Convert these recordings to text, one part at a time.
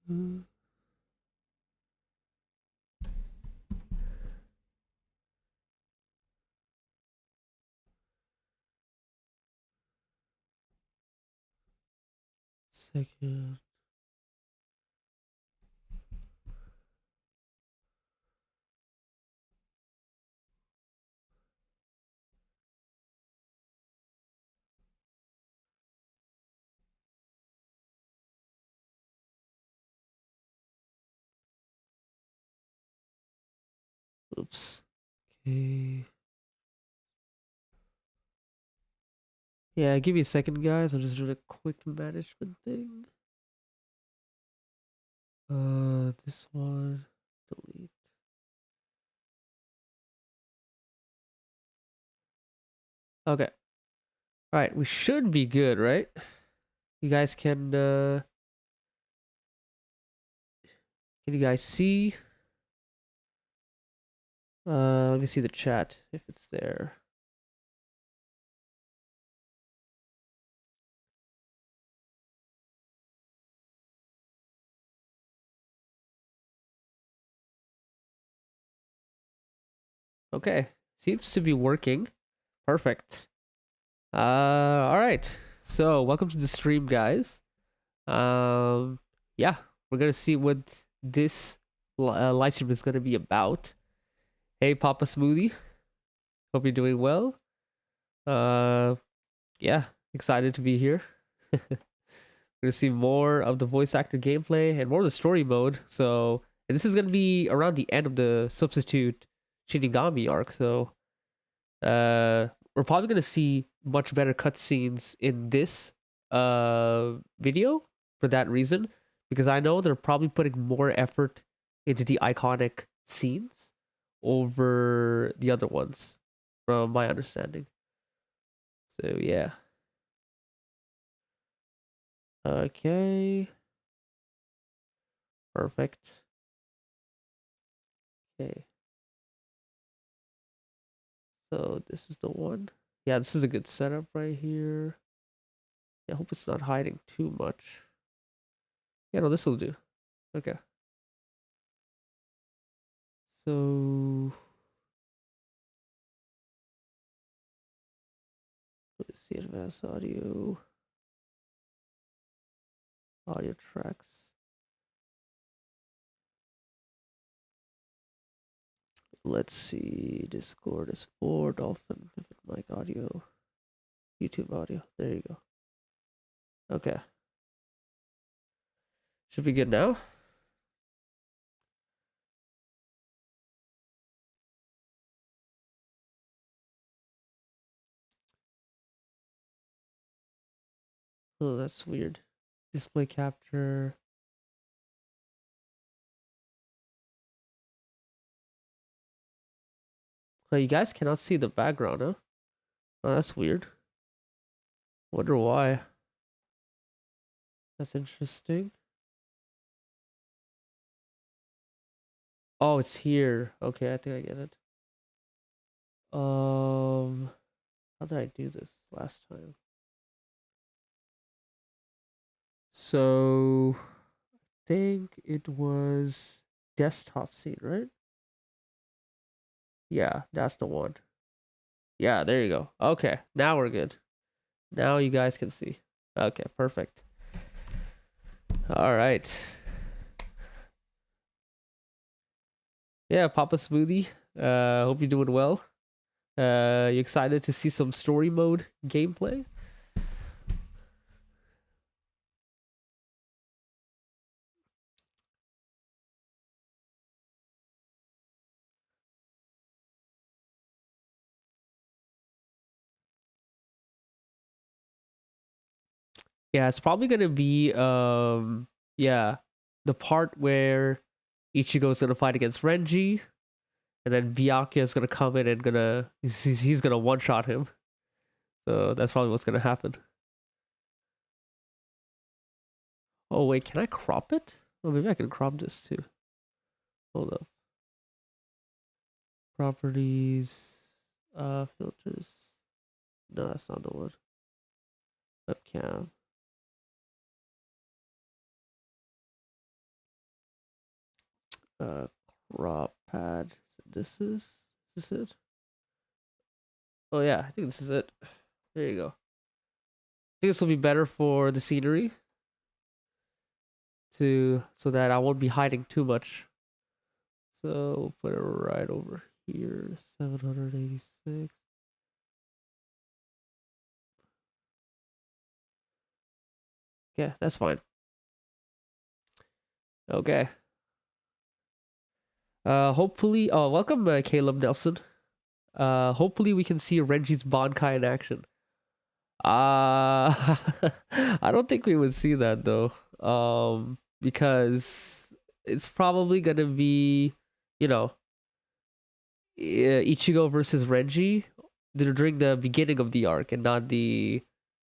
Mm. Second. Oops. Okay. Yeah, give me a second, guys. I'm just doing a quick management thing. This one. Delete. Okay. All right, we should be good, right? You guys can you guys see? Let me see the chat if it's there. Okay. Seems to be working. Perfect. All right. So, welcome to the stream, guys. Um, yeah, we're gonna see what this live stream is gonna be about. Hey, Papa Smoothie. Hope you're doing well. Uh, yeah, excited to be here. We're gonna see more of the voice actor gameplay and more of the story mode. So, and this is gonna be around the end of the substitute Shinigami arc. So, we're probably gonna see much better cutscenes in this video for that reason, because I know they're probably putting more effort into the iconic scenes over the other ones, from my understanding. So yeah. Okay. Perfect. Okay. So this is the one. Yeah, this is a good setup right here. Yeah, I hope it's not hiding too much. Yeah, no, this will do. Okay. So let's see, advanced audio tracks. Let's see, Discord is 4, Dolphin, Vivid Mic audio, YouTube audio. There you go. Okay. Should be good now? Oh, that's weird. Display capture. Oh, you guys cannot see the background, huh? Oh, that's weird. Wonder why. That's interesting. Oh, it's here. Okay, I think I get it. How did I do this last time? So, I think it was desktop scene, right? Yeah, that's the one. Yeah, there you go. Okay, now we're good. Now you guys can see. Okay, perfect. All right. Yeah, Papa Smoothie. Hope you're doing well. You excited to see some story mode gameplay? Yeah, it's probably gonna be yeah, the part where Ichigo's gonna fight against Renji, and then Byakuya is gonna come in and he's gonna one shot him. So that's probably what's gonna happen. Oh wait, can I crop it? Oh, maybe I can crop this too. Hold up. Properties, filters. No, that's not the one. Webcam. Uh, crop pad. This it? Oh yeah, I think this is it. There you go. I think this will be better for the scenery so that I won't be hiding too much. So we'll put it right over here. 786. Yeah, that's fine. Okay. Hopefully, oh, welcome, Caleb Nelson. Hopefully we can see Renji's Bankai in action. I don't think we would see that though. Because it's probably gonna be, you know, Ichigo versus Renji during the beginning of the arc and not the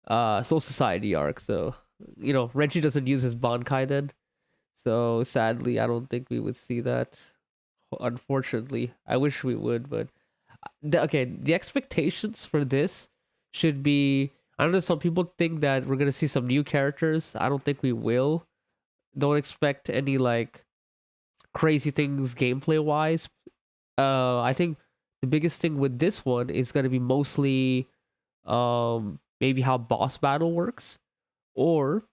Soul Society arc. So, Renji doesn't use his Bankai then. So sadly, I don't think we would see that. Unfortunately, I wish we would, but the expectations for this should be. I don't know. Some people think that we're gonna see some new characters. I don't think we will. Don't expect any like crazy things gameplay wise. I think the biggest thing with this one is gonna be mostly maybe how boss battle works, or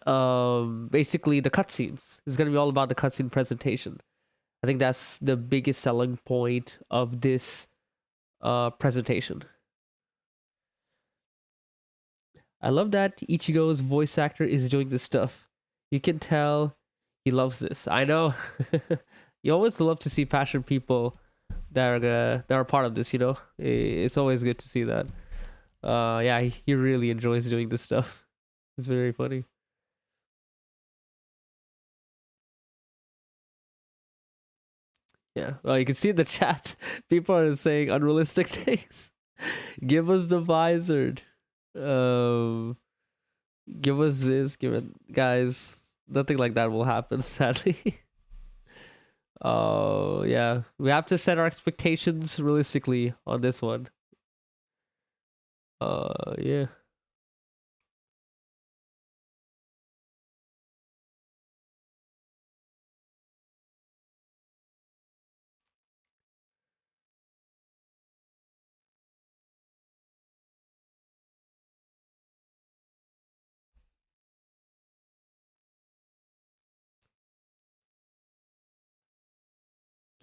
basically the cutscenes. It's gonna be all about the cutscene presentation. I think that's the biggest selling point of this presentation. I love that Ichigo's voice actor is doing this stuff. You can tell he loves this. I know. You always love to see passionate people that are part of this. It's always good to see that. Yeah, he really enjoys doing this stuff. It's very funny. Yeah. Well, you can see in the chat, people are saying unrealistic things. Give us the visor. Um, give us this. Give it, guys. Nothing like that will happen, sadly. Oh yeah, we have to set our expectations realistically on this one. Yeah.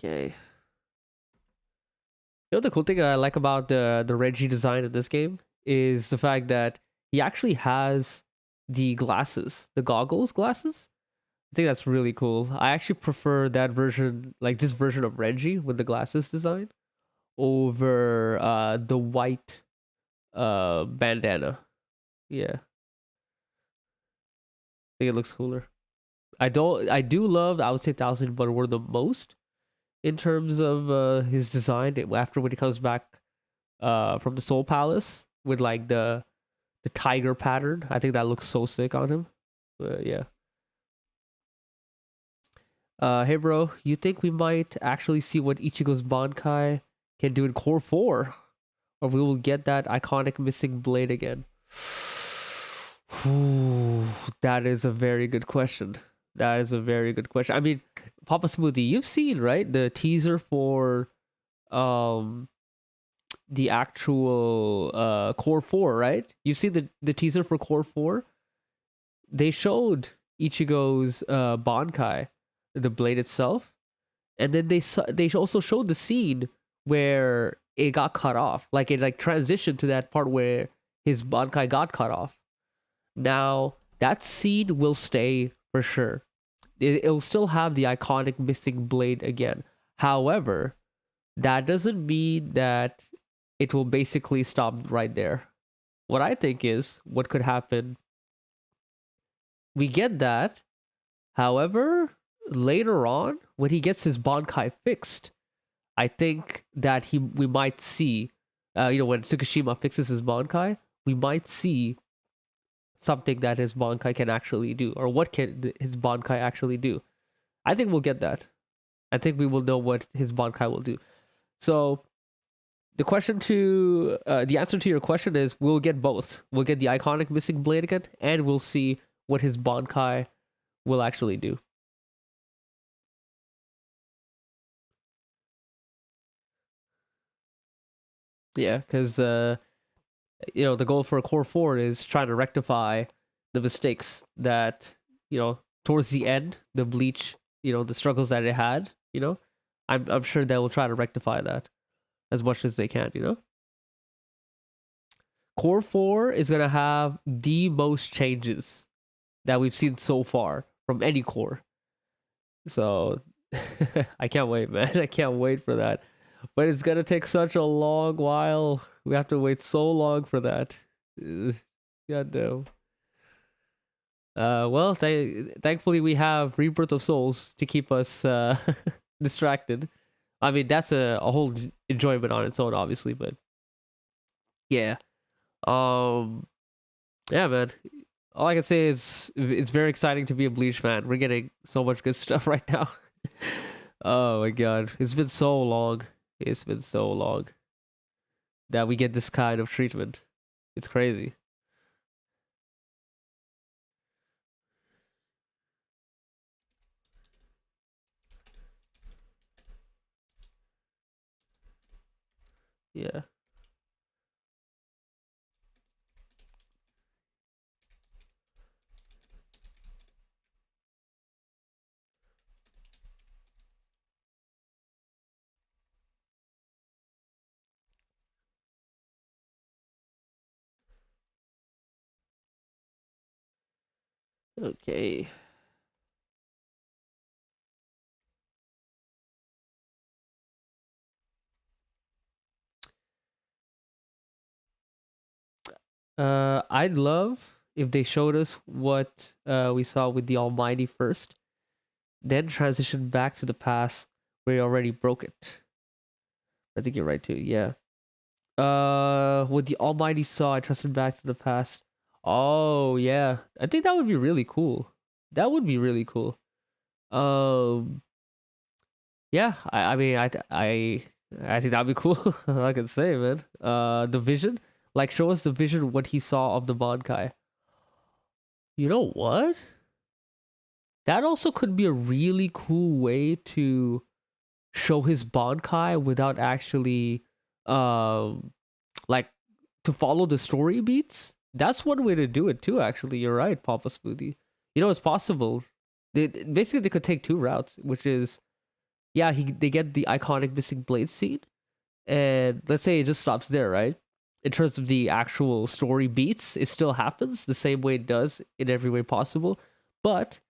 Okay. The cool thing I like about the Reggie design in this game is the fact that he actually has the glasses, the goggles glasses. I think that's really cool. I actually prefer that version, like this version of Reggie with the glasses design, over the white bandana. Yeah, I think it looks cooler. I do love, I would say, Thousand but were the most in terms of his design after when he comes back from the Soul Palace with like the tiger pattern. I think that looks so sick on him. Yeah. Hey bro, you think we might actually see what Ichigo's Bankai can do in Core 4? Or we will get that iconic missing blade again? That is a very good question. That is a very good question. I mean, Papa Smoothie, you've seen, right? The teaser for um the actual Core 4, right? You've seen the teaser for Core 4? They showed Ichigo's Bankai, the blade itself, and then they also showed the scene where it got cut off, like it like transitioned to that part where his Bankai got cut off. Now that scene will stay for sure. It'll still have the iconic missing blade again. However, that doesn't mean that it will basically stop right there. What I think is what could happen. We get that. However, later on, when he gets his Bankai fixed, I think that we might see, when Tsukushima fixes his Bankai, we might see something that his Bankai can actually do, or what can his Bankai actually do. I think we'll get that. I think we will know what his Bankai will do. So the answer to your question is we'll get both. We'll get the iconic missing blade again, and we'll see what his Bankai will actually do. Yeah, because the goal for a core four is trying to rectify the mistakes that towards the end, the bleach, the struggles that it had. I'm sure they will try to rectify that as much as they can. Core four is gonna have the most changes that we've seen so far from any core. So I can't wait, man. I can't wait for that. But it's gonna take such a long while. We have to wait so long for that. God damn. Well, thankfully we have Rebirth of Souls to keep us distracted. I mean, that's a whole enjoyment on its own, obviously, but yeah. Um, yeah, man. All I can say is it's very exciting to be a Bleach fan. We're getting so much good stuff right now. Oh my god, it's been so long. It's been so long that we get this kind of treatment. It's crazy. Yeah. Okay. I'd love if they showed us what we saw with the Almighty first, then transition back to the past where he already broke it. I think you're right too. Yeah. With the Almighty saw, I trusted back to the past. Oh yeah, I think that would be really cool. That would be really cool. Um, yeah. I mean, I think that'd be cool. All I can say, man. The vision, like, show us the vision what he saw of the Bankai. You know what? That also could be a really cool way to show his Bankai without actually, um, like, to follow the story beats. That's one way to do it too. Actually, you're right, Papa Smoothie. It's possible. Basically they could take two routes, which is yeah, they get the iconic missing blade scene, and let's say it just stops there, right? In terms of the actual story beats, it still happens the same way it does in every way possible, but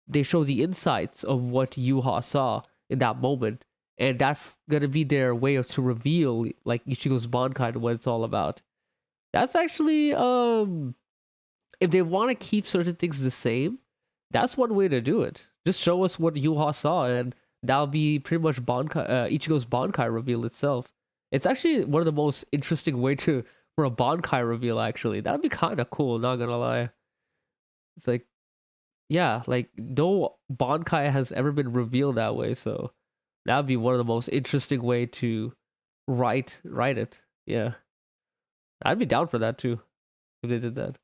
they show the insights of what Yuha saw in that moment, and that's gonna be their way to reveal like Ichigo's Bankai and what it's all about. That's actually if they want to keep certain things the same, that's one way to do it. Just show us what Yuha saw, and that'll be pretty much Ichigo's Bankai reveal itself. It's actually one of the most interesting way to for a Bankai reveal. Actually, that'd be kind of cool. Not gonna lie, it's like yeah, like no Bankai has ever been revealed that way, so that'd be one of the most interesting way to write it. Yeah, I'd be down for that too if they did that.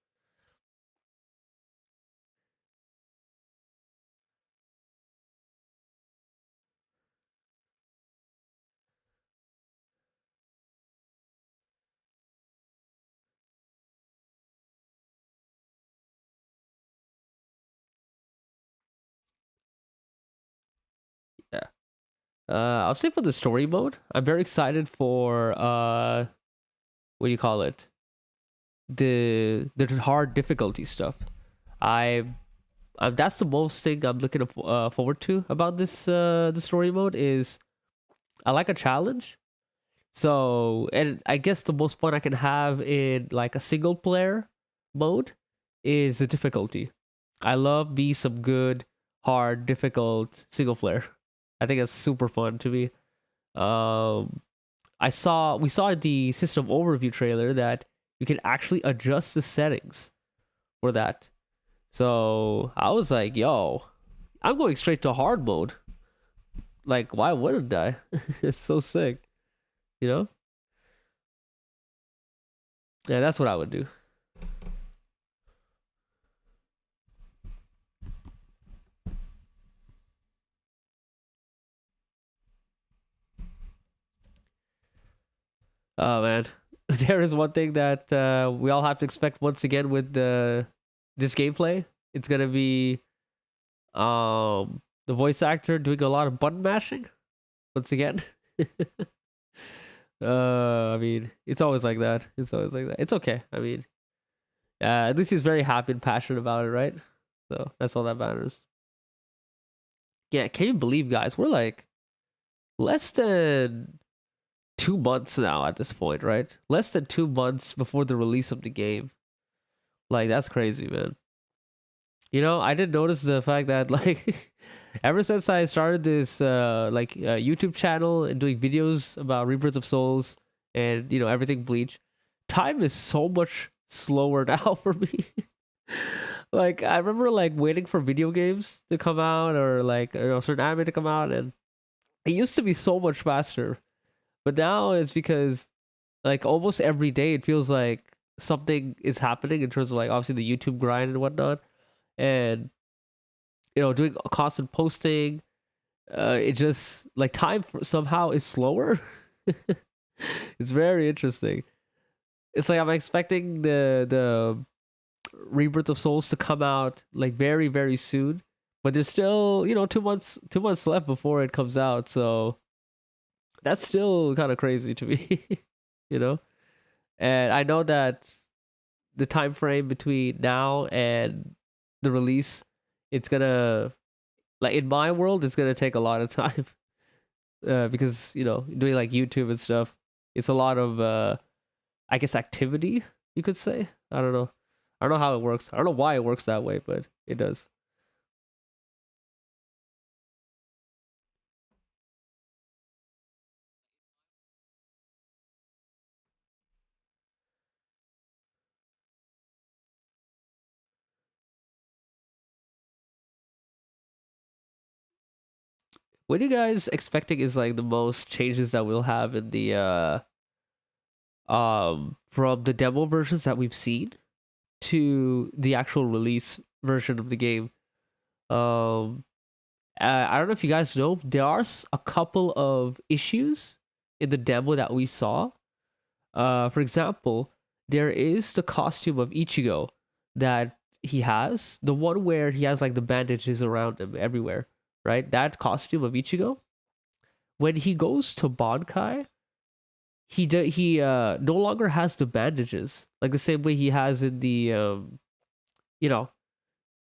Yeah. I'll say for the story mode, I'm very excited for what do you call it? The hard difficulty stuff. I that's the most thing I'm looking forward to about this the story mode is I like a challenge. So, and I guess the most fun I can have in like a single player mode is the difficulty. I love me some good, hard, difficult single player. I think it's super fun to me. Um, we saw in the system overview trailer that you can actually adjust the settings for that. So I was like, yo, I'm going straight to hard mode. Like, why wouldn't I? It's so sick, you know? Yeah, that's what I would do. Oh man, there is one thing that we all have to expect once again with this gameplay. It's gonna be the voice actor doing a lot of button mashing once again. I mean, it's always like that. It's always like that. It's okay. I mean, at least he's very happy and passionate about it, right? So that's all that matters. Yeah, can you believe, guys? We're like less than 2 months now at this point, right? Less than 2 months before the release of the game. Like that's crazy, man. I did notice the fact that like ever since I started this YouTube channel and doing videos about Rebirth of Souls and everything Bleach, time is so much slower now for me. Like I remember like waiting for video games to come out or like certain anime to come out, and it used to be so much faster. But now it's because like almost every day it feels like something is happening in terms of like obviously the YouTube grind and whatnot, and doing constant posting. It just like somehow is slower. It's very interesting. It's like I'm expecting the Rebirth of Souls to come out like very very soon, but there's still 2 months left before it comes out. So that's still kind of crazy to me, you know. And I know that the time frame between now and the release, it's gonna like in my world, it's gonna take a lot of time because doing like YouTube and stuff, it's a lot of I guess activity you could say. I don't know. I don't know how it works. I don't know why it works that way, but it does. What are you guys expecting is like the most changes that we'll have in the from the demo versions that we've seen to the actual release version of the game? Um, I don't know if you guys know, there are a couple of issues in the demo that we saw. For example, there is the costume of Ichigo that he has, the one where he has like the bandages around him everywhere, right? That costume of Ichigo. When he goes to Bankai, he no longer has the bandages like the same way he has in the you know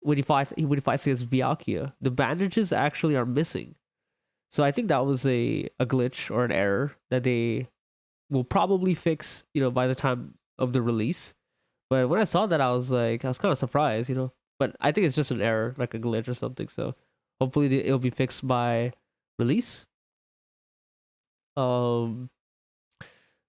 when he fights against Byakuya. The bandages actually are missing. So I think that was a glitch or an error that they will probably fix, by the time of the release. But when I saw that, I was kind of surprised, But I think it's just an error, like a glitch or something. So hopefully it'll be fixed by release. Um,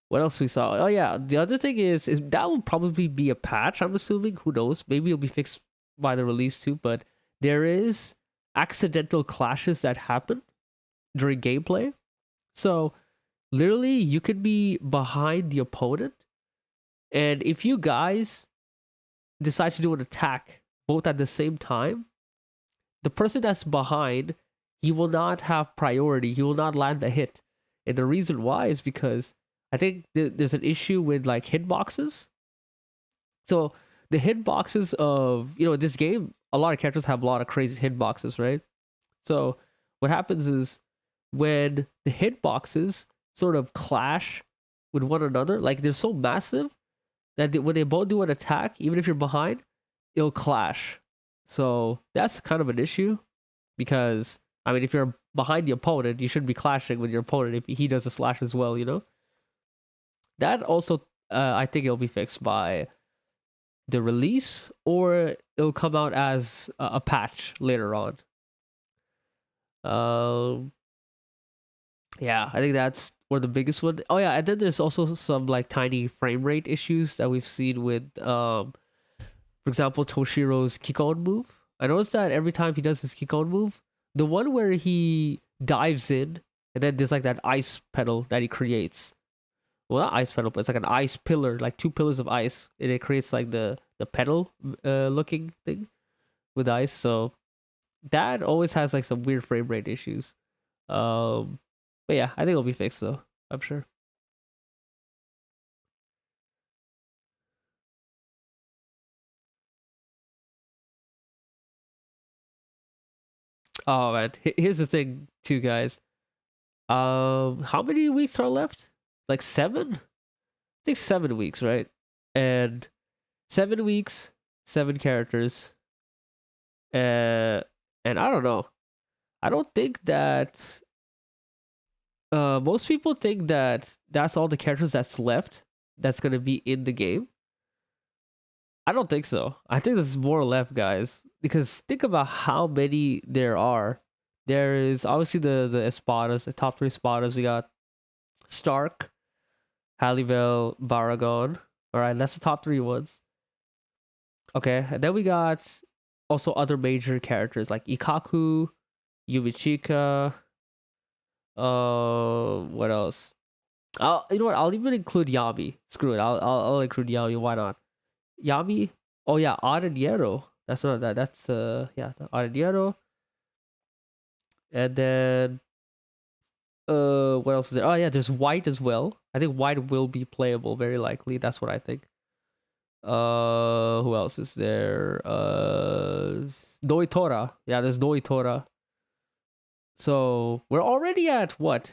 what else we saw? Oh yeah, the other thing is that will probably be a patch. I'm assuming. Who knows? Maybe it'll be fixed by the release too. But there is accidental clashes that happen during gameplay. So literally, you could be behind the opponent, and if you guys decide to do an attack both at the same time, the person that's behind, he will not have priority. He will not land the hit. And the reason why is because I think there's an issue with like hitboxes. So the hitboxes of this game, a lot of characters have a lot of crazy hitboxes, right? So what happens is when the hitboxes sort of clash with one another, like they're so massive that when they both do an attack, even if you're behind, it'll clash. So that's kind of an issue because I mean, if you're behind the opponent, you shouldn't be clashing with your opponent if he does a slash as well. That also, I think it'll be fixed by the release, or it'll come out as a patch later on. Um, yeah, I think that's one of the biggest one. Oh yeah, and then there's also some like tiny frame rate issues that we've seen with for example, Toshiro's kick-on move. I noticed that every time he does his kick-on move, the one where he dives in and then there's like that ice pedal that he creates. Well, not ice pedal, but it's like an ice pillar, like two pillars of ice, and it creates like the pedal looking thing with ice. So that always has like some weird frame rate issues. But yeah, I think it'll be fixed though. I'm sure. Oh man, here's the thing, too, guys. How many weeks are left? Like 7? I think 7 weeks, right? And 7 weeks, 7 characters. And I don't know. I don't think that. Most people think that that's all the characters that's left. That's gonna be in the game. I don't think so. I think there's more left, guys. Because think about how many there are. There is obviously the espadas, the top 3 espadas. We got Stark, Halliwell, Baragon. All right, that's the top 3 ones. Okay, and then we got also other major characters like Ikaku, Yumichika. What else? You know what? I'll even include Yami. Screw it. I'll include Yami. Why not? Yami. Oh yeah, Araniero. That's not that. That's yeah, Araniero. And then what else is there? Oh yeah, there's White as well. I think White will be playable very likely. That's what I think. Who else is there? Noitora. Yeah, there's Noitora. So we're already at what?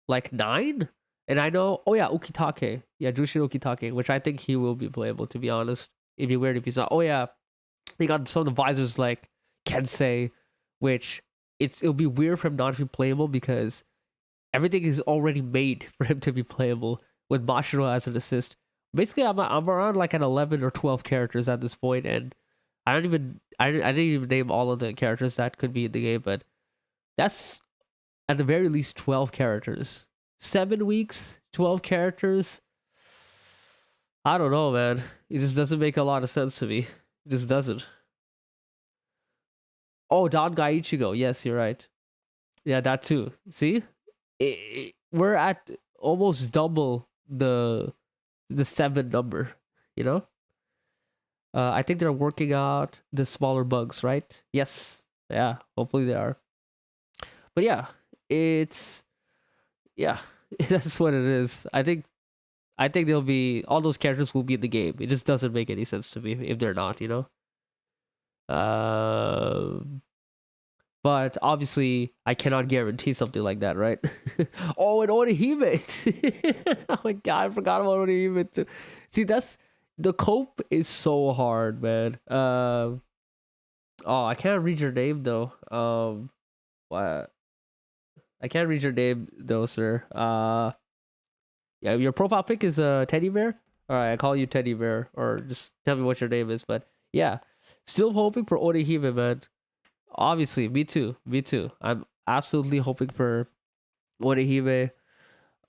Like 9? And I know, oh yeah, Ukitake. Yeah, Jushin Ukitake, which I think he will be playable, to be honest. It'd be weird if he's not. Oh yeah, they got some of the visors like Kensei, which it'll be weird for him not to be playable because everything is already made for him to be playable with Mashiro as an assist. Basically, I'm around like an 11 or 12 characters at this point, and I didn't even name all of the characters that could be in the game, but that's at the very least 12 characters. 7 weeks, 12 characters. I don't know, man. It just doesn't make a lot of sense to me. It just doesn't. Oh, Dangai Ichigo. Yes, you're right. Yeah, that too. See? We're at almost double the 7 number, you know? I think they're working out the smaller bugs, right? Yes. Yeah, hopefully they are. But yeah, it's that's what it is. I think they'll be all those characters will be in the game. It just doesn't make any sense to me if they're not, you know. But obviously I cannot guarantee something like that, right? Oh, and Orihime. Oh my god, I forgot about Orihime too. See, that's the cope is so hard, man. Oh, I can't read your name though. What? I can't read your name though, sir. Yeah, your profile pic is a teddy bear. All right, I call you teddy bear, or just tell me what your name is. But yeah, still hoping for Orihime, man. Obviously, me too. Me too. I'm absolutely hoping for Orihime.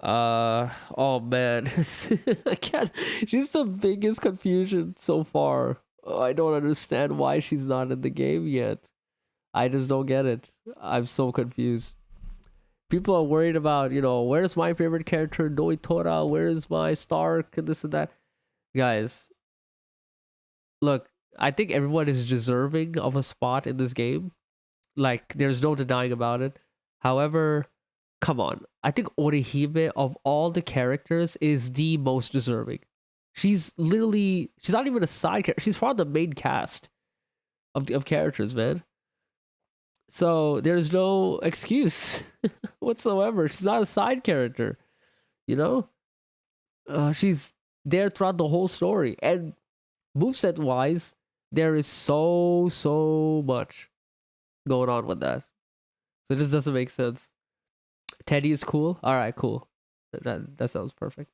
Oh man, I can't. She's the biggest confusion so far. I don't understand why she's not in the game yet. I just don't get it. I'm so confused. People are worried about, where's my favorite character, Noitora? Where's my Stark? And this and that. Guys, look, I think everyone is deserving of a spot in this game. Like, there's no denying about it. However, come on. I think Orihime, of all the characters, is the most deserving. She's not even a side character. She's part of the main cast of characters, man. So there's no excuse whatsoever. She's not a side character, you know? She's there throughout the whole story. And moveset wise, there is so much going on with that. So this doesn't make sense. Teddy is cool. All right, cool. That sounds perfect.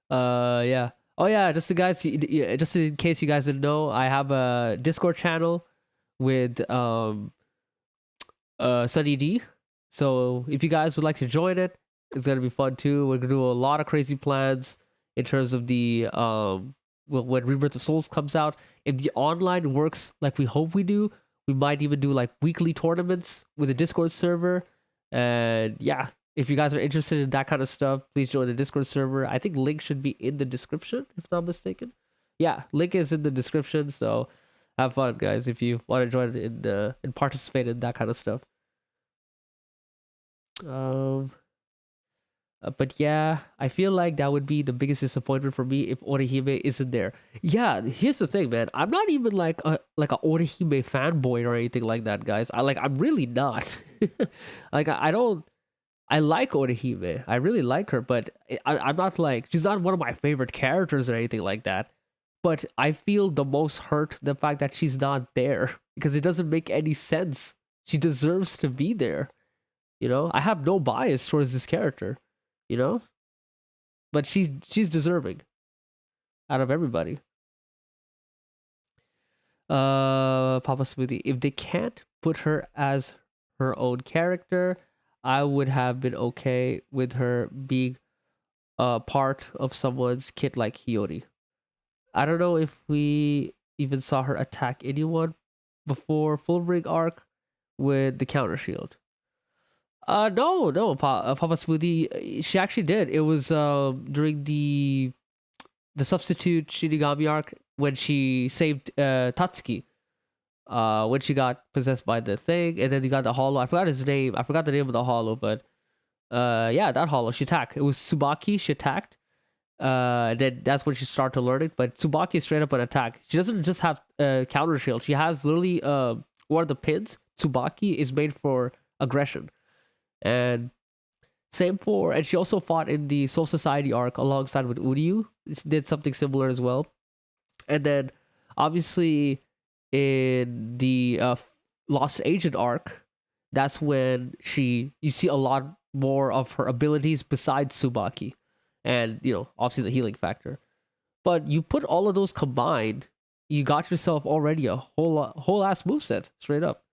Yeah. Oh yeah, just in case you guys didn't know, I have a Discord channel with Sunny D. So if you guys would like to join it, it's gonna be fun too. We're gonna do a lot of crazy plans in terms of the when Rebirth of Souls comes out. If the online works like we hope we do, we might even do like weekly tournaments with a Discord server. And yeah, if you guys are interested in that kind of stuff, please join the Discord server. I think link should be in the description, if not mistaken. Yeah, link is in the description. So have fun, guys, if you want to join in and participate in that kind of stuff. But yeah, I feel like that would be the biggest disappointment for me if Orihime isn't there. Yeah, here's the thing, man. I'm not even like a Orihime fanboy or anything like that, guys. I'm really not. Like I don't. I like Orihime. I really like her, but I'm not like she's not one of my favorite characters or anything like that. But I feel the most hurt the fact that she's not there because it doesn't make any sense. She deserves to be there. You know, I have no bias towards this character. You know, but she's deserving out of everybody. Papa Smoothie. If they can't put her as her own character, I would have been okay with her being a part of someone's kit like Hiyori. I don't know if we even saw her attack anyone before Full Ring arc with the counter shield. No, Papa Smoothie. She actually did. It was during the substitute Shinigami arc when she saved Tatsuki. When she got possessed by the thing, and then you got the hollow. I forgot his name. I forgot the name of the hollow, but yeah, that hollow. She attacked. It was Tsubaki. She attacked. Then that's when she started to learn it. But Tsubaki is straight up an attack. She doesn't just have counter shield. She has literally one of the pins. Tsubaki is made for aggression, and same for. And she also fought in the Soul Society arc alongside with Uryu. She did something similar as well, and then obviously in the Lost Agent arc, that's when you see a lot more of her abilities besides Tsubaki, and obviously the healing factor. But you put all of those combined, you got yourself already a whole ass moveset straight up.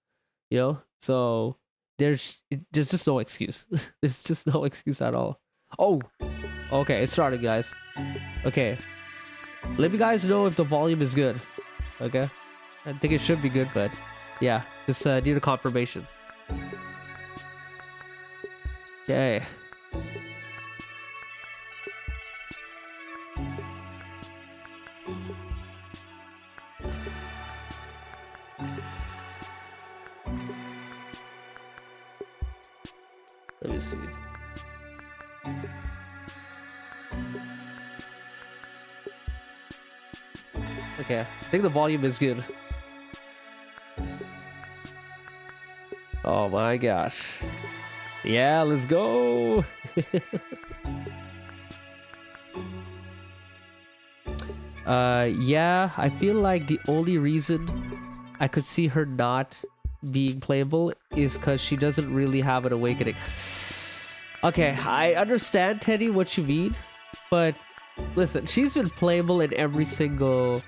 So there's just no excuse. There's just no excuse at all. Oh, okay, it's starting, guys. Okay, let me guys know if the volume is good. Okay, I think it should be good, but yeah, just need a confirmation. Okay. Let me see. Okay, I think the volume is good. Oh my gosh. Yeah, let's go. Yeah, I feel like the only reason I could see her not being playable is because she doesn't really have an awakening. Okay, I understand, Teddy, what you mean, but listen, she's been playable in every single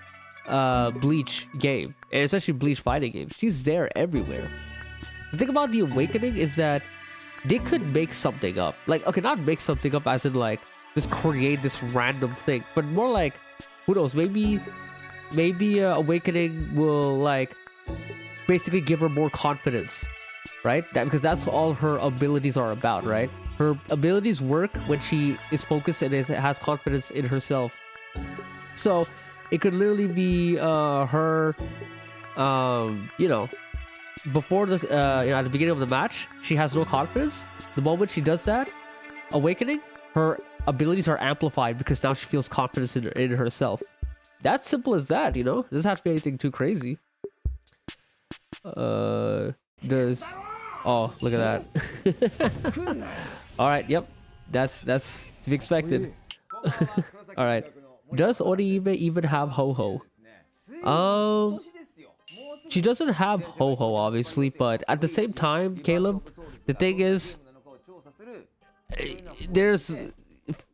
Bleach game, and especially Bleach fighting games. She's there everywhere. The thing about the awakening is that they could make something up. Like, okay, not make something up as in like just create this random thing, but more like, who knows, maybe awakening will like basically give her more confidence, right? Because that's all her abilities are about, right? Her abilities work when she is focused and has confidence in herself. So it could literally be her before this at the beginning of the match, she has no confidence. The moment she does that awakening, her abilities are amplified because now she feels confidence in herself. That's simple as that. It doesn't have to be anything too crazy. Oh, look at that. All right, yep, that's to be expected. All right, does Orihime even have Ho-Ho? She doesn't have Ho-Ho, obviously, but at the same time, Caleb, the thing is, there's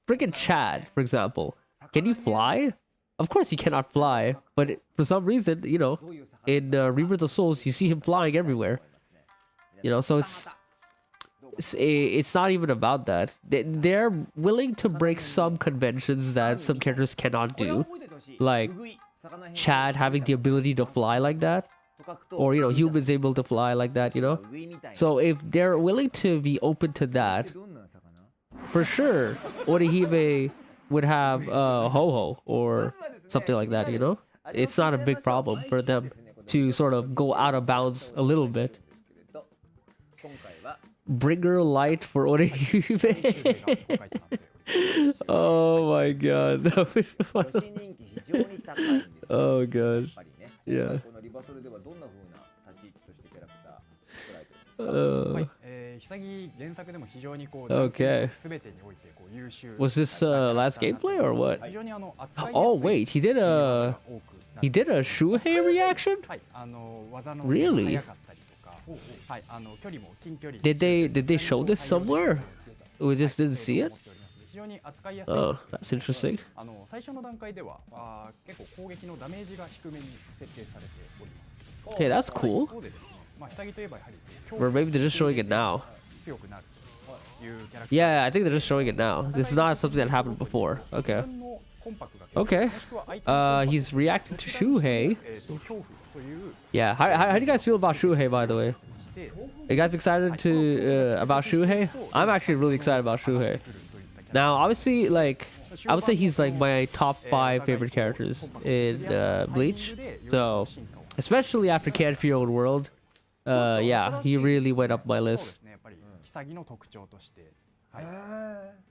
freaking Chad, for example. Can you fly? Of course he cannot fly, but for some reason, in Rebirth of Souls, you see him flying everywhere. So it's not even about that. They're willing to break some conventions that some characters cannot do, like Chad having the ability to fly like that, or humans able to fly like that. So if they're willing to be open to that, for sure Orihime would have Ho-Ho or something like that. It's not a big problem for them to sort of go out of bounds a little bit. Bringer light for Orihime. Oh my god. That was fun. Oh god. Yeah. 潔原作でも非常にこう Okay. 全てにおいてこう優秀 Was this last gameplay or what? 非常に扱いやすい Oh wait, he did a 多くなって he did a Shuhei reaction? はい技の Really? 速かったりとかはい距離も近距離 Did they show this somewhere? We just didn't see it? 非常に扱いやすい Oh, that's interesting. 最初の段階では結構攻撃のダメージが低めに設定されております Okay, that's cool. 一方でですね潔といえばやはり Or maybe they're just showing it now. 強くなるというキャラクター Yeah, I think they're just showing it now. This is not something that happened before. Okay. Okay. He's reacting to Shuhei. Yeah. How do you guys feel about Shuhei, by the way? Are you guys excited to about Shuhei? I'm actually really excited about Shuhei. Now, obviously, like I would say he's like my top 5 favorite characters in Bleach. So, especially after Canfield World, yeah, he really went up my list. 潔の特徴として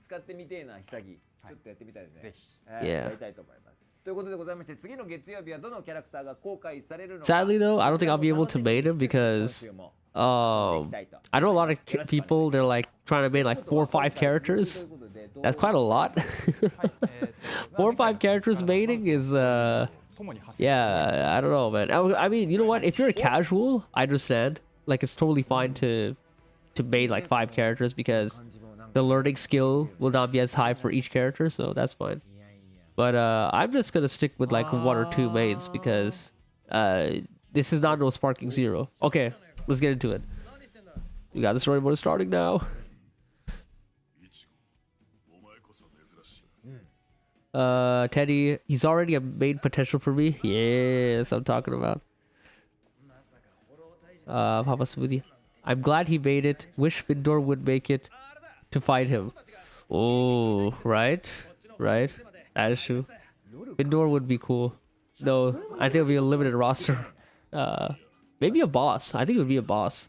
使ってみてえな潔ちょっとやってみたいですね。ぜひやりたいと思います。ということでございまして次の月曜日はどのキャラクターが公開されるのか。Sadly though, I don't think I'll be able to main him because I know a lot of people, they're like trying to main like 4 or 5 characters. That's quite a lot. 4 or 5 characters maining is yeah, I don't know, man. I mean, you know what? If you're a casual, I understand. Like it's totally fine to main like 5 characters because the learning skill will not be as high for each character, so that's fine. But I'm just gonna stick with like 1 or 2 mains because this is not no Sparking Zero. Okay, let's get into it. We got the story mode starting now. Teddy, he's already a main potential for me. Yes, I'm talking about. Papa Smoothie. I'm glad he made it. Wish Findor would make it to fight him. Oh, right? Right? That is true. Findor would be cool. No, I think it would be a limited roster. Maybe a boss. I think it would be a boss.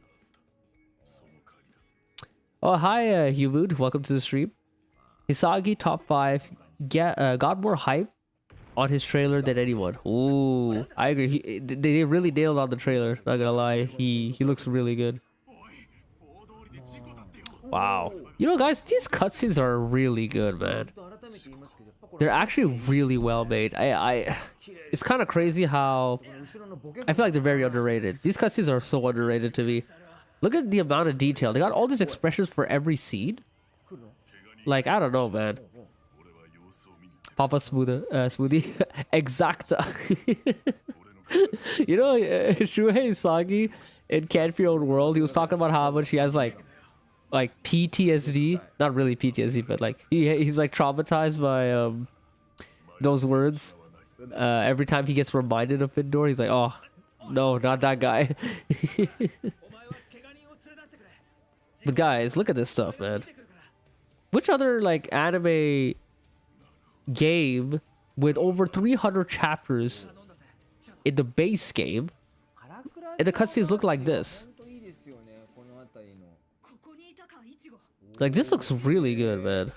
Oh, hi, Humud. Welcome to the stream. Hisagi, top 5. Got more hype on his trailer than anyone. Ooh, I agree. They really nailed on the trailer. Not gonna lie. He looks really good. Wow. You know, guys, these cutscenes are really good, man. They're actually really well made. It's kind of crazy how I feel like they're very underrated. These cutscenes are so underrated to me. Look at the amount of detail. They got all these expressions for every scene. Like, I don't know, man. Papa Smoothie. Exacta. You know, Shuhei Sagi in Canfield World, he was talking about how much he has like PTSD. Not really PTSD, but like he's like traumatized by those words. Every time he gets reminded of Findor, he's like, oh no, not that guy. But guys, look at this stuff, man. Which other like anime game with over 300 chapters in the base game and the cutscenes look like this? Like, this looks really good, man.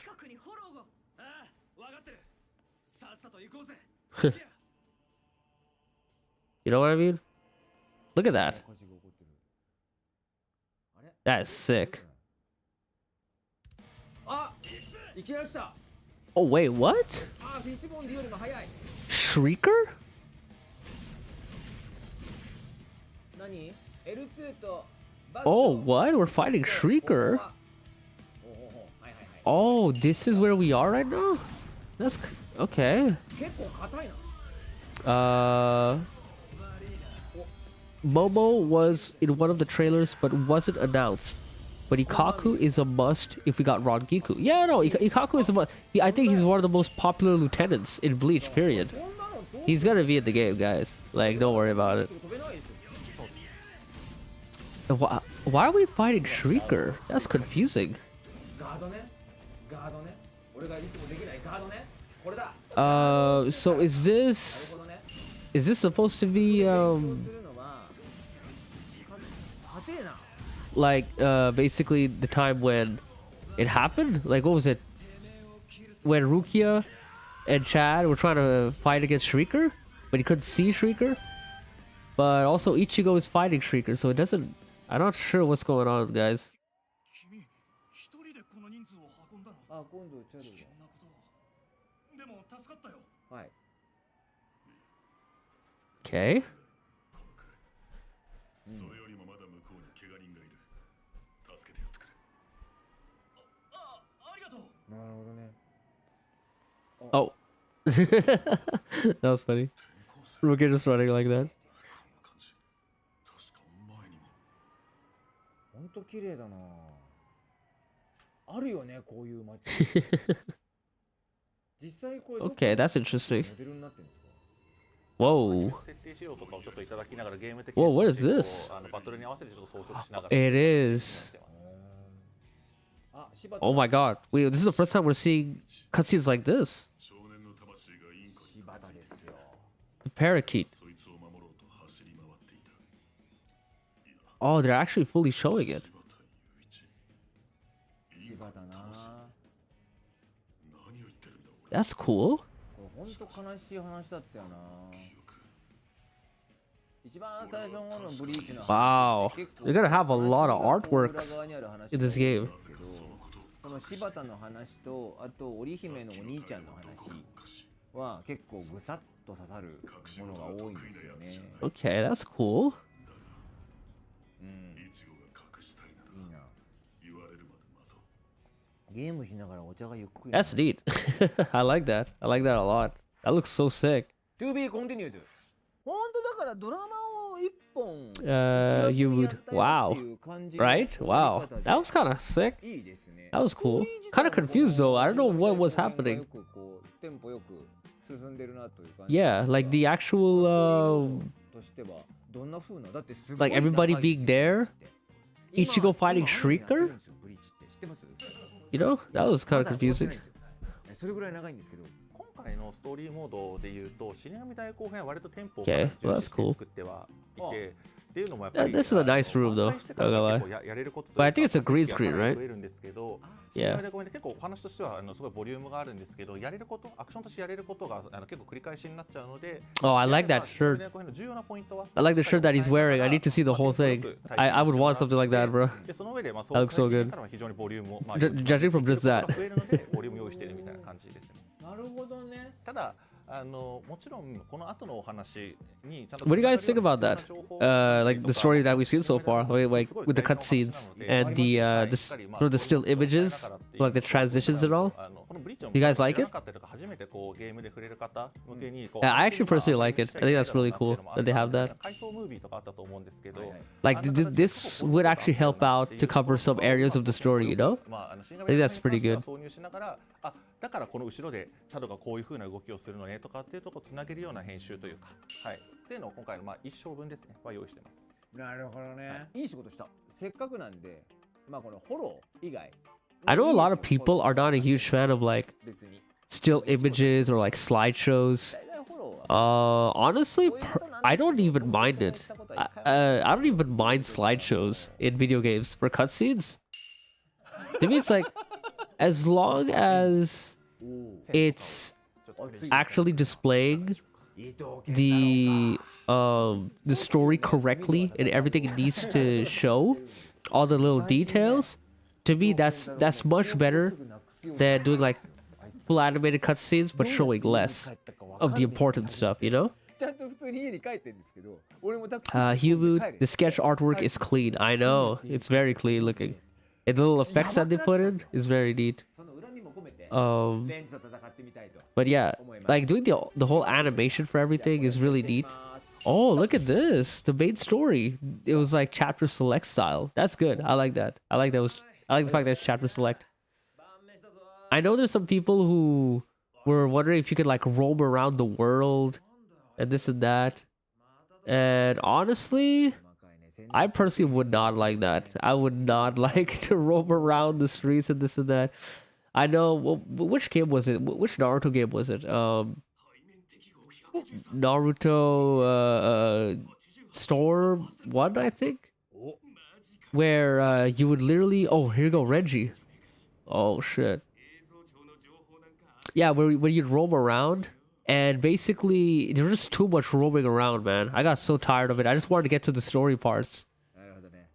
You know what I mean? Look at that. That is sick. Oh, wait, what? Shrieker? Oh, what? We're fighting Shrieker? Oh, this is where we are right now? That's okay. Momo was in one of the trailers but wasn't announced. But Ikaku is a must if we got Rangiku. Yeah, no, Ikaku is a must. I think he's one of the most popular lieutenants in Bleach, period. He's gonna be in the game, guys. Like, don't worry about it. Why are we fighting Shrieker? That's confusing. So is this supposed to be like basically the time when it happened. Like what was it? When Rukia and Chad were trying to fight against Shrieker, but he couldn't see Shrieker. But also Ichigo is fighting Shrieker, so it doesn't. I'm not sure what's going on, guys. 君一人でこの人数を運んだの。あ、今度チャド危険なことを。でも助かったよ。が。はい。 Okay. それよりもまだ向こうに怪我人がいる。助けてやってくれ。ありがとう。なるほどね。 Oh. That was funny. Rukia just running like that. こんな感じ。確か前にも。ほんと綺麗だな。あるよね、こういう街。実際これ Okay, that's interesting. モデルになってるんですか。 Whoa. 設定資料とかをちょっといただきながらゲーム的 Whoa, に what is 少し this? こうバトルに合わせてちょっと装飾しながら It is. あ、柴田 Oh my god. Wait, this is the first time we're seeing cutscenes like this. 少年の魂がインコに柴田ですよ。 The parakeet. そいつを守ろうと走り回っていた。 Oh, they're actually fully showing it. 柴田雄一。柴田な。何を言ってるんだ俺。 That's cool. これほんと悲しい話だったよな。一番最初のブリーチの Wow. They're gonna have a lot of artworks in this game. この柴田の話とあと織姫のお兄ちゃんの話は結構ぐさっと刺さるものが多いんですよね。 Okay, that's cool. うん、イチゴが隠したいならいいな。言われるまで待とう。ゲームしながらお茶がゆっくり。 That's neat. I like that. I like that a lot. That looks so sick. To be continued. 本当だからドラマを一本 You would. Wow. Right? Wow. That was kind of sick. いいですね。 That was cool. Kind of confused though. I don't know what was happening. テンポよく進んでるなという感じ。 Yeah, like the actual, としてはどんな風なだってすごい like everybody being there, 今 Ichigo fighting 今アニメやってる Shrieker? んですよブリーチって知ってます？ You know, that was kind ま of だ終わって confusing. ないんですよ。それぐらい長いんですけど。今回のストーリーモードでいうと死神大後編は割とテンポを Okay, 重 well, 視 that's して cool. 作ってはいてっていうのもやっぱり This is a nice room though. 挽回してから Not gonna lie. 結構やれること But I think it's a という green か screen, right? 増えるんですけど Yeah. 死神大後編で結構お話としてはすごいボリュームがあるんですけどやれることアクションとしてやれることが結構繰り返しになっちゃうので Oh, I like that 死神 shirt. 大後編の重要なポイントは I like the shirt that he's wearing. I need to see the whole thing. I would want something like that, bro. でその上でまあ That looks so good. 非常にボリュームをまあ Judging from just that. 増えるのでボリューム用意してるみたいな感じですね。なるほどね。ただもちろんこの後のお話にちゃんと What do you guys think about that? Like the story that we've seen so far, like with the cutscenes and the sort of the still images, like the transitions and all. You guys like it? Yeah, I actually personally like it. I think that's really cool that they have that. Like this would actually help out to cover some areas of the story, you know? I think that's pretty good. あ、だからこの後ろでチャドがこういう風な動きをするのねとかっていうところをつなげるような編集というか、はい、っていうのを今回のまあ一生分ですねは用意してます。なるほどね。いい仕事した。せっかくなんで、まあこのフォロー以外。I know a lot of people are not a huge fan of like 別に。 still images or like slideshows. 大概フォローは Honestly, I don't even mind it. I don't even mind slideshows in video games for cutscenes. To me, it's like as long as it's actually displaying the story correctly and everything it needs to show, all the little details. To me, that's much better than doing like full animated cutscenes but showing less of the important stuff, you know? ちゃんと普通に家に帰ってるんですけど、俺もタクシー Hubu, the sketch artwork is clean. I know, it's very clean looking. And the little effects that they put in is very neat. その恨みも込めて Um, レンジと戦ってみたいと but yeah, 思います。 like doing the whole animation for everything is really neat. Oh, look at this. The main story. It was like chapter select style. That's good. I like that. I like the fact that it's chapter select. I know there's some people who were wondering if you could like roam around the world and this and that. And honestly, I personally would not like that. I would not like to roam around the streets and this and that. I know, well, which game was it? Which Naruto game was it? Naruto Storm 1, I think? where you would literally. Oh, here you go, Reggie. Oh shit. Yeah, where you'd roam around, and basically there was just too much roaming around, man. I got so tired of it. I just wanted to get to the story parts. なるほどね。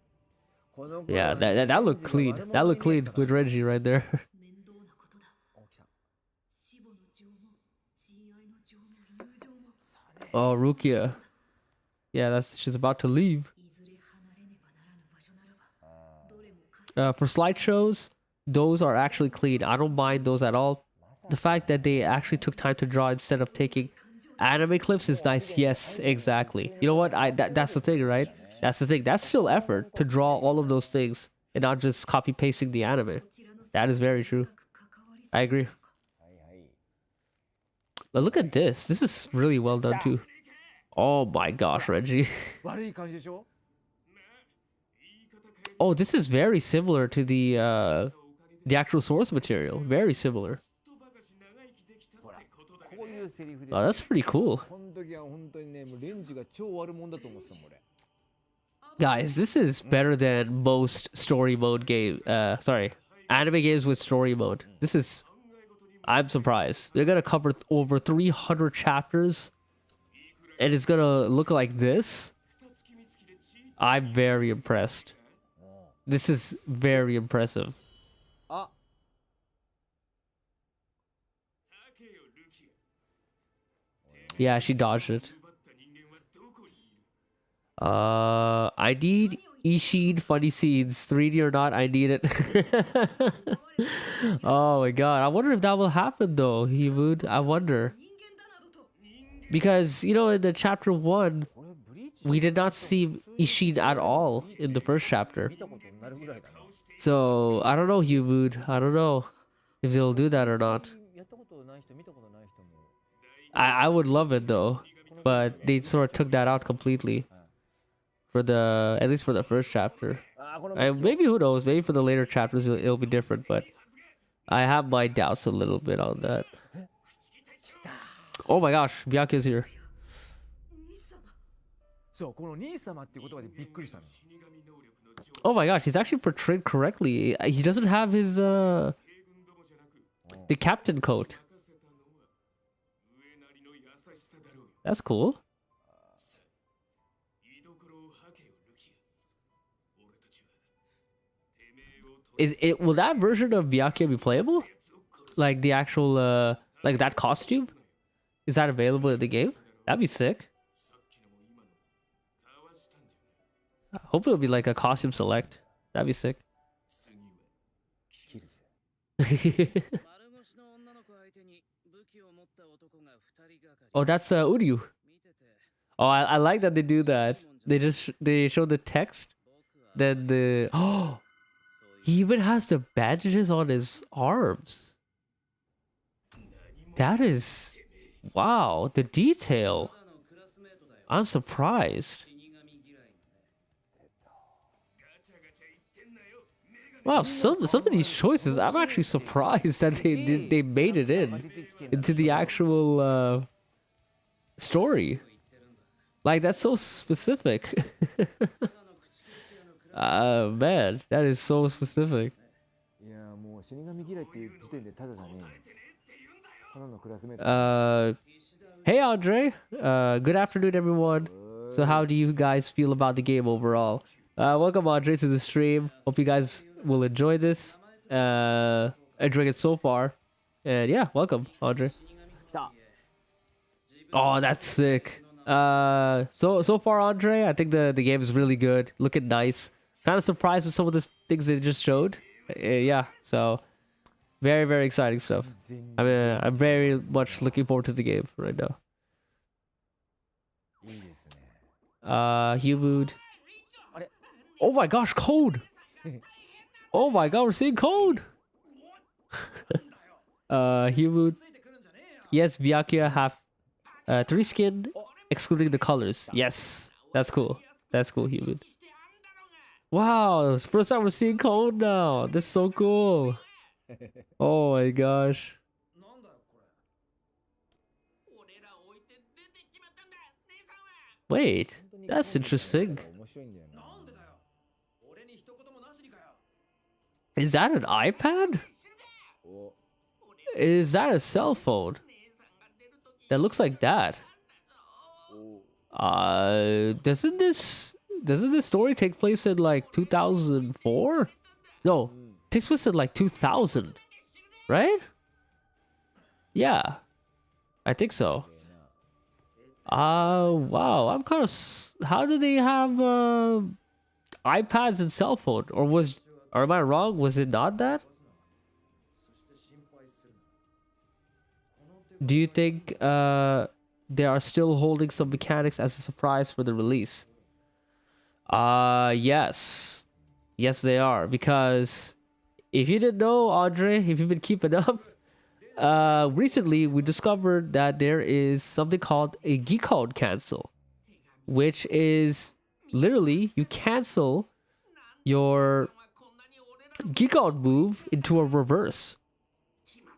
この頃 Yeah, はね that レン looked ジが clean. 悪 That 者に looked 見え clean てたから with Reggie right there. お来た Oh, Rukia. Yeah, she's about to leave. For slideshows, those are actually clean. I don't mind those at all. The fact that they actually took time to draw instead of taking anime clips is nice. Yes, exactly. You know what? That's the thing, right? That's the thing. That's still effort to draw all of those things and not just copy pasting the anime. That is very true. I agree. はいはい But look at this. This is really well done too. Oh my gosh, Reggie. 悪い感じでしょ Oh, this is very similar to the actual source material. Very similar. ほらこういうセリフです Oh, that's pretty cool. この時は本当にねもうレンジが超悪者だと思ってたもん俺 Guys, this is better than most story mode game. Sorry, anime games with story mode. This is. I'm surprised. They're gonna cover over 300 chapters, and it's gonna look like this. I'm very impressed. This is very impressive. あ Yeah, she dodged it. I need Ishin funny scenes, 3D or not. I need it. Oh my god, I wonder if that will happen though. He would. I wonder because you know in the chapter 1 これブリーチ we did not see Ishin at all in the first chapter. 見たことになるぐらいだな So I don't know, Hugh. I don't know if they'll do that or not. やったことない人見たことない人も I would love it though, but they sort of took that out completely for at least for the first chapter. あーこの And maybe who knows? Maybe for the later chapters it'll be different, but I have my doubts a little bit on that. Oh my gosh, Byakuya's here. そうこの兄様っていう言葉でびっくりしたの Oh my gosh, he's actually portrayed correctly. He doesn't have his the captain coat. That's cool. Will that version of Byakuya be playable? Like the actual like that costume? Is that available in the game? That'd be sick. Hopefully it'll be like a costume select. That'd be sick. Oh, that's Uryu. Oh, I like that they do that. They show the text. Then the oh, he even has the bandages on his arms. That is wow, the detail. I'm surprised. Wow, some of these choices, I'm actually surprised that they made it into the actual story. Like that's so specific. Man, that is so specific. いやもう死神嫌いっていう時点でただじゃねえよただのクラスメート Hey Andre, good afternoon everyone. So how do you guys feel about the game overall? Welcome Andre to the stream. Hope you guys will enjoy this. Enjoying it so far. And yeah, welcome Andre. 来た Oh, that's sick. So far Andre, I think the game is really good. Looking nice. Kind of surprised with some of the things they just showed. Yeah, so very, very exciting stuff. I mean, I'm very much looking forward to the game right now. いいですね Hewwood. あれ Oh my gosh, code! Oh my god, we're seeing code! Hewwood. Yes, Byakuya have 3 skin, excluding the colors. Yes, that's cool. That's cool, Hewwood. Wow, it's the first time we're seeing code now. This is so cool. Oh my gosh. Wait, that's interesting. 面白いんだよな Is that an iPad? お Is that a cell phone? That looks like that. お Doesn't this story take place in like 2004? No, takes place in like 2000, right? Yeah, I think so. Wow. I'm kind of. How do they have iPads and cell phone? Or am I wrong? Was it not that? Do you think they are still holding some mechanics as a surprise for the release? Yes. Yes, they are. Because if you didn't know, Andre, if you've been keeping up, recently we discovered that there is something called a geek out cancel, which is literally you cancel your geek out move into a reverse,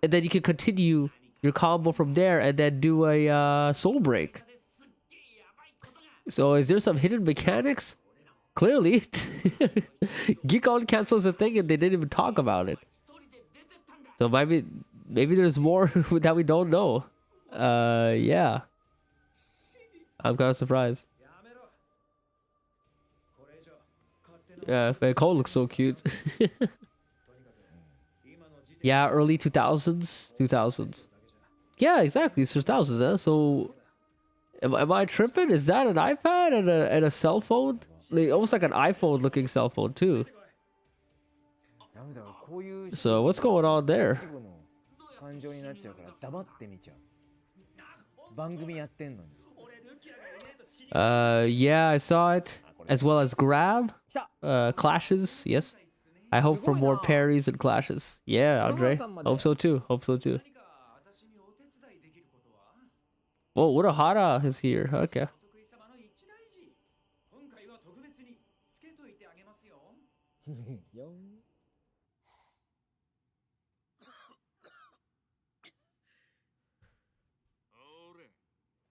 and then you can continue your combo from there and then do a soul break. So is there some hidden mechanics? Clearly. Geek out cancel is a thing and they didn't even talk about it. So maybe there's more that we don't know. Yeah. I'm kind of surprised. Yeah, Cole looks so cute. Yeah, early 2000s. Yeah, exactly. It's 2000s, huh? So, am I tripping? Is that an iPad and a cell phone? Like, almost like an iPhone-looking cell phone too. ダメだこういう So what's going on there? 一部の感情になっちゃうから黙って見ちゃう番組やってんのに Yeah, I saw it. As well as grab, 来た clashes. Yes, I hope for more parries and clashes. Yeah, Andre. Hope so too. Hope so too. Whoa, what a Hara is here. Okay. よん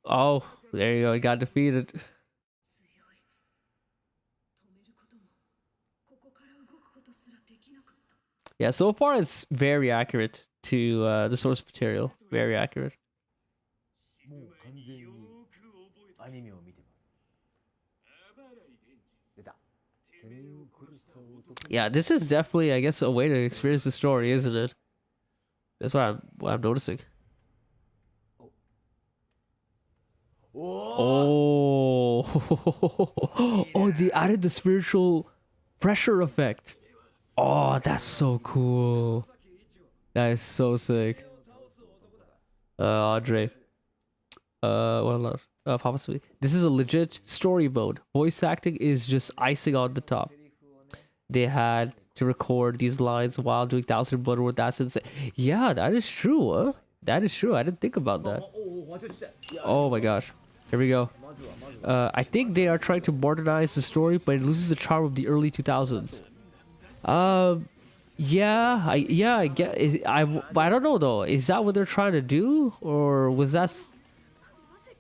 Oh, there you go. He got defeated. Yeah, so far it's very accurate to the source material. Very accurate. もう完全にアニメを見てます出た Yeah, this is definitely, I guess, a way to experience the story, isn't it? That's what I'm noticing. Oh, oh, they added the spiritual pressure effect. Oh, that's so cool. That is so sick. Andre. Well, Papa Sweet. This is a legit story mode. Voice acting is just icing on the top. They had to record these lines while doing 1,000 Bloodworth. That's insane. Yeah, that is true, huh? That is true. I didn't think about that. Oh my gosh. Here we go. I think they are trying to modernize the story, but it loses the charm of the early 2000s. Yeah, I get. I don't know though. Is that what they're trying to do, or was that?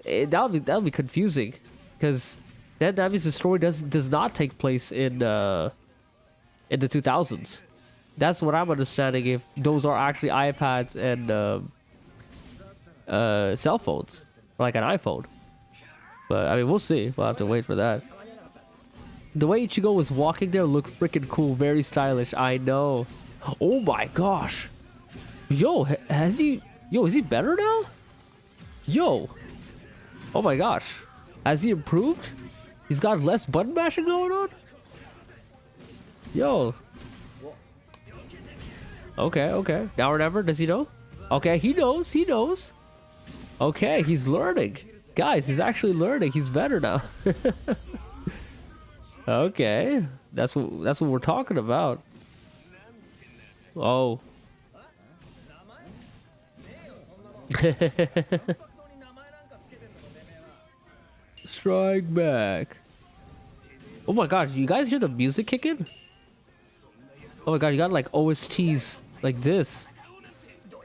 That'll be confusing, because that means the story does not take place in the 2000s. That's what I'm understanding. If those are actually iPads and cell phones, like an iPhone. But I mean, we'll see. We'll have to wait for that. The way Ichigo was walking there looked freaking cool, very stylish. I know. Oh my gosh. Yo, is he better now? Yo. Oh my gosh. Has he improved? He's got less button mashing going on? Yo. Okay. Now or never, does he know? Okay, he knows. Okay, he's learning. Guys, he's actually learning. He's better now. Okay. That's what we're talking about. Oh. Strike back. Oh my god, you guys hear the music kicking? Oh my god, you got like OSTs like this.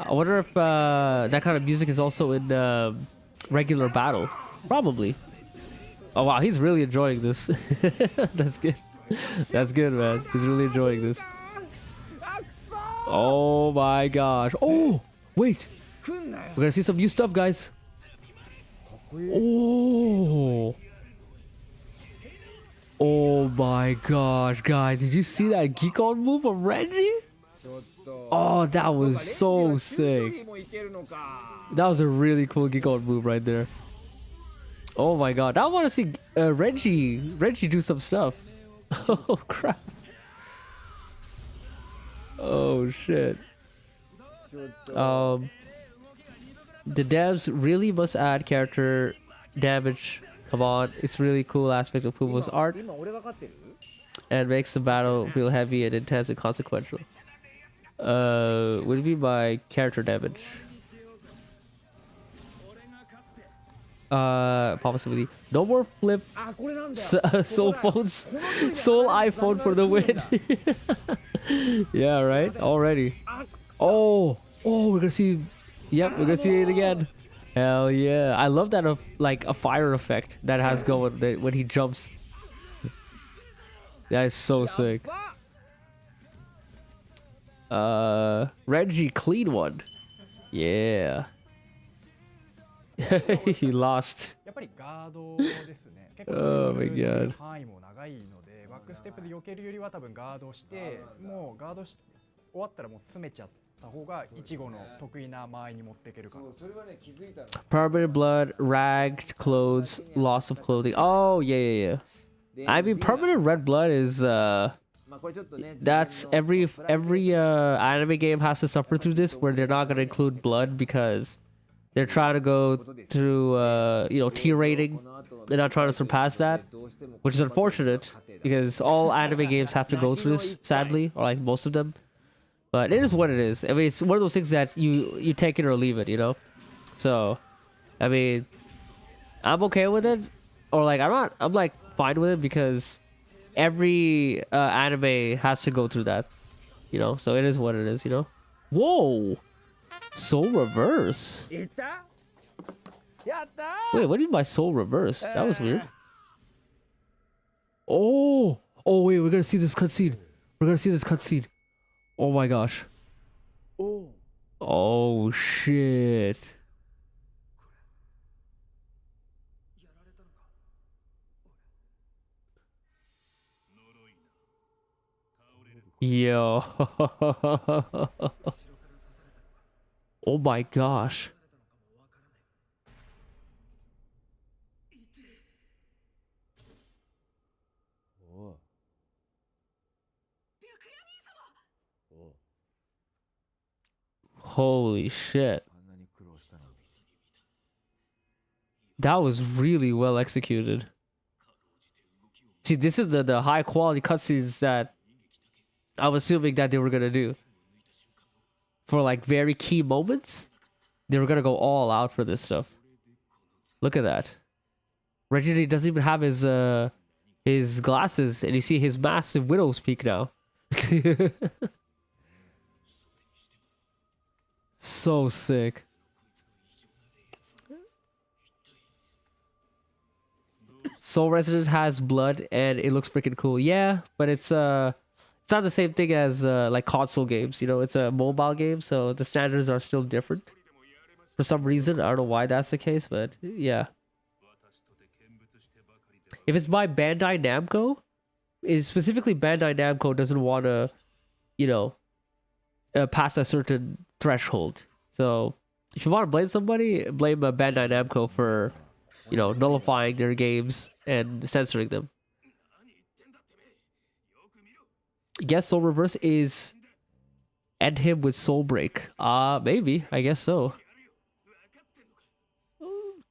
I wonder if that kind of music is also in regular battle. Probably. Oh wow, he's really enjoying this. That's good. That's good, man. He's really enjoying this. Oh my gosh. Oh, wait. 来んなよ We're gonna see some new stuff, guys. かっこいい Oh. Oh my gosh, guys. Did you see that geek on move of Reggie? ちょっと Oh, that was so そうかレン sick. ジは中距離もいけるのか That was a really cool geek on move right there. Oh my god. Now I want to see Reggie do some stuff. Oh crap. Oh shit. ちょっと The devs really must add character damage. Come on, it's really cool aspect of Puma's art 今俺が勝ってる and makes the battle feel heavy and intense and consequential. What do you mean by character damage? Possibly. No more flip あこれなんだよ soul phones. Soul iPhone for the win. Yeah, right? Already. Oh, we're gonna see. Yep, we're gonna see it again. Hell yeah! I love that like a fire effect that has going when he jumps. That is so sick. Reggie, clean one. Yeah. He lost. やっぱりガードですね。結構 Oh my god. 範囲も長いので、バックステップで避けるよりは多分ガードして、もうガードし終わったらもう詰めちゃった方がイチゴの得意な間合いに持っていけるかな。それはね気づいたの Permanent blood, ragged clothes, loss of clothing. Oh yeah. I mean, permanent red blood is まあこれちょっとね that's every anime game has to suffer through this, where they're not gonna include blood because they're trying to go through tier rating. They're not trying to surpass that, which is unfortunate because all anime games have to go through this, sadly, or like most of them. But it is what it is. I mean, it's one of those things that you take it or leave it, you know. So, I mean, I'm okay with it, or like I'm like fine with it because every anime has to go through that, you know. So it is what it is, you know. Whoa, Soul Reverse. いったやった Wait, what do you mean by Soul Reverse? That was weird. Oh, wait, we're gonna see this cutscene. We're gonna see this cutscene. Oh my gosh. おう Oh shit. Yo. Oh my gosh. Holy shit. あんなに苦労したのに That was really well executed. See, this is the high quality cutscenes that I'm assuming that they were gonna do. For like very key moments, they were gonna go all out for this stuff. Look at that. Reggie doesn't even have his glasses, and you see his massive widow's peak now. So sick. Soul Resident has blood and it looks freaking cool. Yeah, but it's not the same thing as like console games, you know. It's a mobile game, so the standards are still different. For some reason, I don't know why that's the case, but yeah. If it's by Bandai Namco, is specifically Bandai Namco doesn't want to, you know, pass a certain threshold. So if you want to blame somebody, blame Bandai Namco for, you know, nullifying their games and censoring them. Guess Soul Reverse is end him with Soul Break. Maybe. I guess so.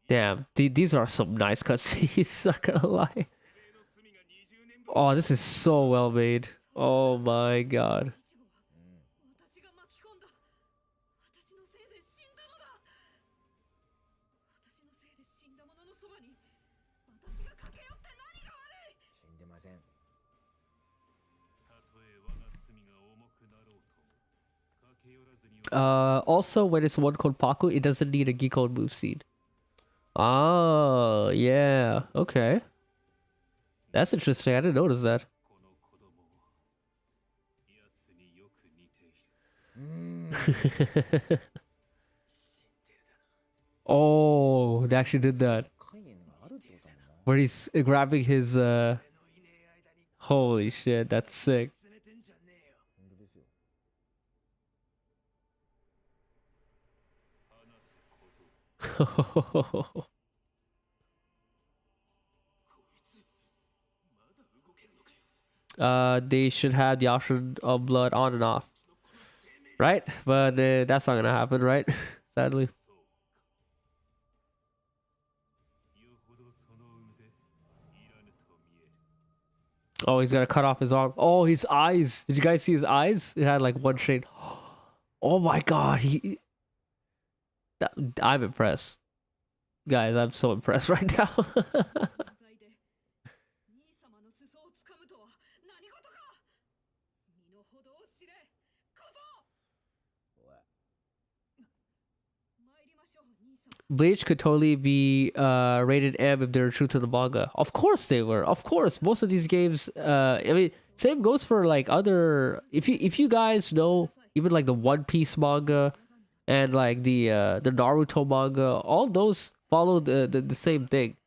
Damn, these are some nice cutscenes, not gonna lie. Oh, this is so well made. Oh my god. Also, when it's one code Paku, it doesn't need a Geekode move seed. Oh, yeah. Okay. That's interesting. I didn't notice that. Oh, they actually did that. 概念があるってことだもんな。 Where he's grabbing his holy shit, that's sick. 本当ですよ。 They should have the option of blood on and off, right? But that's not gonna happen, right? Sadly. Oh, he's gonna cut off his arm. Oh, his eyes. Did you guys see his eyes? It had like one shade. Oh my god, I'm impressed. Guys, I'm so impressed right now. Bleach could totally be rated M if they're true to the manga. Of course they were. Of course, most of these games. I mean, same goes for like other. If you guys know, even like the One Piece manga, and like the Naruto manga, all those follow the same thing.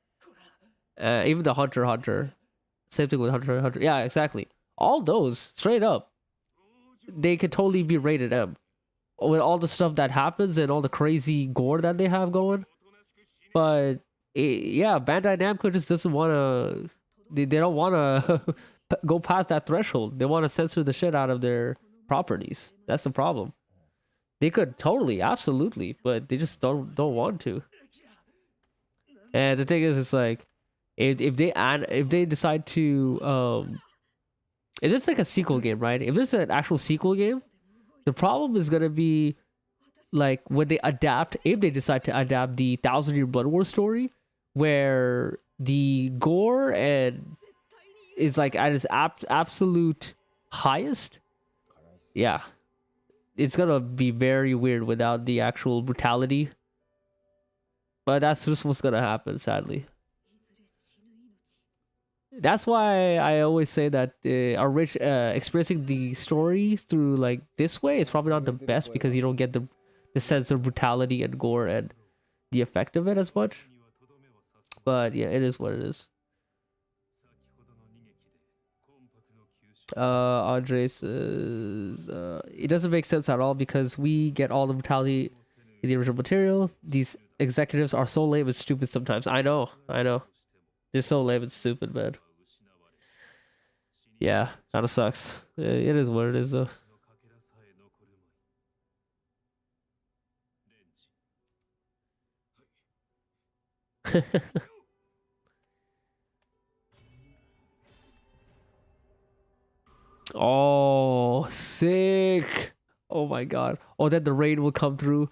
Even the Hunter x Hunter, same thing with Hunter x Hunter. Yeah, exactly. All those straight up, they could totally be rated M. With all the stuff that happens and all the crazy gore that they have going. But yeah, Bandai Namco just doesn't want to. They don't want to go past that threshold. They want to censor the shit out of their properties. That's the problem. They could totally, absolutely, but they just don't want to. And the thing is, it's like if they decide to if it's like a sequel game, right? If it's an actual sequel game. The problem is gonna be like when they adapt, if they decide to adapt the 1,000-Year Blood War story, where the gore and is like at its absolute highest. Yeah, it's gonna be very weird without the actual brutality. But that's just what's gonna happen, sadly. That's why I always say that experiencing the story through like this way is probably not the best because you don't get the sense of brutality and gore and the effect of it as much. But yeah, it is what it is. Andre says it doesn't make sense at all because we get all the brutality in the original material. These executives are so lame and stupid sometimes. I know. They're so lame and stupid, man. Yeah, kind of sucks. It is what it is, though. Oh, sick. Oh my god. Oh, then the rain will come through.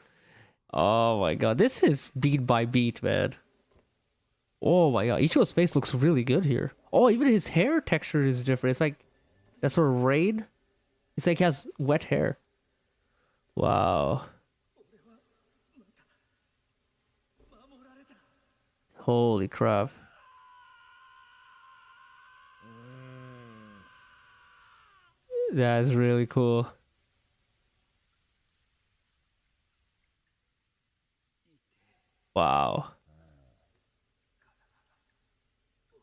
Oh my god. This is beat by beat, man. Oh my god, Ichigo's face looks really good here. Oh, even his hair texture is different. It's like that sort of rain. It's like he has wet hair. Wow. Holy crap. That's really cool. Wow.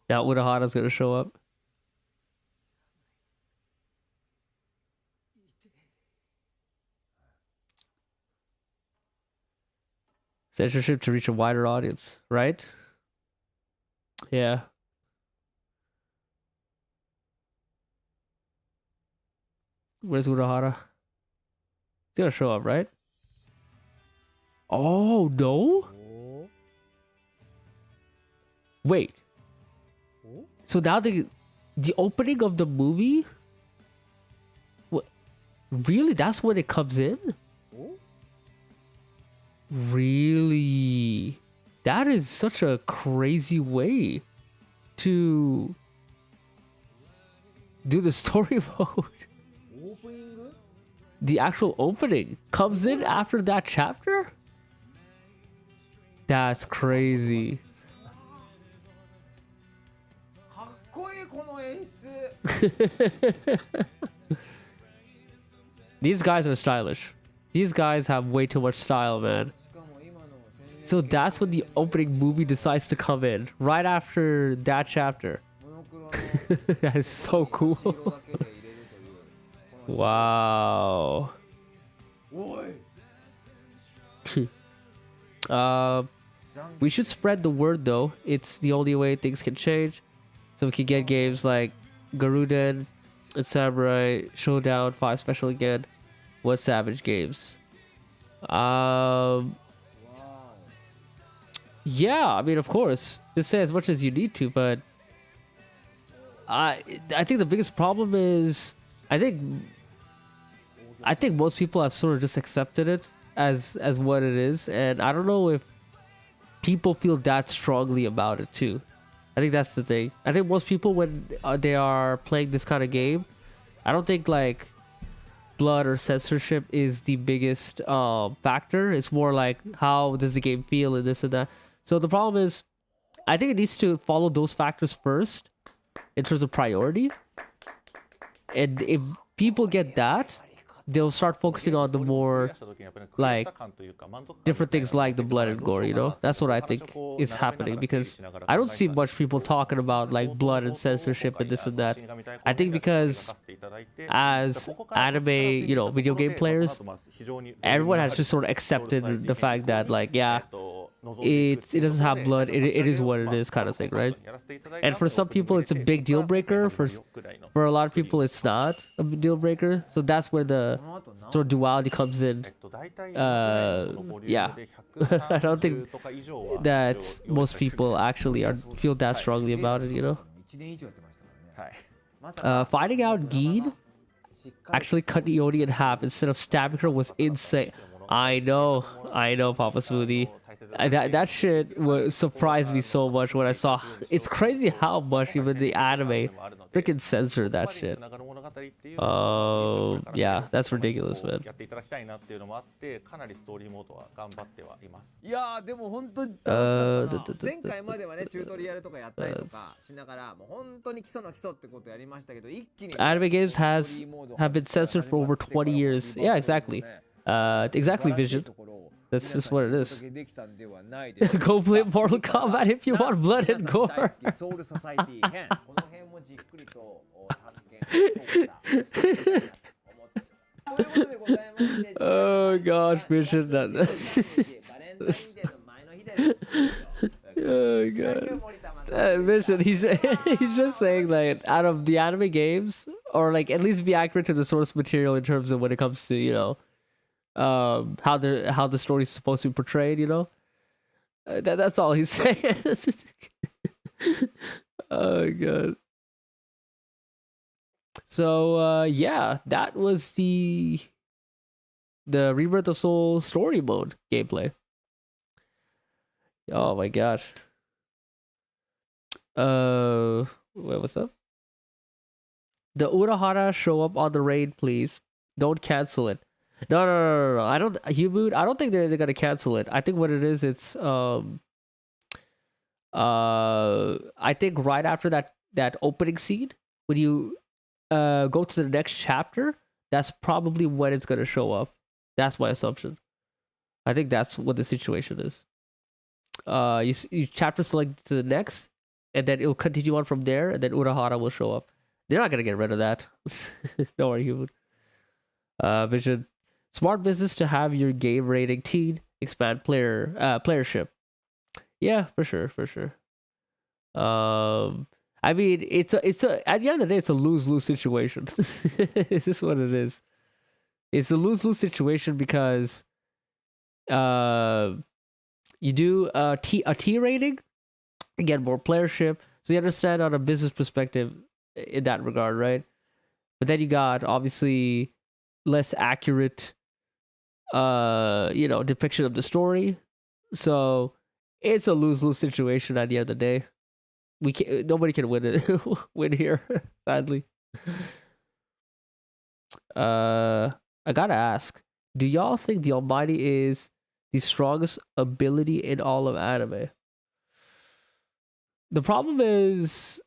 Now Urahara's gonna show up. Censorship to reach a wider audience, right? Yeah. Where's Urahara? He's gonna show up, right? Oh, no? Wait. So now the opening of the movie? What? Really? That's when it comes in? Really? That is such a crazy way to do the story mode. The actual opening comes in after that chapter? That's crazy. These guys are stylish. These guys have way too much style, man. So that's when the opening movie decides to come in, right after that chapter. That is so cool. Wow. We should spread the word though. It's the only way things can change. So we can get games like Garuden and Samurai Showdown 5 Special again. What Savage games? Yeah, I mean, of course, just say as much as you need to, but I think the biggest problem is I think most people have sort of just accepted it as what it is, and I don't know if people feel that strongly about it too. I think that's the thing. I think most people when they are playing this kind of game, I don't think like blood or censorship is the biggest factor. It's more like how does the game feel and this and that. So the problem is, I think it needs to follow those factors first in terms of priority. And if people get that, they'll start focusing on the more like different things like the blood and gore, you know? That's what I think is happening, because I don't see much people talking about like blood and censorship and this and that. I think because as anime, you know, video game players, everyone has just sort of accepted the fact that like, yeah, it doesn't have blood, it is what it is kind of thing, right? And for some people it's a big deal breaker, for a lot of people it's not a big deal breaker, so that's where the sort of duality comes in. Yeah. I don't think that most people actually feel that strongly about it, you know. Finding out Geen actually cut Ioni in half instead of stabbing her was insane. I know, Papa Smoothie. That shit surprised me so much when I saw. It's crazy how much even the anime freaking censored that shit. Yeah, that's ridiculous, man. いやーでも本当に楽しかったな。前回まではねチュートリアルとかやったりとかしながらもう本当に基礎の基礎ってことやりましたけど、一気に Anime games have been censored for over 20 years. Yeah, exactly. Exactly, Vision. That's just what it is. Go play Mortal Kombat if you want blood and gore. Oh gosh, Vision. Oh god. Vision, he's just saying that out of the anime games, or like at least be accurate to the source material in terms of when it comes to, you know, how the story is supposed to be portrayed, you know. That's all he's saying. Oh god. So yeah, that was the Rebirth of Soul story mode gameplay. Oh my gosh. Wait, what's up? The Urahara show up on the raid, please. Don't cancel it. No. I don't think they're gonna cancel it. I think what it is, it's I think right after that opening scene, when you go to the next chapter, that's probably when it's gonna show up. That's my assumption. I think that's what the situation is. You chapter select to the next, and then it'll continue on from there, and then Urahara will show up. They're not gonna get rid of that. Don't worry, human. Vision. Smart business to have your game rating teen expand playership. Yeah, for sure. I mean, it's a at the end of the day, it's a lose-lose situation. Is this what it is? It's a lose-lose situation because you do a T rating, you get more playership, so you understand on a business perspective in that regard, right? But then you got obviously less accurate depiction of the story, so it's a lose-lose situation at the end of the day. Nobody can win here, sadly. I gotta ask, do y'all think the Almighty is the strongest ability in all of anime? The problem is,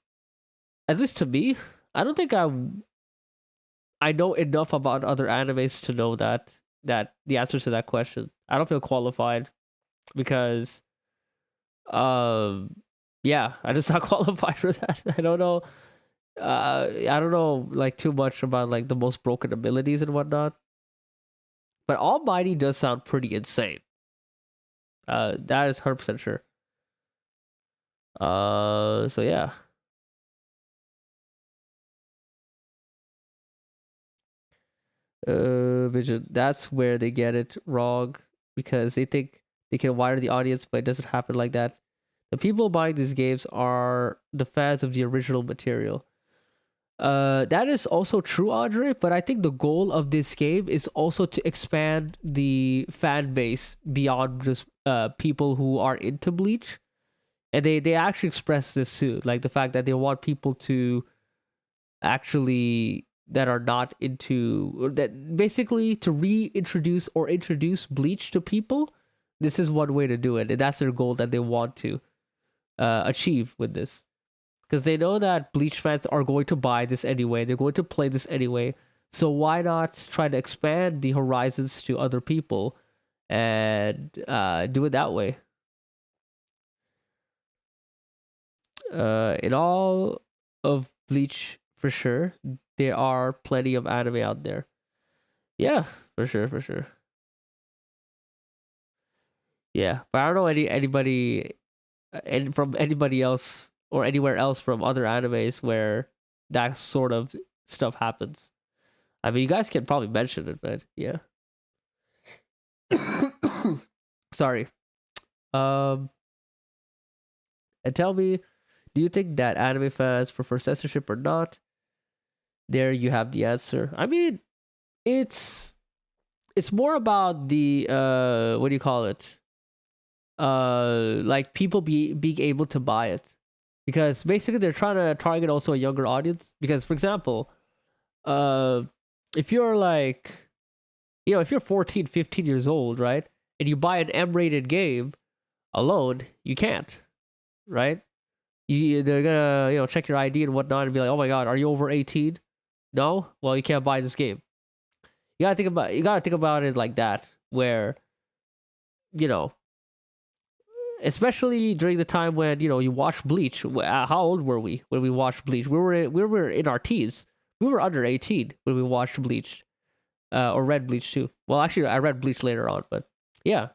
at least to me, I don't think I know enough about other animes to know that the answer to that question. I don't feel qualified because yeah, I'm just not qualified for that. I don't know. I don't know like too much about like the most broken abilities and whatnot. But Almighty does sound pretty insane. That is 100% sure. So yeah. Vision. That's where they get it wrong because they think they can wire the audience, but it doesn't happen like that. The people buying these games are the fans of the original material. That is also true, Andre, but I think the goal of this game is also to expand the fan base beyond just people who are into Bleach. And they actually express this too, like the fact that they want people to actually that are not into, or that basically to reintroduce or introduce Bleach to people. This is one way to do it, and that's their goal that they want to achieve with this, because they know that Bleach fans are going to buy this anyway. They're going to play this anyway. So why not try to expand the horizons to other people and do it that way? In all of Bleach, for sure, there are plenty of anime out there. Yeah, for sure. Yeah, but I don't know anybody and from anybody else or anywhere else from other animes where that sort of stuff happens. I mean, you guys can probably mention it, but yeah. Sorry. And tell me, do you think that anime fans prefer censorship or not? There you have the answer. I mean, it's more about the what do you call it? Like people being able to buy it, because basically they're trying to target also a younger audience. Because for example, if you're like, if you're 14, 15 years old, right, and you buy an M-rated game alone, you can't, right? They're gonna check your ID and whatnot and be like, oh my god, are you over 18? No? Well, you can't buy this game. You gotta think about it like that, where, especially during the time when you watched Bleach. How old were we when we watched Bleach? We were in our teens. We were under 18 when we watched Bleach, or read Bleach too. Well, actually, I read Bleach later on, but yeah,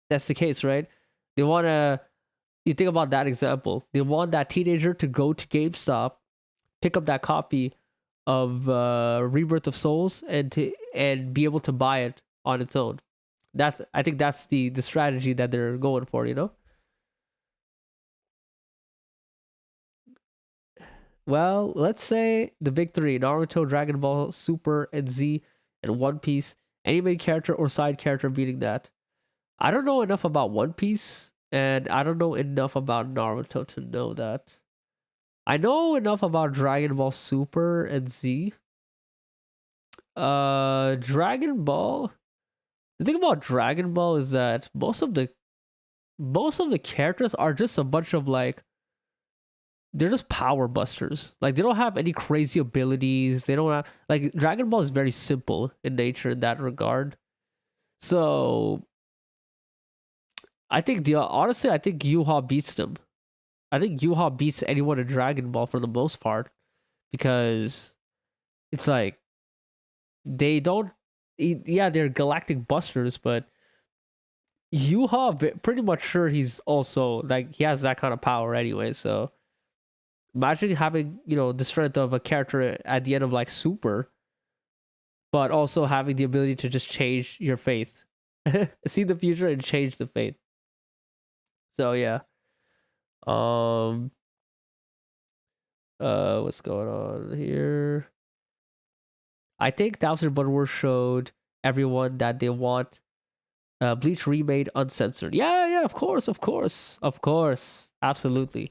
that's the case, right? They wanna. You think about that example. They want that teenager to go to GameStop, pick up that copy of Rebirth of Souls, and be able to buy it on its own. I think that's the strategy that they're going for, Well, let's say the big three: Naruto, Dragon Ball, Super, and Z, and One Piece. Any main character or side character beating that. I don't know enough about One Piece, and I don't know enough about Naruto to know that. I know enough about Dragon Ball Super and Z. Dragon Ball. The thing about Dragon Ball is that most of the characters are just a bunch of they're just power busters. Like, they don't have any crazy abilities. They don't have, like, Dragon Ball is very simple in nature in that regard. So I think honestly, I think Yuha beats them. I think Yuha beats anyone in Dragon Ball for the most part, because it's like they don't. Yeah, they're galactic busters, but Yuha, pretty much sure he's also like he has that kind of power anyway. So imagine having the strength of a character at the end of like Super, but also having the ability to just change your fate, see the future and change the fate. So yeah. What's going on here? I think Thousand Blood Wars showed everyone that they want Bleach remade uncensored. Yeah, of course, absolutely.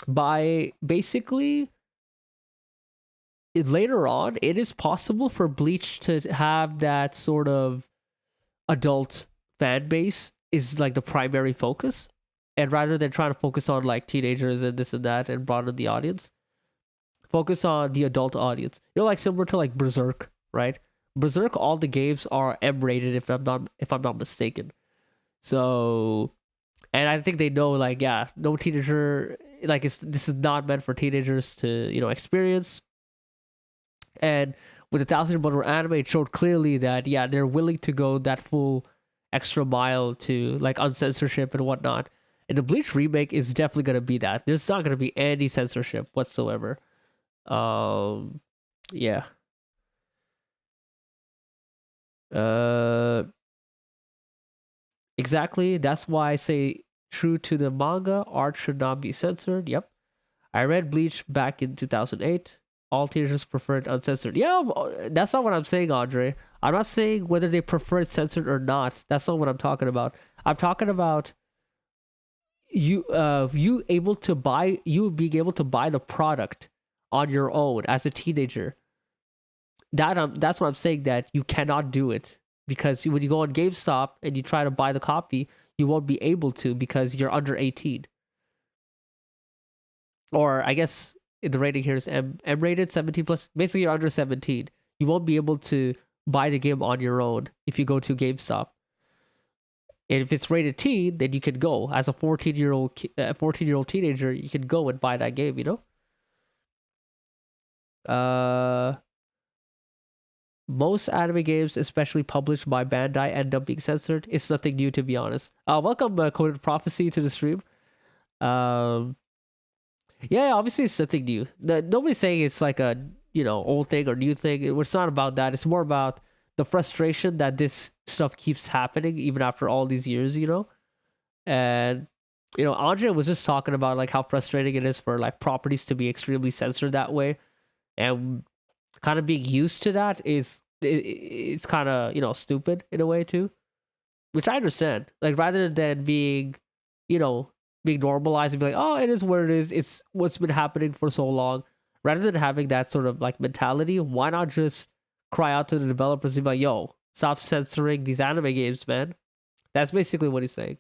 By basically, later on, it is possible for Bleach to have that sort of adult fan base is like the primary focus, and rather than trying to focus on like teenagers and this and that and broaden the audience, focus on the adult audience. Like similar to like Berserk, right? Berserk, all the games are M-rated if I'm not mistaken. So, and I think they know, like, yeah, no teenager, like, this is not meant for teenagers to, you know, experience. And with the 1,000-year anime, it showed clearly that, yeah, they're willing to go that full extra mile to, like, uncensorship and whatnot. And the Bleach remake is definitely going to be that. There's not going to be any censorship whatsoever. Yeah. Exactly. That's why I say true to the manga, art should not be censored. Yep. I read Bleach back in 2008. All teenagers preferred uncensored. Yeah, that's not what I'm saying, Andre. I'm not saying whether they prefer it censored or not. That's not what I'm talking about. I'm talking about you being able to buy the product on your own as a teenager. That's what I'm saying, that you cannot do it, because when you go on GameStop and you try to buy the copy, you won't be able to because you're under 18. Or I guess the rating here is M rated, 17 plus. Basically, you're under 17. You won't be able to buy the game on your own if you go to GameStop. And if it's rated teen, then you can go as a 14-year-old teenager. You can go and buy that game. You know. Most anime games, especially published by Bandai, end up being censored. It's nothing new, to be honest. Welcome, Coded Prophecy, to the stream. Yeah, obviously it's nothing new. Nobody's saying it's like a, you know, old thing or new thing. It's not about that. It's more about the frustration that this stuff keeps happening even after all these years, you know? And, you know, Andre was just talking about, like, how frustrating it is for, like, properties to be extremely censored that way. And kind of being used to that it's kind of, you know, stupid in a way too, which I understand. Like, rather than being, you know, being normalized and be like, oh, it is what it is, it's what's been happening for so long, rather than having that sort of, like, mentality, why not just cry out to the developers and be like, yo, stop censoring these anime games, man. That's basically what he's saying.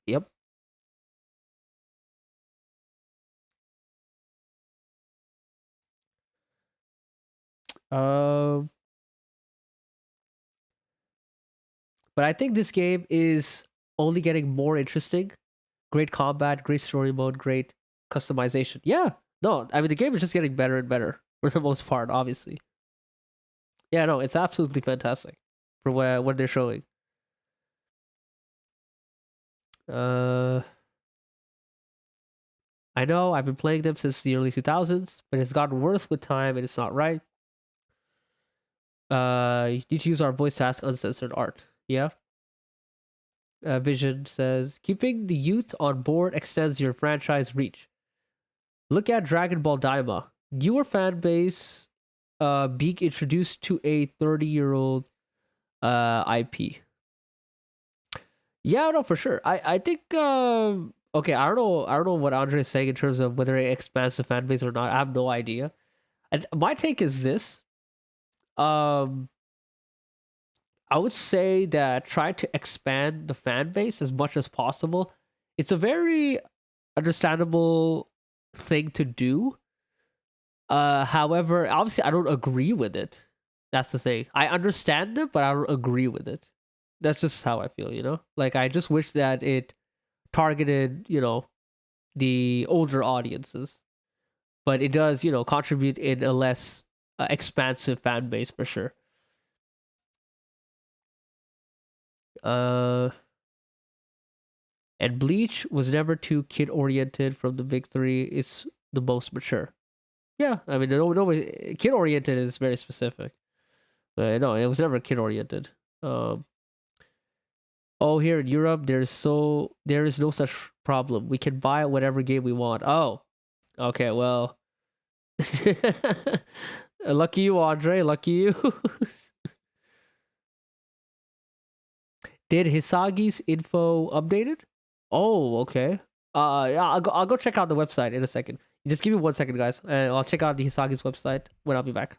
Yep. um but I think this game is only getting more interesting. Great combat, great story mode, great customization. Yeah, no, I mean, the game is just getting better and better for the most part, obviously. Yeah, no, it's absolutely fantastic for what they're showing. I know I've been playing them since the early 2000s, but it's gotten worse with time and it's not right. You need to use our voice to ask uncensored art. Yeah. Vision says, keeping the youth on board extends your franchise reach. Look at Dragon Ball Daima. Newer fan base being introduced to a 30-year-old IP. Yeah, no, for sure. I think okay, I don't know what Andre is saying in terms of whether it expands the fan base or not. I have no idea. And my take is this. I would say that try to expand the fan base as much as possible. It's a very understandable thing to do. However, obviously I don't agree with it. That's the thing. I understand it, but I don't agree with it. That's just how I feel, you know? Like, I just wish that it targeted, you know, the older audiences. But it does, you know, contribute in a less expansive fan base for sure. And Bleach was never too kid oriented from the big three. It's the most mature. Yeah, I mean, nobody kid oriented is very specific. But no, it was never kid oriented. Oh, here in Europe, there is no such problem. We can buy whatever game we want. Oh, okay. Well, lucky you, Andre. Lucky you. Did Hisagi's info updated? Oh, okay. Yeah, I'll go check out the website in a second. Just give me 1 second, guys, and I'll check out the Hisagi's website when I'll be back.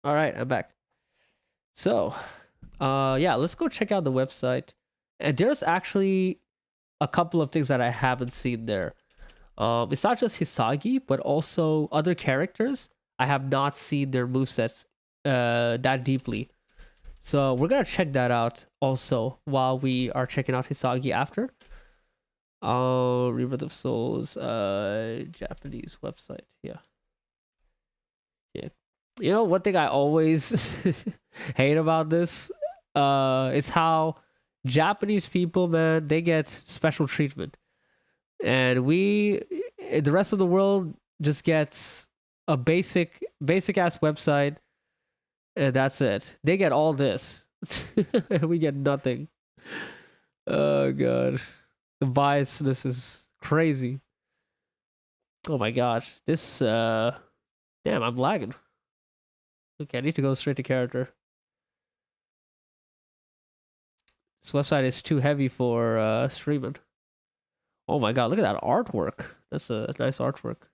All right, I'm back. So, yeah, let's go check out the website. And there's actually a couple of things that I haven't seen there. It's not just Hisagi, but also other characters. I have not seen their movesets that deeply. So we're gonna check that out also while we are checking out Hisagi after. Rebirth of Souls, Japanese website. Yeah. Yeah. You know, one thing I always hate about this is how Japanese people, man, they get special treatment. And we, the rest of the world, just gets a basic ass website, and that's it. They get all this. We get nothing. Oh god. The biasness is crazy. Oh my gosh. This damn, I'm lagging. Okay, I need to go straight to character. This website is too heavy for streaming. Oh my god, look at that artwork. That's a nice artwork.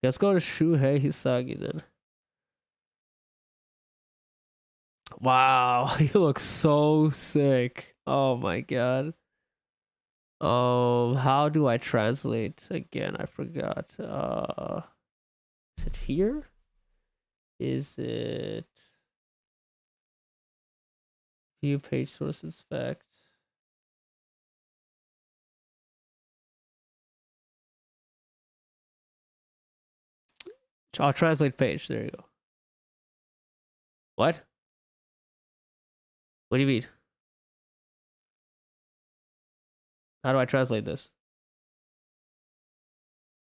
Let's go to Shuhei Hisagi then. Wow, he looks so sick. Oh my god. How do I translate again? I forgot. Is it here? Is it view page sources fact? I'll translate page. There you go. What? What do you mean? How do I translate this?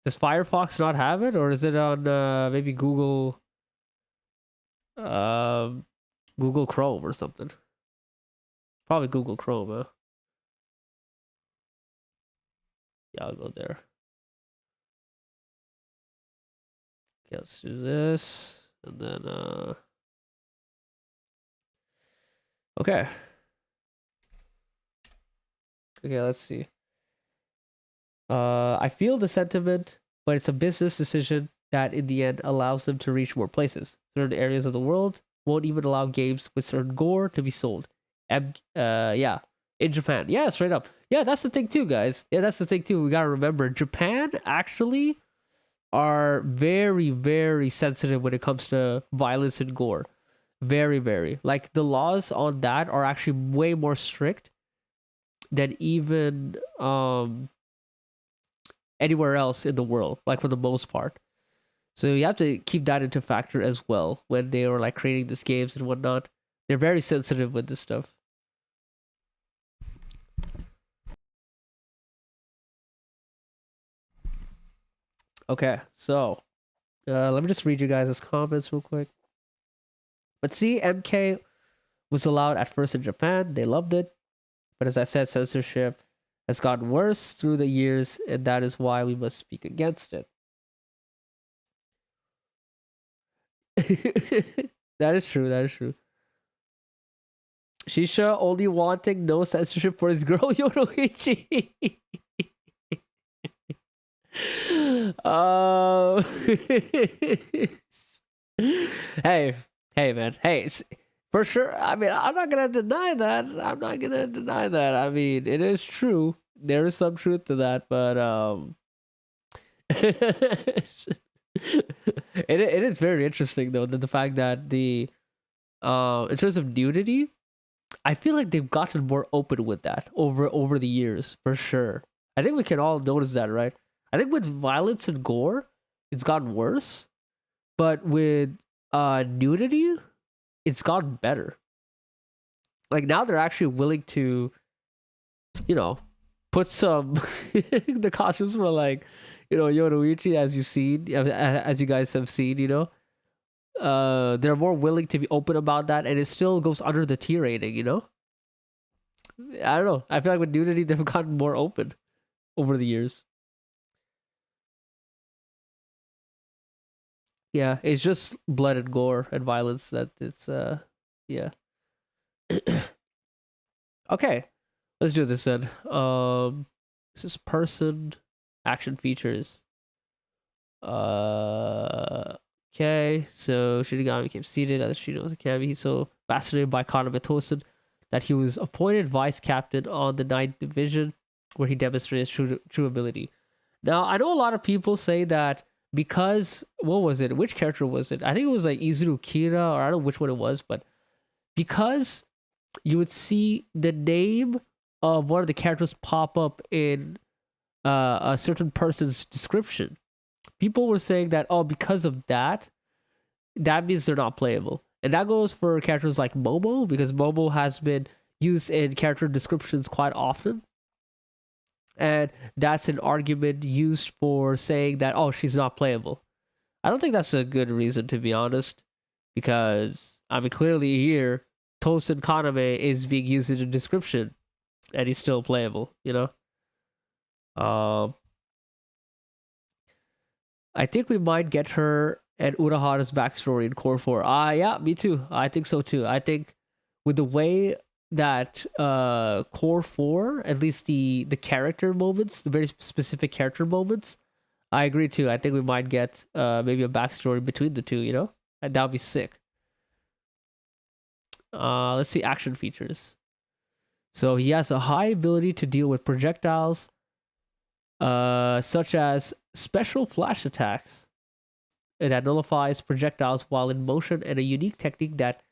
Does Firefox not have it, or is it on maybe Google Google Chrome or something? Probably Google Chrome, huh? Yeah, I'll go there. Okay, let's do this. And then okay. Okay, let's see. I feel the sentiment, but it's a business decision that in the end allows them to reach more places. Certain areas of the world won't even allow games with certain gore to be sold. Yeah, in Japan. Yeah, straight up. Yeah, that's the thing too, guys. Yeah, that's the thing too. We gotta remember, Japan actually are very, very sensitive when it comes to violence and gore. Very, very. Like, the laws on that are actually way more strict than even anywhere else in the world, like for the most part. So you have to keep that into factor as well when they are like creating these games and whatnot. They're very sensitive with this stuff. Okay, so let me just read you guys' comments real quick. But see, MK was allowed at first in Japan. They loved it. But as I said, censorship has gotten worse through the years, and that is why we must speak against it. That is true. That is true. Shisha only wanting no censorship for his girl Yoruichi. Hey, man. Hey, for sure. I mean, I'm not gonna deny that. I mean, it is true. There is some truth to that, but it is very interesting though that the fact that the in terms of nudity, I feel like they've gotten more open with that over the years for sure. I think we can all notice that, right? I think with violence and gore, it's gotten worse, but with nudity, it's gotten better. Like, now they're actually willing to, you know, put some the costumes were like, you know, Yoruichi, as you guys have seen, you know. They're more willing to be open about that, and it still goes under the T rating, you know. I don't know. I feel like with nudity, they've gotten more open over the years. Yeah, it's just blood and gore and violence that it's yeah. Okay, let's do this then. This is person action features. Okay, so Shinigami became seated at the Shino's Academy. He's so fascinated by Kaname Tosen that he was appointed vice captain on the 9th Division, where he demonstrated his true ability. Now, I know a lot of people say that because, what was it? Which character was it? I think it was like Izuru Kira, or I don't know which one it was, but because you would see the name of one of the characters pop up in a certain person's description, people were saying that, oh, because of that, that means they're not playable. And that goes for characters like Momo, because Momo has been used in character descriptions quite often. And that's an argument used for saying that, oh, she's not playable. I don't think that's a good reason, to be honest, because, I mean, clearly here, Tosen Kaname is being used in the description, and he's still playable, you know? I think we might get her and Urahara's backstory in Core 4. Yeah, me too. I think so too. I think with the way that Core 4, at least the character moments, the very specific character moments, I agree too. I think we might get maybe a backstory between the two, you know? And that would be sick. Let's see action features. So he has a high ability to deal with projectiles, such as special flash attacks that nullifies projectiles while in motion, and a unique technique that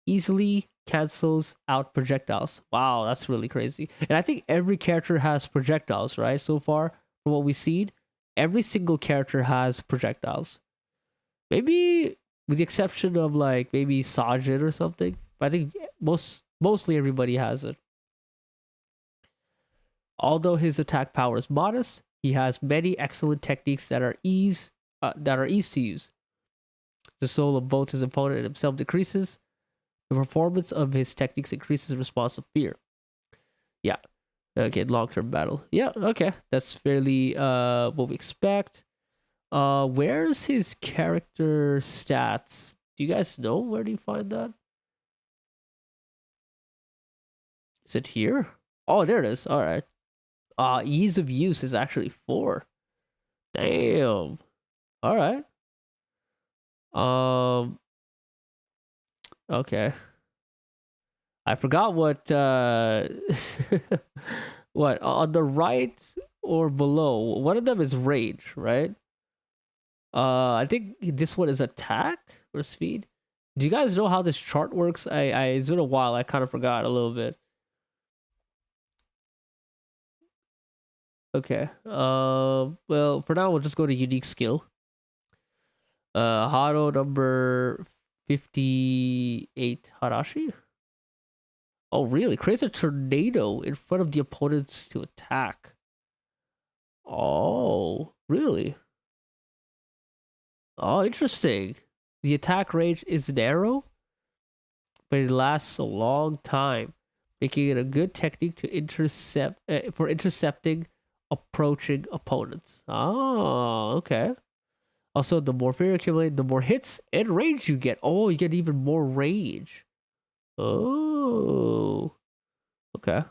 easily cancels out projectiles. Wow, that's really crazy. And I think every character has projectiles, right? So far, from what we've seen, every single character has projectiles. Maybe with the exception of like maybe Sajin or something, but I think mostly everybody has it. Although his attack power is modest, he has many excellent techniques that are easy to use. The soul of both his opponent and himself decreases. The performance of his techniques increases in response to fear. Yeah. Okay, long-term battle. Yeah, okay. That's fairly what we expect. Where's his character stats? Do you guys know where do you find that? Is it here? Oh, there it is. All right. Ease of use is actually 4. Damn. All right. Okay. I forgot what what on the right or below. One of them is rage, right? I think this one is attack or speed. Do you guys know how this chart works? It's been a while. I kind of forgot a little bit. Okay. Well, for now we'll just go to unique skill. Haro number 58 Harashi. Oh, really? Creates a tornado in front of the opponents to attack. Oh, really? Oh, interesting. The attack range is narrow, but it lasts a long time, making it a good technique to intercepting approaching opponents. Oh, okay. Also, the more fear you accumulate, the more hits and range you get. Oh, you get even more range. Oh, okay.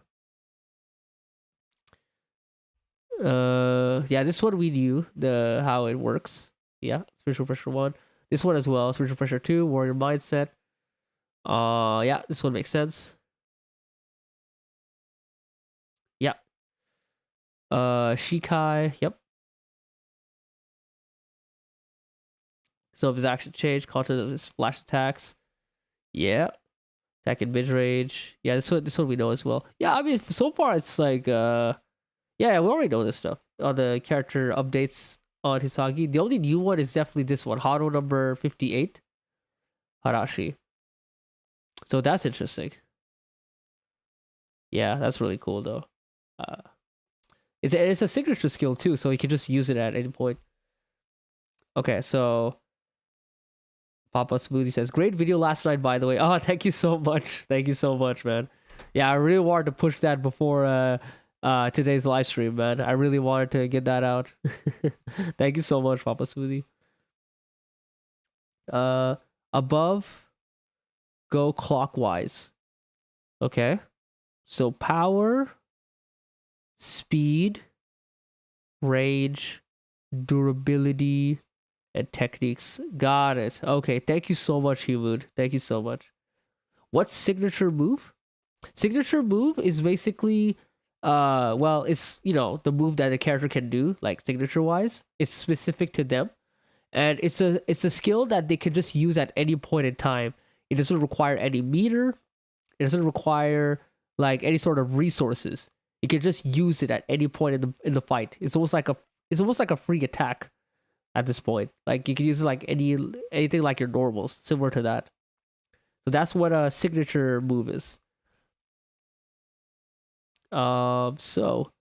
Yeah, this one we knew how it works. Yeah, spiritual pressure 1. This one as well, spiritual pressure 2, warrior mindset. Yeah, this one makes sense. Yeah. Shikai, yep. So if his action change, content of his flash attacks. Yeah. Attack in mid-range. Yeah, this one we know as well. Yeah, I mean, so far it's like, yeah, we already know this stuff. On the character updates on Hisagi. The only new one is definitely this one, Haro number 58, Harashi. So that's interesting. Yeah, that's really cool though. It's a signature skill too, so you can just use it at any point. Okay, so Papa Smoothie says, great video last night, by the way. Oh, thank you so much. Thank you so much, man. Yeah, I really wanted to push that before today's live stream, man. I really wanted to get that out. Thank you so much, Papa Smoothie. Above, go clockwise. Okay. So power, speed, rage, durability, and techniques. Got it. Okay, thank you so much, Humud. Thank you so much. What's signature move? Signature move is basically well, it's the move that the character can do, like signature wise. It's specific to them. And it's a skill that they can just use at any point in time. It doesn't require any meter. It doesn't require like any sort of resources. You can just use it at any point in the fight. It's almost like a free attack at this point. Like you can use it like anything like your normals, similar to that. So that's what a signature move is. So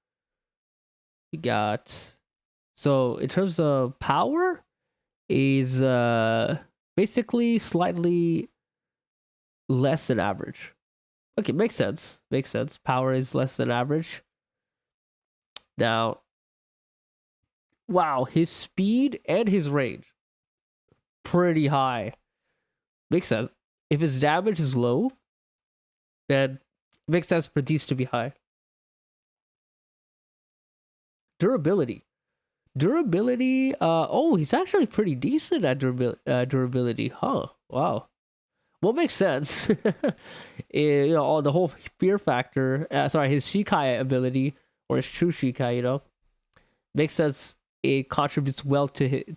we got, so in terms of power is basically slightly less than average. Okay, makes sense. Makes sense. Power is less than average. Now, wow, his speed and his range pretty high. Makes sense. If his damage is low, then it makes sense for these to be high. Durability. Oh, he's actually pretty decent at durability. Huh. Wow. Well, makes sense. The whole fear factor. His Shikai ability, or his true Shikai, makes sense. It contributes well to his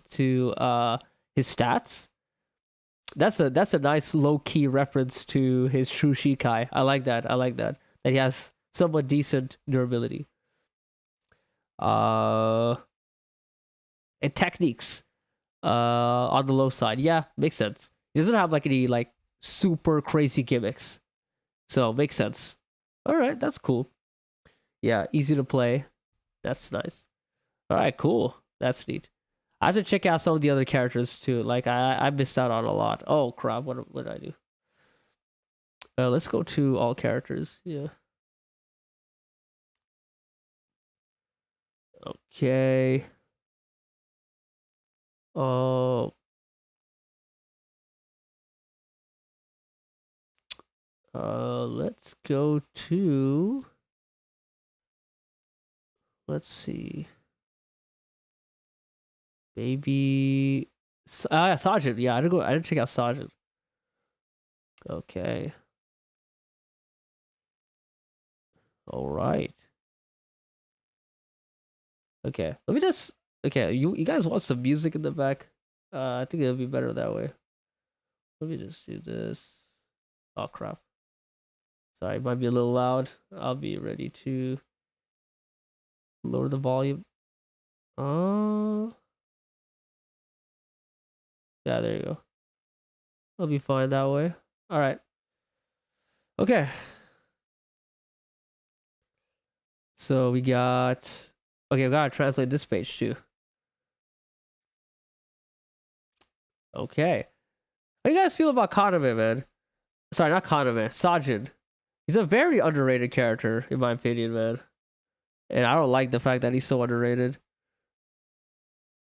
stats. That's a nice low key reference to his true Shikai. I like that. That he has somewhat decent durability. And techniques. On the low side, yeah, makes sense. He doesn't have like any like super crazy gimmicks, so makes sense. All right, that's cool. Yeah, easy to play. That's nice. All right, cool. That's neat. I have to check out some of the other characters too. Like I missed out on a lot. Oh crap! What did I do? Let's go to all characters. Yeah. Okay. Let's go to. Let's see. Maybe. Sergeant. Yeah, I didn't check out Sergeant. Okay. All right. Okay. Let me just. Okay, you guys want some music in the back? I think it'll be better that way. Let me just do this. Oh crap. Sorry, it might be a little loud. I'll be ready to lower the volume. Yeah, there you go. I'll be fine that way. All right. Okay. So we got. Okay, we gotta translate this page too. Okay. How do you guys feel about Kaname, man? Sorry, not Kaname. Sajin. He's a very underrated character, in my opinion, man. And I don't like the fact that he's so underrated.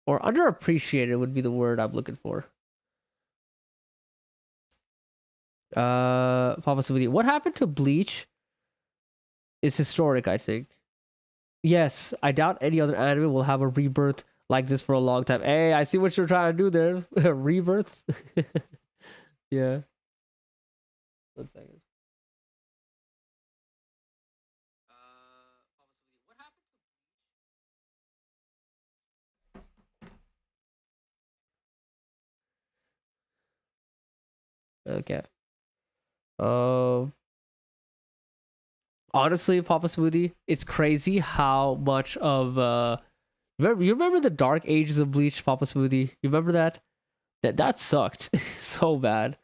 Or underappreciated would be the word I'm looking for. Papa Smoothie. What happened to Bleach is historic, I think. Yes, I doubt any other anime will have a rebirth like this for a long time. Hey, I see what you're trying to do there. Rebirths. Yeah. 1 second. What happened to Okay. Honestly, Papa Smoothie, it's crazy how much of you remember the dark ages of Bleach, Papa Smoothie? You remember that? That sucked so bad.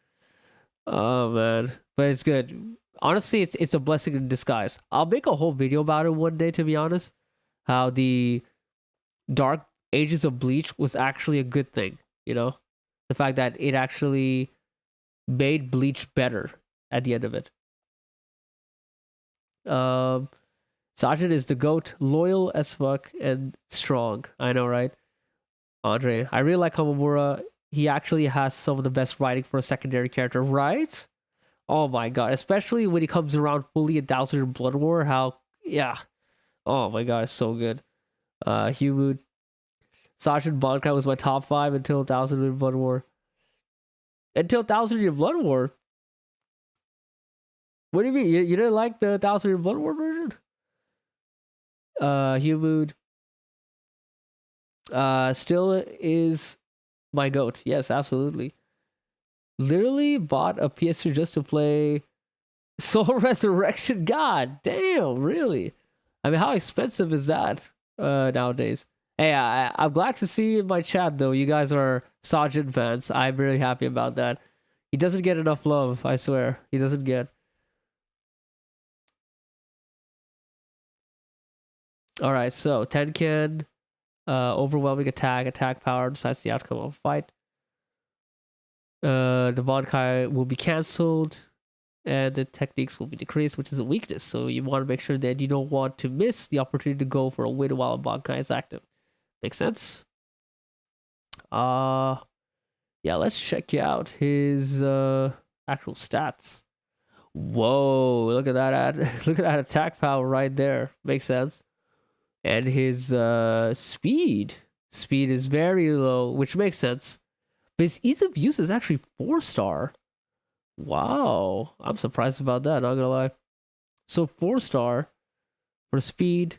Oh man, but it's good. Honestly, it's a blessing in disguise. I'll make a whole video about it one day, to be honest. How the dark ages of Bleach was actually a good thing, the fact that it actually made Bleach better at the end of it. Sajin is the GOAT, loyal as fuck and strong. I know, right? Andre, I really like Hamamura. He actually has some of the best writing for a secondary character, right? Oh my god, especially when he comes around fully in Thousand Blood War. How, yeah. Oh my god, it's so good. Humud. Sergeant Bonkai was my top 5 until 1000 Year Blood War. Until 1000 Year Blood War? What do you mean? You didn't like the 1000 Year Blood War version? Humud. Still is my goat. Yes, absolutely. Literally bought a PS2 just to play Soul Resurrection. God damn, really? I mean, how expensive is that nowadays? Hey, I'm glad to see in my chat though. You guys are Sajin fans. I'm really happy about that. He doesn't get enough love, I swear. He doesn't get. All right, so Tenkan, overwhelming attack power decides the outcome of a fight. The Bonkai will be cancelled, and the techniques will be decreased, which is a weakness. So you want to make sure that you don't want to miss the opportunity to go for a win while a Bonkai is active. Make sense? Yeah, let's check out his actual stats. Whoa, look at that look at that attack power right there. Makes sense. And his speed is very low, which makes sense. But his ease of use is actually 4-star. Wow, I'm surprised about that, not gonna lie. So 4-star for speed,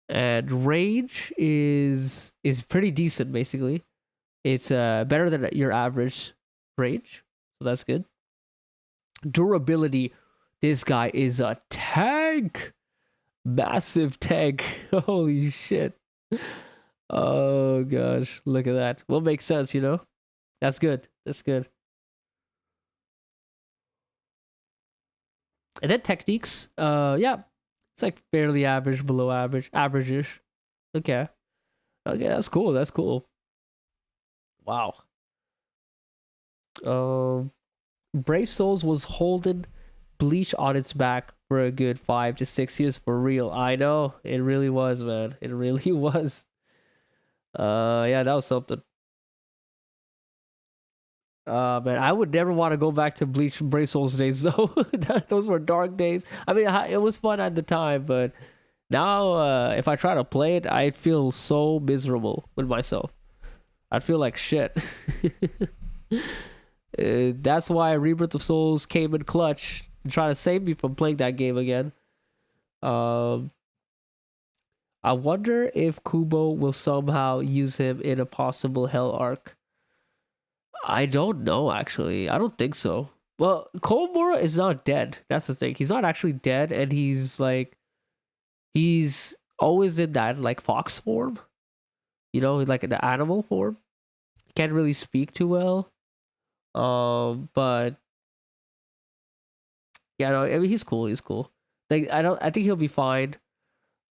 and range is pretty decent. Basically, it's better than your average range, so that's good. Durability, this guy is a tank, massive tank. Holy shit! Oh gosh, look at that. Well, makes sense, you know. That's good. That's good. And then techniques, yeah, it's like fairly average, below average, average-ish. Okay, that's cool. That's cool. Wow. Brave Souls was holding Bleach on its back for a good 5 to 6 years for real. I know, it really was, man. It really was. Yeah, that was something. Man, I would never want to go back to Bleach Brave Souls days though. Those were dark days. I mean, it was fun at the time, but now if I try to play it, I feel so miserable with myself. I feel like shit. That's why Rebirth of Souls came in clutch and trying to save me from playing that game again. I wonder if Kubo will somehow use him in a possible Hell arc. I don't know, actually. I don't think so. Well, Komura is not dead. That's the thing. He's not actually dead, and he's always in that like fox form. You know, like in the animal form. He can't really speak too well. But yeah, no, I mean he's cool. He's cool. Like I think he'll be fine.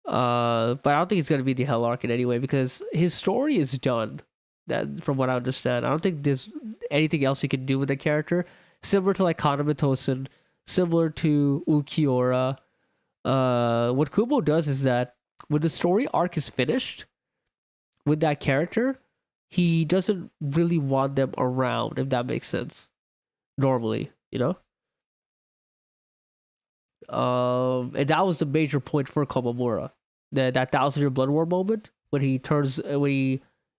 But I don't think he's gonna be the Hell arc in any way because his story is done. That from what I understand, I don't think there's anything else you can do with the character. Similar to like Kaname, similar to Ulquiorra. What Kubo does is that when the story arc is finished with that character, he doesn't really want them around, if that makes sense. Normally, you know. And that was the major point for Komamura. That 1000-year Blood War moment when he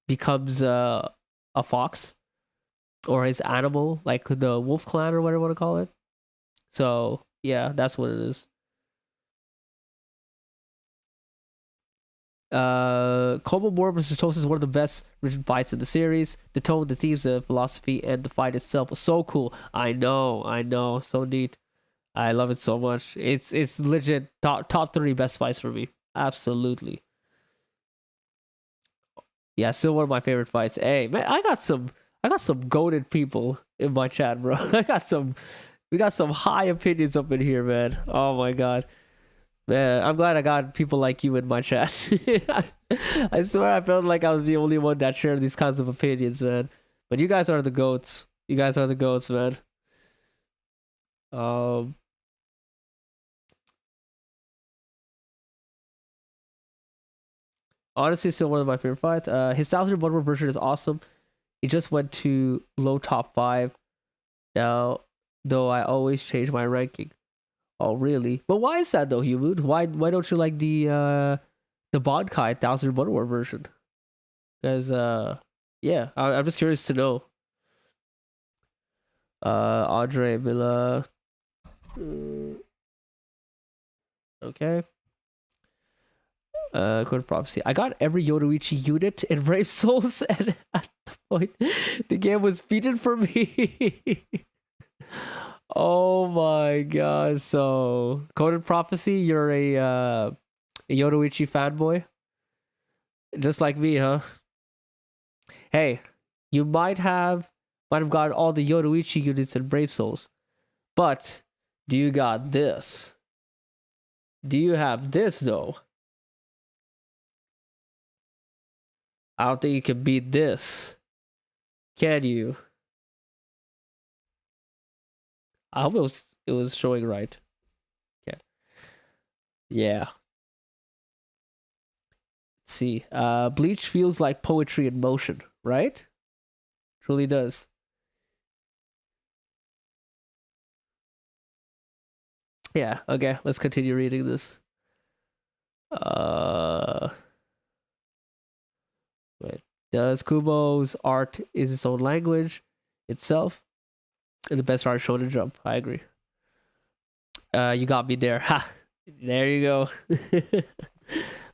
becomes a fox or his animal, like the Wolf Clan or whatever you want to call it. So yeah, that's what it is. Komamura vs. Toast is one of the best written fights in the series. The tone, the themes, the philosophy, and the fight itself was so cool. I know, so neat. I love it so much. It's legit top 3 best fights for me. Absolutely. Yeah, still one of my favorite fights. Hey, man, I got some goated people in my chat, bro. We got some high opinions up in here, man. Oh my god. Man, I'm glad I got people like you in my chat. I swear I felt like I was the only one that shared these kinds of opinions, man. But you guys are the goats. You guys are the goats, man. Honestly, still one of my favorite fights. His 1000 Blood War version is awesome. He just went to low top 5. Now, though, I always change my ranking. Oh, really? But why is that though, Humud? Why don't you like the Bonkai 1000 Blood War version? Because yeah, I'm just curious to know. Andre Mila. Okay. Code of Prophecy. I got every Yoruichi unit in Brave Souls, and at the point, the game was beaten for me. Oh my god! So, Code of Prophecy, you're a Yoruichi fanboy, just like me, huh? Hey, you might have got all the Yoruichi units in Brave Souls, but do you got this? Do you have this though? I don't think you can beat this. Can you? I hope it was showing right. Okay. Yeah. Let's see. Bleach feels like poetry in motion, right? Truly does. Yeah, okay, let's continue reading this. Wait. Does Kubo's art is its own language itself? And the best art shown in Jump. I agree. You got me there. Ha! There you go.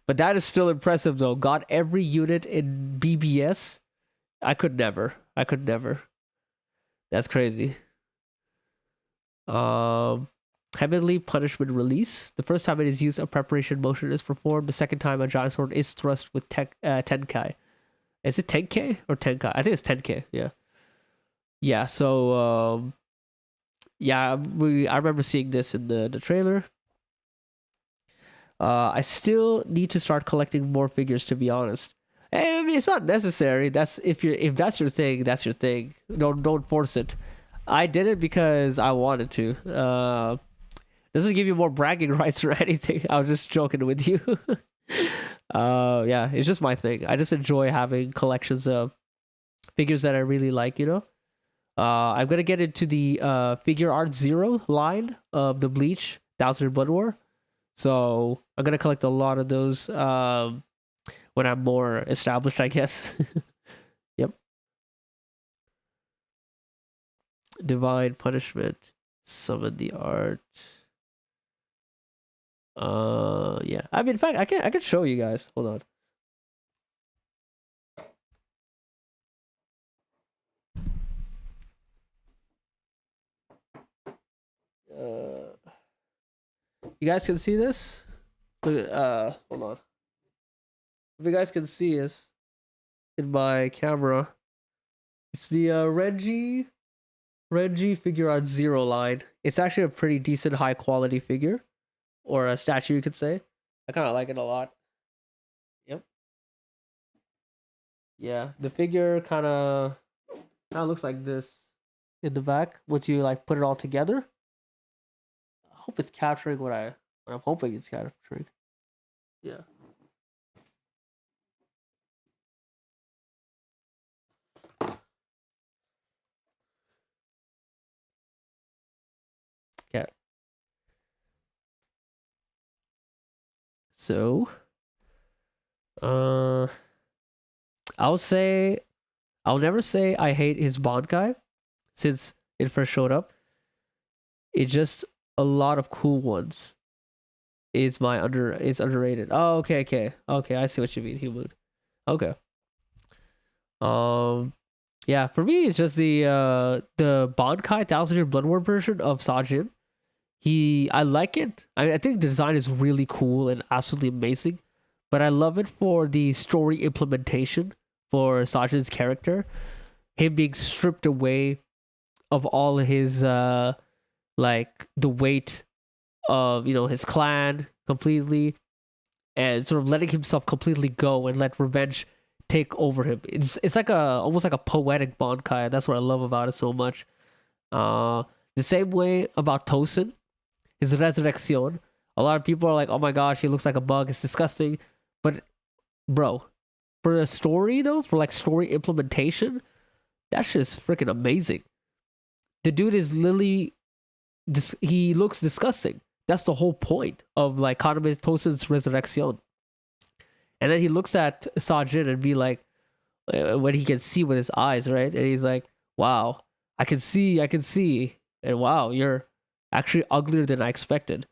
But that is still impressive though. Got every unit in BBS. I could never. That's crazy. Heavenly Punishment Release. The first time it is used, a preparation motion is performed. The second time, a giant sword is thrust with Tenkai. Is it 10K or Tenkai? I think it's 10K. Yeah. Yeah. So, yeah, I remember seeing this in the trailer. I still need to start collecting more figures, to be honest. I mean, it's not necessary. That's if that's your thing, that's your thing. Don't force it. I did it because I wanted to. Doesn't give you more bragging rights or anything. I was just joking with you. Yeah, it's just my thing. I just enjoy having collections of figures that I really like, you know. I'm gonna get into the figure art 0 line of the Bleach 1000 Blood War. So I'm gonna collect a lot of those when I'm more established, I guess. Yep. Divine Punishment. Summon the art. Yeah. I mean, in fact, I can show you guys. Hold on. You guys can see this? Look, hold on. If you guys can see this in my camera, it's the Renji figure art 0 line. It's actually a pretty decent high quality figure, or a statue, you could say. I kind of like it a lot. Yep. Yeah, the figure kind of looks like this in the back once you like put it all together. I hope it's capturing what I'm hoping it's capturing. Yeah. Okay. So, I'll never say I hate his Bankai since it first showed up. It's just a lot of cool ones is underrated. Oh, okay. I see what you mean, Humud. Okay. Yeah, for me it's just the Bankai 1000 Blood War version of Sajin. I like it. I think the design is really cool and absolutely amazing, but I love it for the story implementation for Sajin's character. Him being stripped away of all his like the weight of, you know, his clan completely, and sort of letting himself completely go and let revenge take over him. It's like almost like a poetic Bankai. That's what I love about it so much. The same way about Tosin, his Resurrection. A lot of people are like, oh my gosh, he looks like a bug, it's disgusting. But bro, for a story though, for like story implementation, that shit is freaking amazing. The dude is literally he looks disgusting. That's the whole point of like Kaname Tosin's Resurrection. And then he looks at Sajin and be like, when he can see with his eyes, right? And he's like, "Wow, I can see, and wow, you're actually uglier than I expected."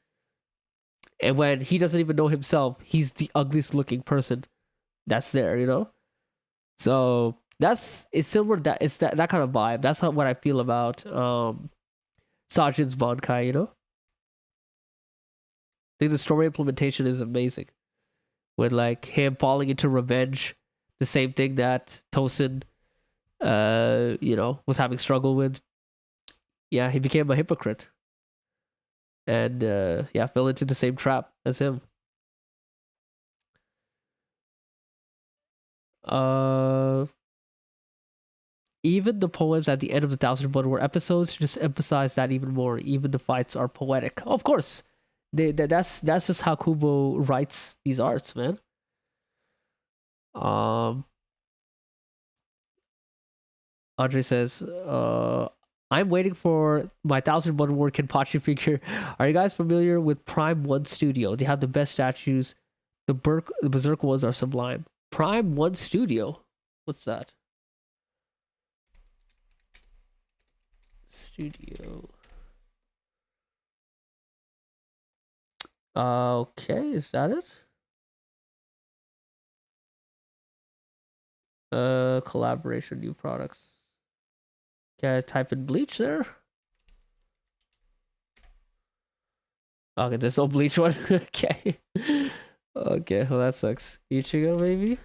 And when he doesn't even know himself, he's the ugliest looking person that's there, you know. So it's similar. It's that kind of vibe. That's what I feel about Sajin's Bankai. You know, I think the story implementation is amazing. With like him falling into revenge, the same thing that Tosin, was having struggle with. Yeah, he became a hypocrite, and fell into the same trap as him. Even the poems at the end of the Thousand Blood War episodes just emphasize that even more. Even the fights are poetic. Of course, that's just how Kubo writes these arts, man. Andre says, I'm waiting for my Thousand Blood War Kenpachi figure. Are you guys familiar with Prime One Studio? They have the best statues. The Berserk ones are sublime. Prime One Studio? What's that? Studio. Okay, is that it? Collaboration, new products. Can I type in Bleach there? Okay, there's no Bleach one. Okay. Okay, well that sucks. Ichigo maybe?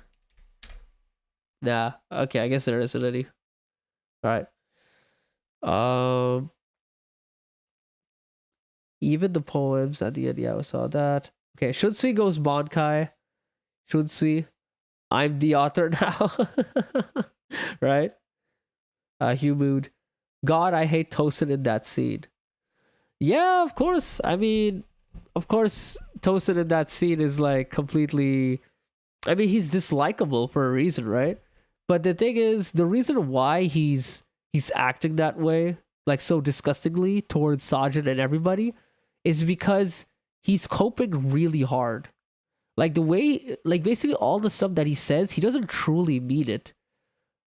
Nah. Okay, I guess there isn't any. Alright. Even the poems at the end, yeah, I saw that. Okay, Shunsui goes Bankai. Shunsui. I'm the author now. Right? Humud. God, I hate Tosin in that scene. Yeah, of course. I mean, of course, Tosin in that scene is like completely. I mean, he's dislikable for a reason, right? But the thing is, the reason why he's acting that way, like so disgustingly towards Sajin and everybody, is because he's coping really hard. Like the way, like basically all the stuff that he says, he doesn't truly mean it,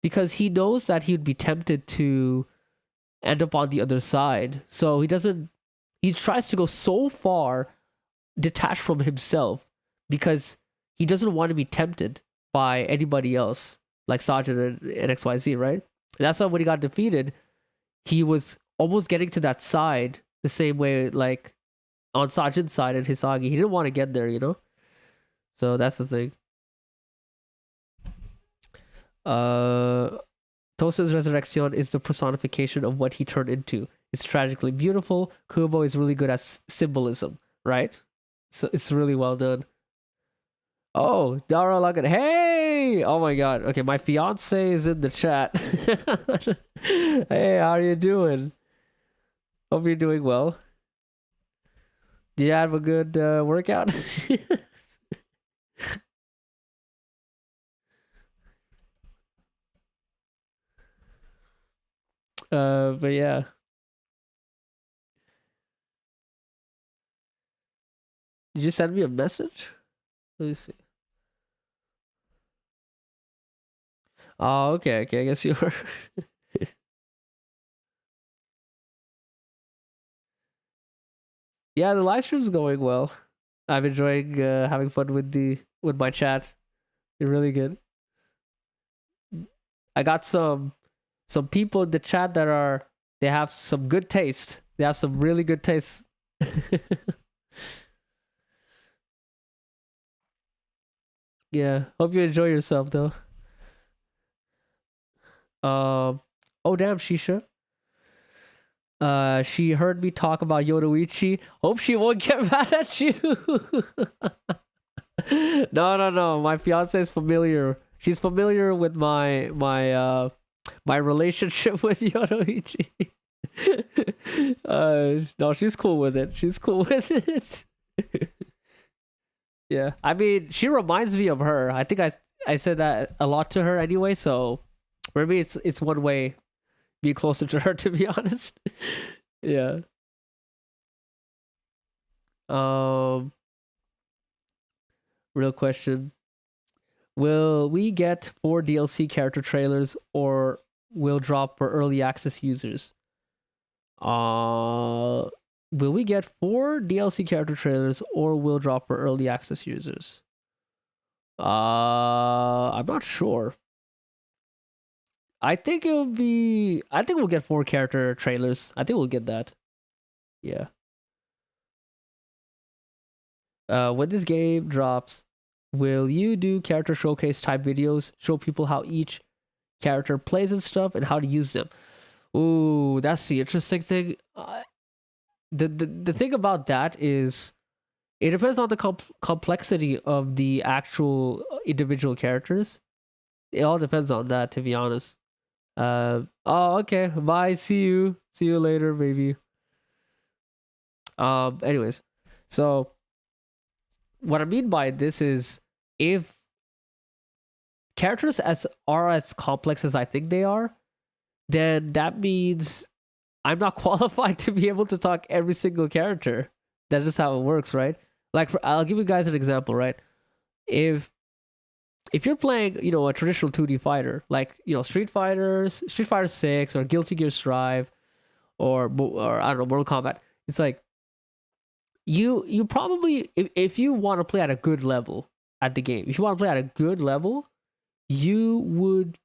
because he knows that he would be tempted to end up on the other side. So he doesn't. He tries to go so far detached from himself because he doesn't want to be tempted by anybody else, like Sajin and XYZ, right? And that's why when he got defeated, he was almost getting to that side the same way, like on Sajin's side and Hisagi. He didn't want to get there, you know? So that's the thing. Tosa's resurrection is the personification of what he turned into. It's tragically beautiful. Kubo is really good at symbolism, right? So it's really well done. Oh, Dara Logan. Hey! Oh my god. Okay, my fiance is in the chat. Hey, how are you doing? Hope you're doing well. Did you have a good workout? But yeah. Did you send me a message? Let me see. Oh, okay, okay. I guess you were. Yeah, the live stream's going well. I'm enjoying having fun with my chat. You're really good. I got some people in the chat that they have some good taste. They have some really good taste. Yeah, hope you enjoy yourself though. Oh damn, Shisha. She heard me talk about Yoruichi. Hope she won't get mad at you. No. My fiance is familiar. She's familiar with my relationship with Yoruichi. No, she's cool with it. She's cool with it. Yeah, I mean, she reminds me of her. I think I said that a lot to her anyway. So for me, it's one way be closer to her, to be honest. Yeah. Real question. will we get 4 DLC character trailers or will drop for early access users? Will we get 4 DLC character trailers or will drop for early access users? I'm not sure. I think we'll get 4 character trailers. I think we'll get that. Yeah. When this game drops, will you do character showcase type videos, show people how each character plays and stuff and how to use them? Ooh, that's the interesting thing. The thing about that is it depends on the complexity of the actual individual characters. It all depends on that, to be honest. Oh, okay. Bye. See you later, baby. Anyways, so what I mean by this is if characters are as complex as I think they are, then that means I'm not qualified to be able to talk every single character. That's just how it works, right? Like, I'll give you guys an example, right? If you're playing, a traditional 2D fighter, like, Street Fighter 6 or Guilty Gear Strive or I don't know, Mortal Kombat, it's like you probably, if you want to play at a good level at the game, if you want to play at a good level, you would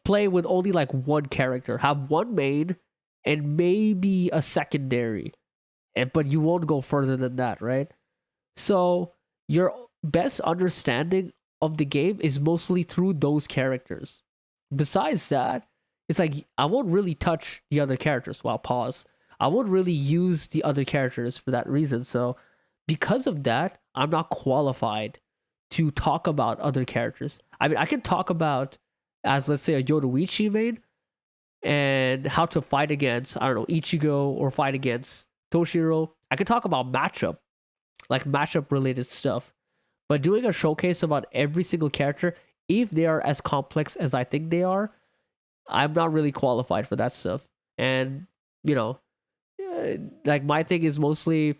play with only like one character, have one main and maybe a secondary, but you won't go further than that, right? So your best understanding of the game is mostly through those characters. Besides that, it's like I won't really touch the other characters. Well, pause. I won't really use the other characters for that reason. So because of that, I'm not qualified to talk about other characters. I mean, I can talk about, as let's say, a Yoruichi main and how to fight against, I don't know, Ichigo or fight against Toshiro. I can talk about matchup related stuff. But doing a showcase about every single character, if they are as complex as I think they are, I'm not really qualified for that stuff. And, like my thing is mostly,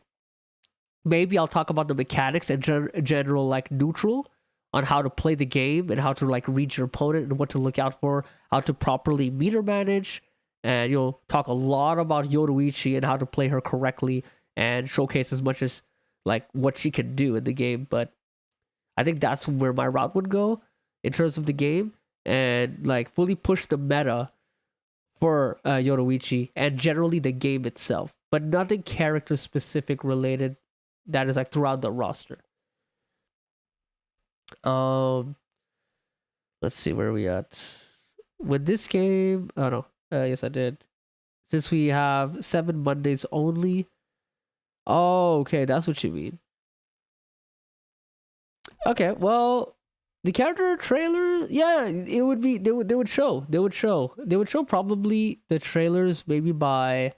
maybe I'll talk about the mechanics and general, like, neutral on how to play the game and how to, like, read your opponent and what to look out for, how to properly meter manage, and, talk a lot about Yoruichi and how to play her correctly and showcase as much as, like, what she can do in the game. But I think that's where my route would go in terms of the game, and, like, fully push the meta for Yoruichi and generally the game itself, but nothing character specific related that is like throughout the roster. Let's see where we at with this game. Oh no, yes I did. Since we have 7 Mondays only. Oh, okay, that's what you mean. Okay, well, the character trailer, yeah, it would be they would show probably the trailers maybe by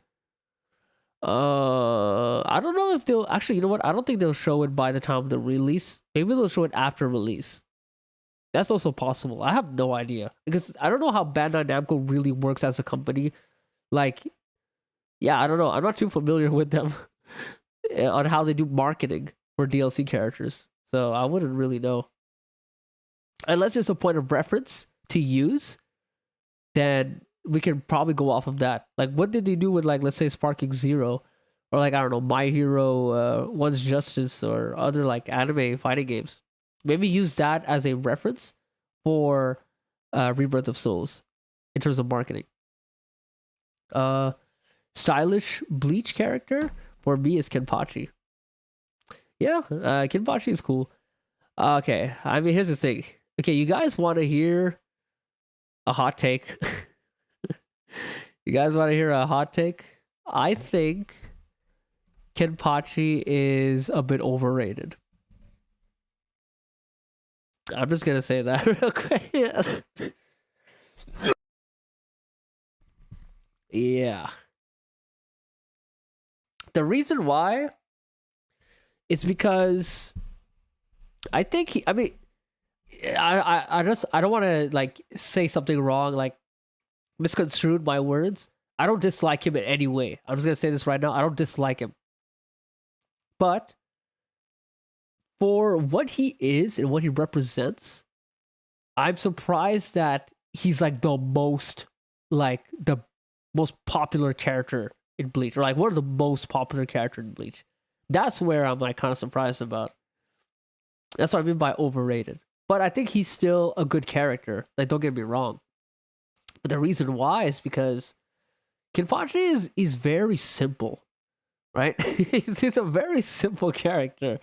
I don't know if they'll actually, you know what? I don't think they'll show it by the time of the release. Maybe they'll show it after release. That's also possible. I have no idea because I don't know how Bandai Namco really works as a company. Like, yeah, I don't know. I'm not too familiar with them on how they do marketing for DLC characters. So I wouldn't really know. Unless there's a point of reference to use, then we can probably go off of that. Like, what did they do with, like, let's say Sparking Zero, or like, I don't know, My Hero, One's Justice, or other like anime fighting games? Maybe use that as a reference for Rebirth of Souls in terms of marketing. Stylish Bleach character for me is Kenpachi. Yeah, Kenpachi is cool. Okay, I mean, here's the thing. Okay, you guys want to hear a hot take? You guys want to hear a hot take? I think Kenpachi is a bit overrated. I'm just gonna say that real quick. Yeah. The reason why is because I think I don't want to like say something wrong, like misconstrued my words. I don't dislike him in any way. I'm just gonna say this right now. I don't dislike him, but for what he is and what he represents, I'm surprised that he's like the most popular character in Bleach, or like one of the most popular character in Bleach. That's where I'm like kind of surprised about. That's what I mean by overrated. But I think he's still a good character. Like, don't get me wrong. But the reason why is because Kenpachi is very simple, right? he's a very simple character.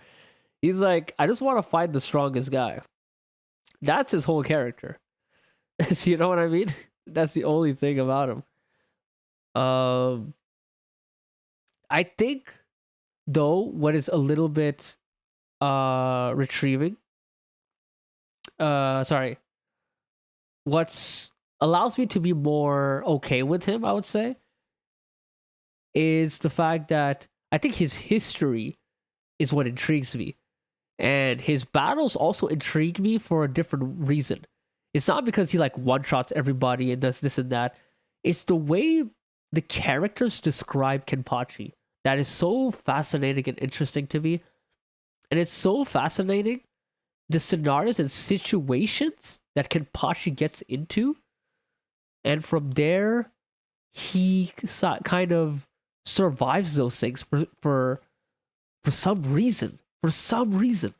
He's like, I just want to find the strongest guy. That's his whole character. You know what I mean? That's the only thing about him. I think though what is a little bit retrieving, what's allows me to be more okay with him, I would say, is the fact that I think his history is what intrigues me. And his battles also intrigue me for a different reason. It's not because he like one-shots everybody and does this and that. It's the way the characters describe Kenpachi that is so fascinating and interesting to me. And it's so fascinating, the scenarios and situations that Kenpachi gets into. And from there, he kind of survives those things for some reason. For some reason.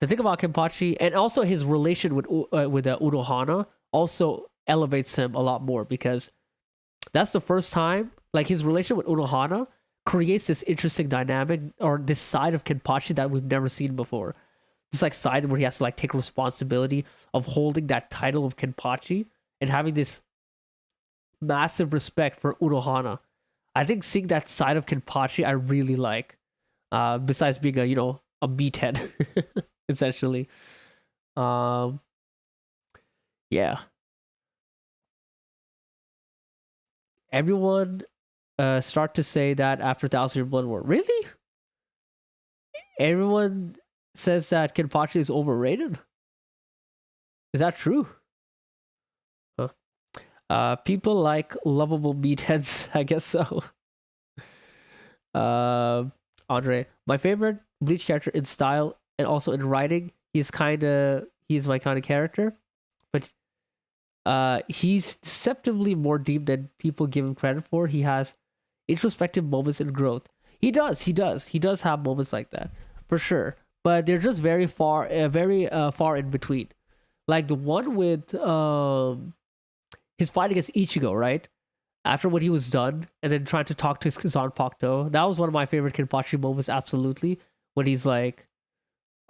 The thing about Kenpachi, and also his relation with Unohana, also elevates him a lot more, because that's the first time, like, his relation with Unohana creates this interesting dynamic, or this side of Kenpachi that we've never seen before. This like side where he has to like take responsibility of holding that title of Kenpachi and having this massive respect for Unohana. I think seeing that side of Kenpachi I really like. Besides being a meathead, essentially. Yeah. Everyone start to say that after 1,000-Year Blood War. Really? Everyone says that Kenpachi is overrated? Is that true? Huh. People like lovable meatheads, I guess so. Andre, my favorite Bleach character in style and also in writing. He's my kind of character, but he's deceptively more deep than people give him credit for. He has introspective moments in growth. He does have moments like that for sure, but they're just very far in between. Like the one with his fight against Ichigo, right? After what he was done, and then trying to talk to his Zanpakuto. That was one of my favorite Kenpachi moments, absolutely. When he's like,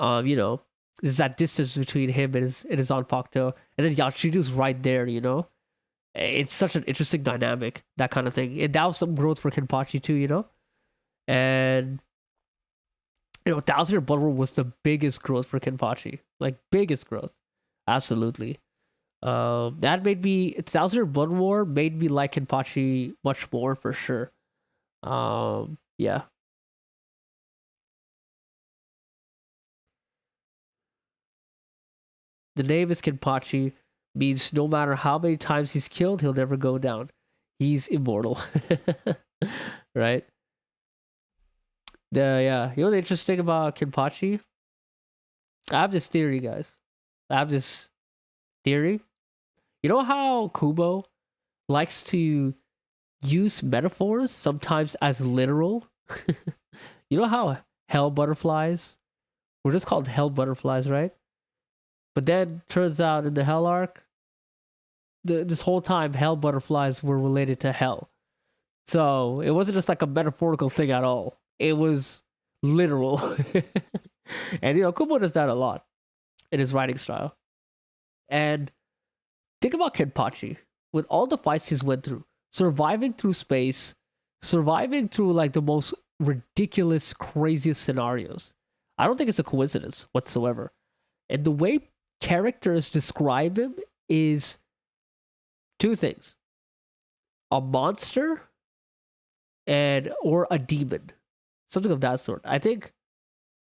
there's that distance between him and his Zanpakuto, and then Yachiru's right there, It's such an interesting dynamic, that kind of thing. And that was some growth for Kenpachi too, And, 1,000-Year Blood War was the biggest growth for Kenpachi. Like, biggest growth. Absolutely. That made me 1,000-Year Blood War made me like Kenpachi much more for sure. Yeah. The name is Kenpachi means no matter how many times he's killed, he'll never go down. He's immortal. Right? You know what's interesting about Kenpachi? I have this theory, guys. You know how Kubo likes to use metaphors sometimes as literal? You know how hell butterflies were just called hell butterflies, right? But then turns out in the hell arc, this whole time hell butterflies were related to hell. So it wasn't just like a metaphorical thing at all. It was literal. And Kubo does that a lot in his writing style. And think about Kenpachi, with all the fights he's went through, surviving through space, surviving through like the most ridiculous, craziest scenarios. I don't think it's a coincidence whatsoever. And the way characters describe him is two things: a monster or a demon. Something of that sort. I think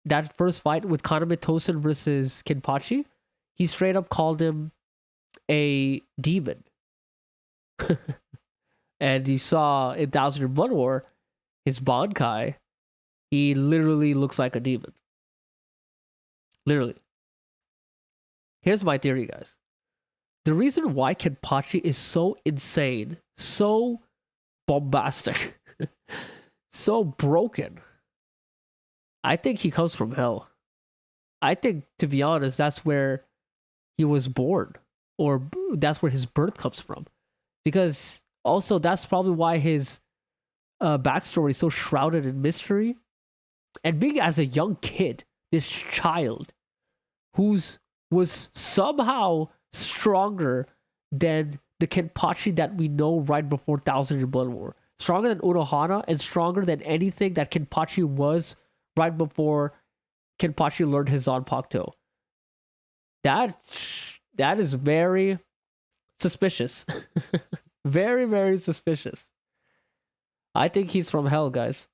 that first fight with Kaname Tosen versus Kenpachi, he straight up called him a demon. And you saw in 1,000-Year Blood War, his Bankai, he literally looks like a demon. Literally. Here's my theory, guys. The reason why Kenpachi is so insane, so bombastic, so broken, I think he comes from hell. I think, to be honest, that's where he was born, or that's where his birth comes from. Because also, that's probably why his backstory is so shrouded in mystery. And being as a young kid, this child who's was somehow stronger than the Kenpachi that we know right before Thousand Year Blood War. Stronger than Unohana and stronger than anything that Kenpachi was right before Kenpachi learned his Zanpakuto. That is very suspicious. Very, very suspicious. I think he's from hell, guys.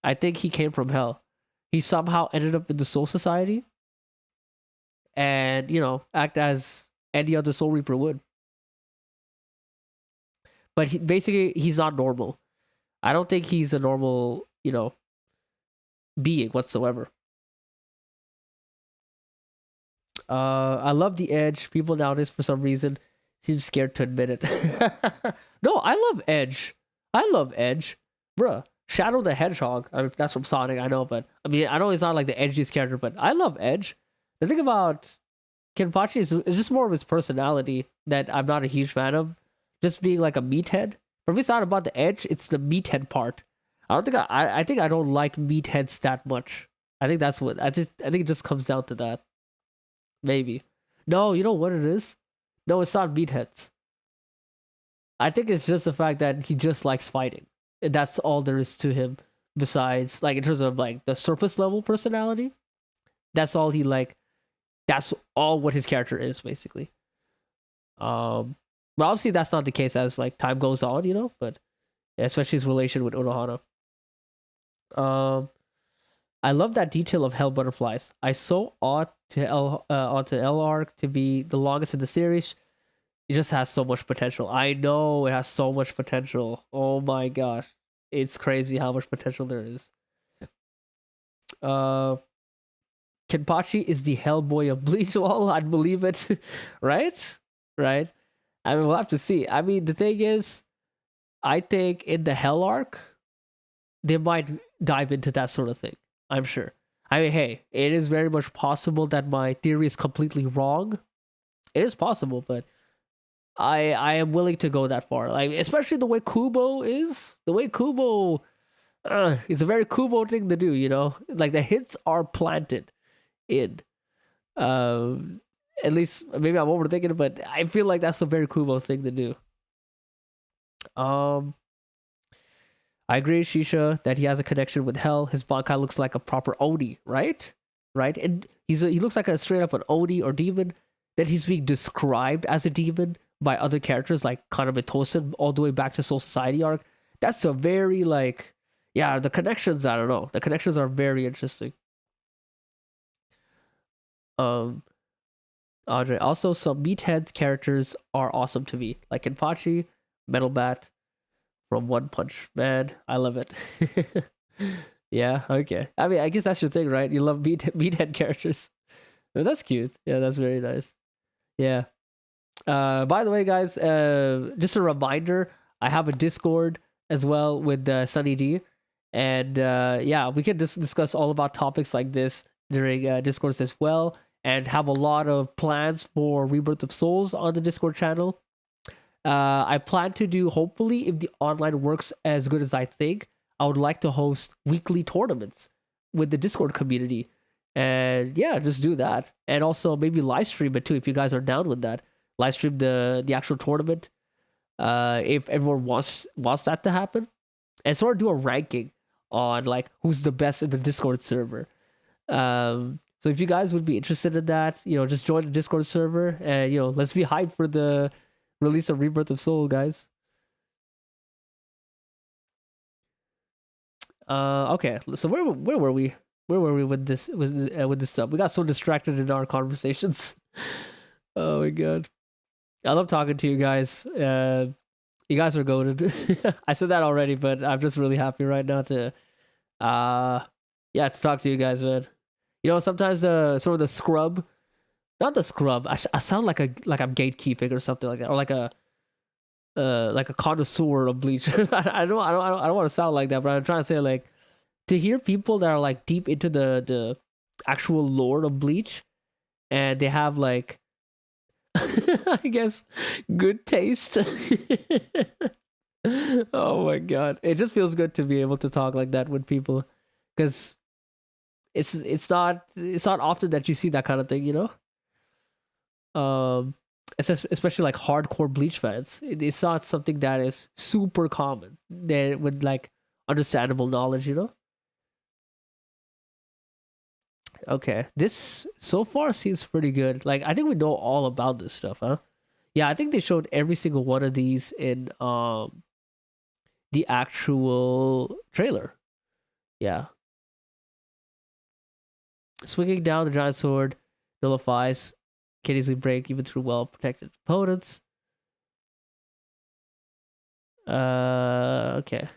I think he came from hell. He somehow ended up in the Soul Society and, act as any other Soul Reaper would. But he's not normal. I don't think he's a normal, being whatsoever. I love the Edge. People nowadays, for some reason, seem scared to admit it. No, I love Edge. I love Edge. Bruh, Shadow the Hedgehog. I mean, that's from Sonic, I know, but I know he's not like the edgiest character, but I love Edge. The thing about Kenpachi is just more of his personality that I'm not a huge fan of. Just being like a meathead. For me, it's not about the Edge, it's the meathead part. I think I don't like meatheads that much. I think that's what I think it just comes down to that. Maybe. No, you know what it is? No, it's not meatheads. I think it's just the fact that he just likes fighting. And that's all there is to him. Besides, like, in terms of like the surface level personality, that's all he like. That's all what his character is, basically. But obviously that's not the case as like time goes on, but especially his relation with Unohana. I love that detail of Hell Butterflies. I so ought to onto L arc to be the longest in the series. It just has so much potential. I know it has so much potential. Oh my gosh. It's crazy how much potential there is. Kenpachi is the Hellboy of Bleach. Well, I'd believe it. Right? Right? I mean, we'll have to see. I mean, the thing is, I think in the Hell arc, they might dive into that sort of thing. I'm sure. I mean, hey, it is very much possible that my theory is completely wrong. It is possible, but I am willing to go that far. Like, especially the way Kubo is. The way Kubo, it's a very Kubo thing to do. Like the hits are planted in. At least maybe I'm overthinking it, but I feel like that's a very Kubo thing to do. I agree, Shisha, that he has a connection with hell. His Bankai looks like a proper Oni, right? Right? And he looks like a straight up an Oni or demon. That he's being described as a demon by other characters like Kaname Tosen all the way back to Soul Society arc. That's a very the connections, I don't know. The connections are very interesting. Andre, also some meathead characters are awesome to me. Like Kenpachi, Metal Bat, from One Punch Man. I love it. Yeah, okay. I mean, I guess that's your thing, right? You love meathead characters. Oh, that's cute. Yeah, that's very nice. Yeah. By the way, guys, just a reminder, I have a Discord as well with Sunny D. And we can discuss all about topics like this during Discourse as well. And have a lot of plans for Rebirth of Souls on the Discord channel. I plan to do, hopefully, if the online works as good as I think, I would like to host weekly tournaments with the Discord community. And yeah, just do that. And also maybe live stream it too, if you guys are down with that. Live stream the actual tournament. If everyone wants that to happen. And sort of do a ranking on like who's the best in the Discord server. So if you guys would be interested in that, just join the Discord server and let's be hyped for the release of Rebirth of Soul, guys. Okay, so where were we? Where were we with this stuff? We got so distracted in our conversations. Oh my god, I love talking to you guys. You guys are goated. I said that already, but I'm just really happy right now to talk to you guys, man. You know, sometimes the sort of the scrub, not the scrub. I sound like I'm gatekeeping or something like that, or like a connoisseur of Bleach. I don't want to sound like that, but I'm trying to say like to hear people that are like deep into the actual lore of Bleach, and they have like I guess good taste. Oh my god, it just feels good to be able to talk like that with people, because it's not often that you see that kind of thing, you know. Especially like hardcore Bleach fans, it's not something that is super common. They with like understandable knowledge, you know. Okay, this so far seems pretty good. Like I think we know all about this stuff, huh? Yeah, I think they showed every single one of these in the actual trailer. Yeah. Swinging down the giant sword nullifies, can easily break even through well protected opponents. Okay.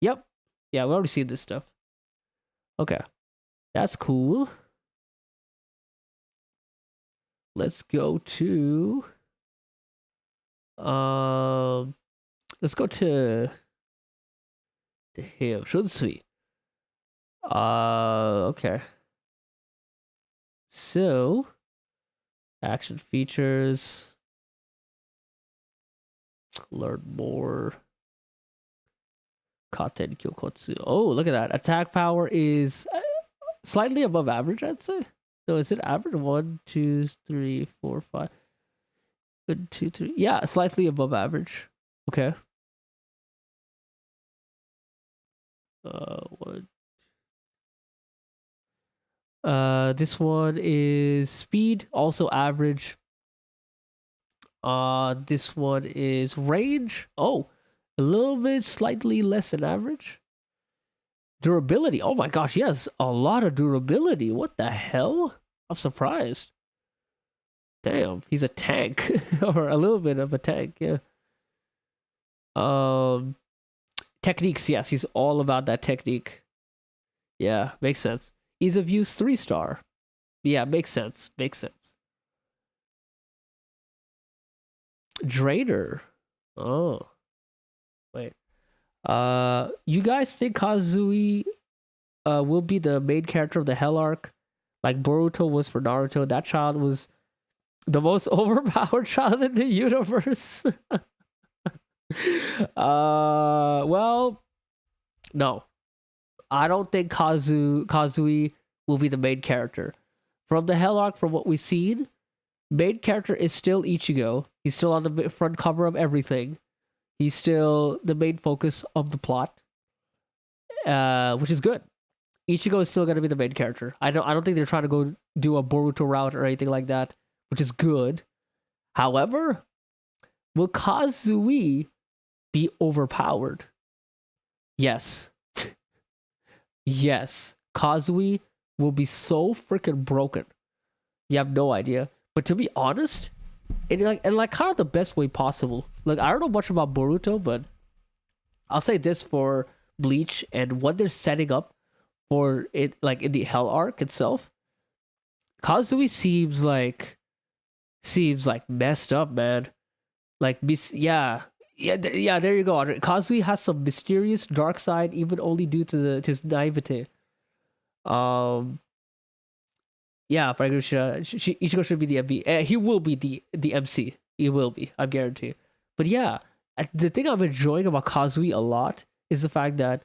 Yep. Yeah, we already seen this stuff. Okay. That's cool. Let's go to let's go to him. Shunsui. Okay. So action features. Learn more. Katen Kyokotsu. Oh, look at that. Attack power is slightly above average, I'd say. So is it average? 1, 2, 3, 4, 5. 1, 2, 3. Yeah, slightly above average. Okay. What? This one is speed, also average. This one is range. Oh, a little bit slightly less than average. Durability. Oh my gosh, yes, a lot of durability. What the hell? I'm surprised. Damn, he's a tank or a little bit of a tank. Yeah. Techniques. Yes, he's all about that technique. Yeah, makes sense. Ease of use 3-star. Yeah, makes sense. Makes sense. Drader. Oh, wait. You guys think Kazui will be the main character of the Hell arc, like Boruto was for Naruto? That child was the most overpowered child in the universe. Well, no, I don't think Kazui will be the main character from the Hell arc. From what we've seen, main character is still Ichigo. He's still on the front cover of everything. He's still the main focus of the plot, which is good. Ichigo is still gonna be the main character. I don't think they're trying to go do a Boruto route or anything like that, which is good. However, will Kazui be overpowered? Yes. Yes. Kazui will be so freaking broken. You have no idea. But to be honest, in like kind of the best way possible. Like I don't know much about Boruto, but I'll say this for Bleach and what they're setting up for it, like in the Hell arc itself. Kazui seems like messed up, man. Like yeah. There you go. Kazui has some mysterious dark side, even only due to his naivete. Yeah, Ichigo should be the MV. He will be the MC. He will be. I'm guaranteed. But yeah, the thing I'm enjoying about Kazui a lot is the fact that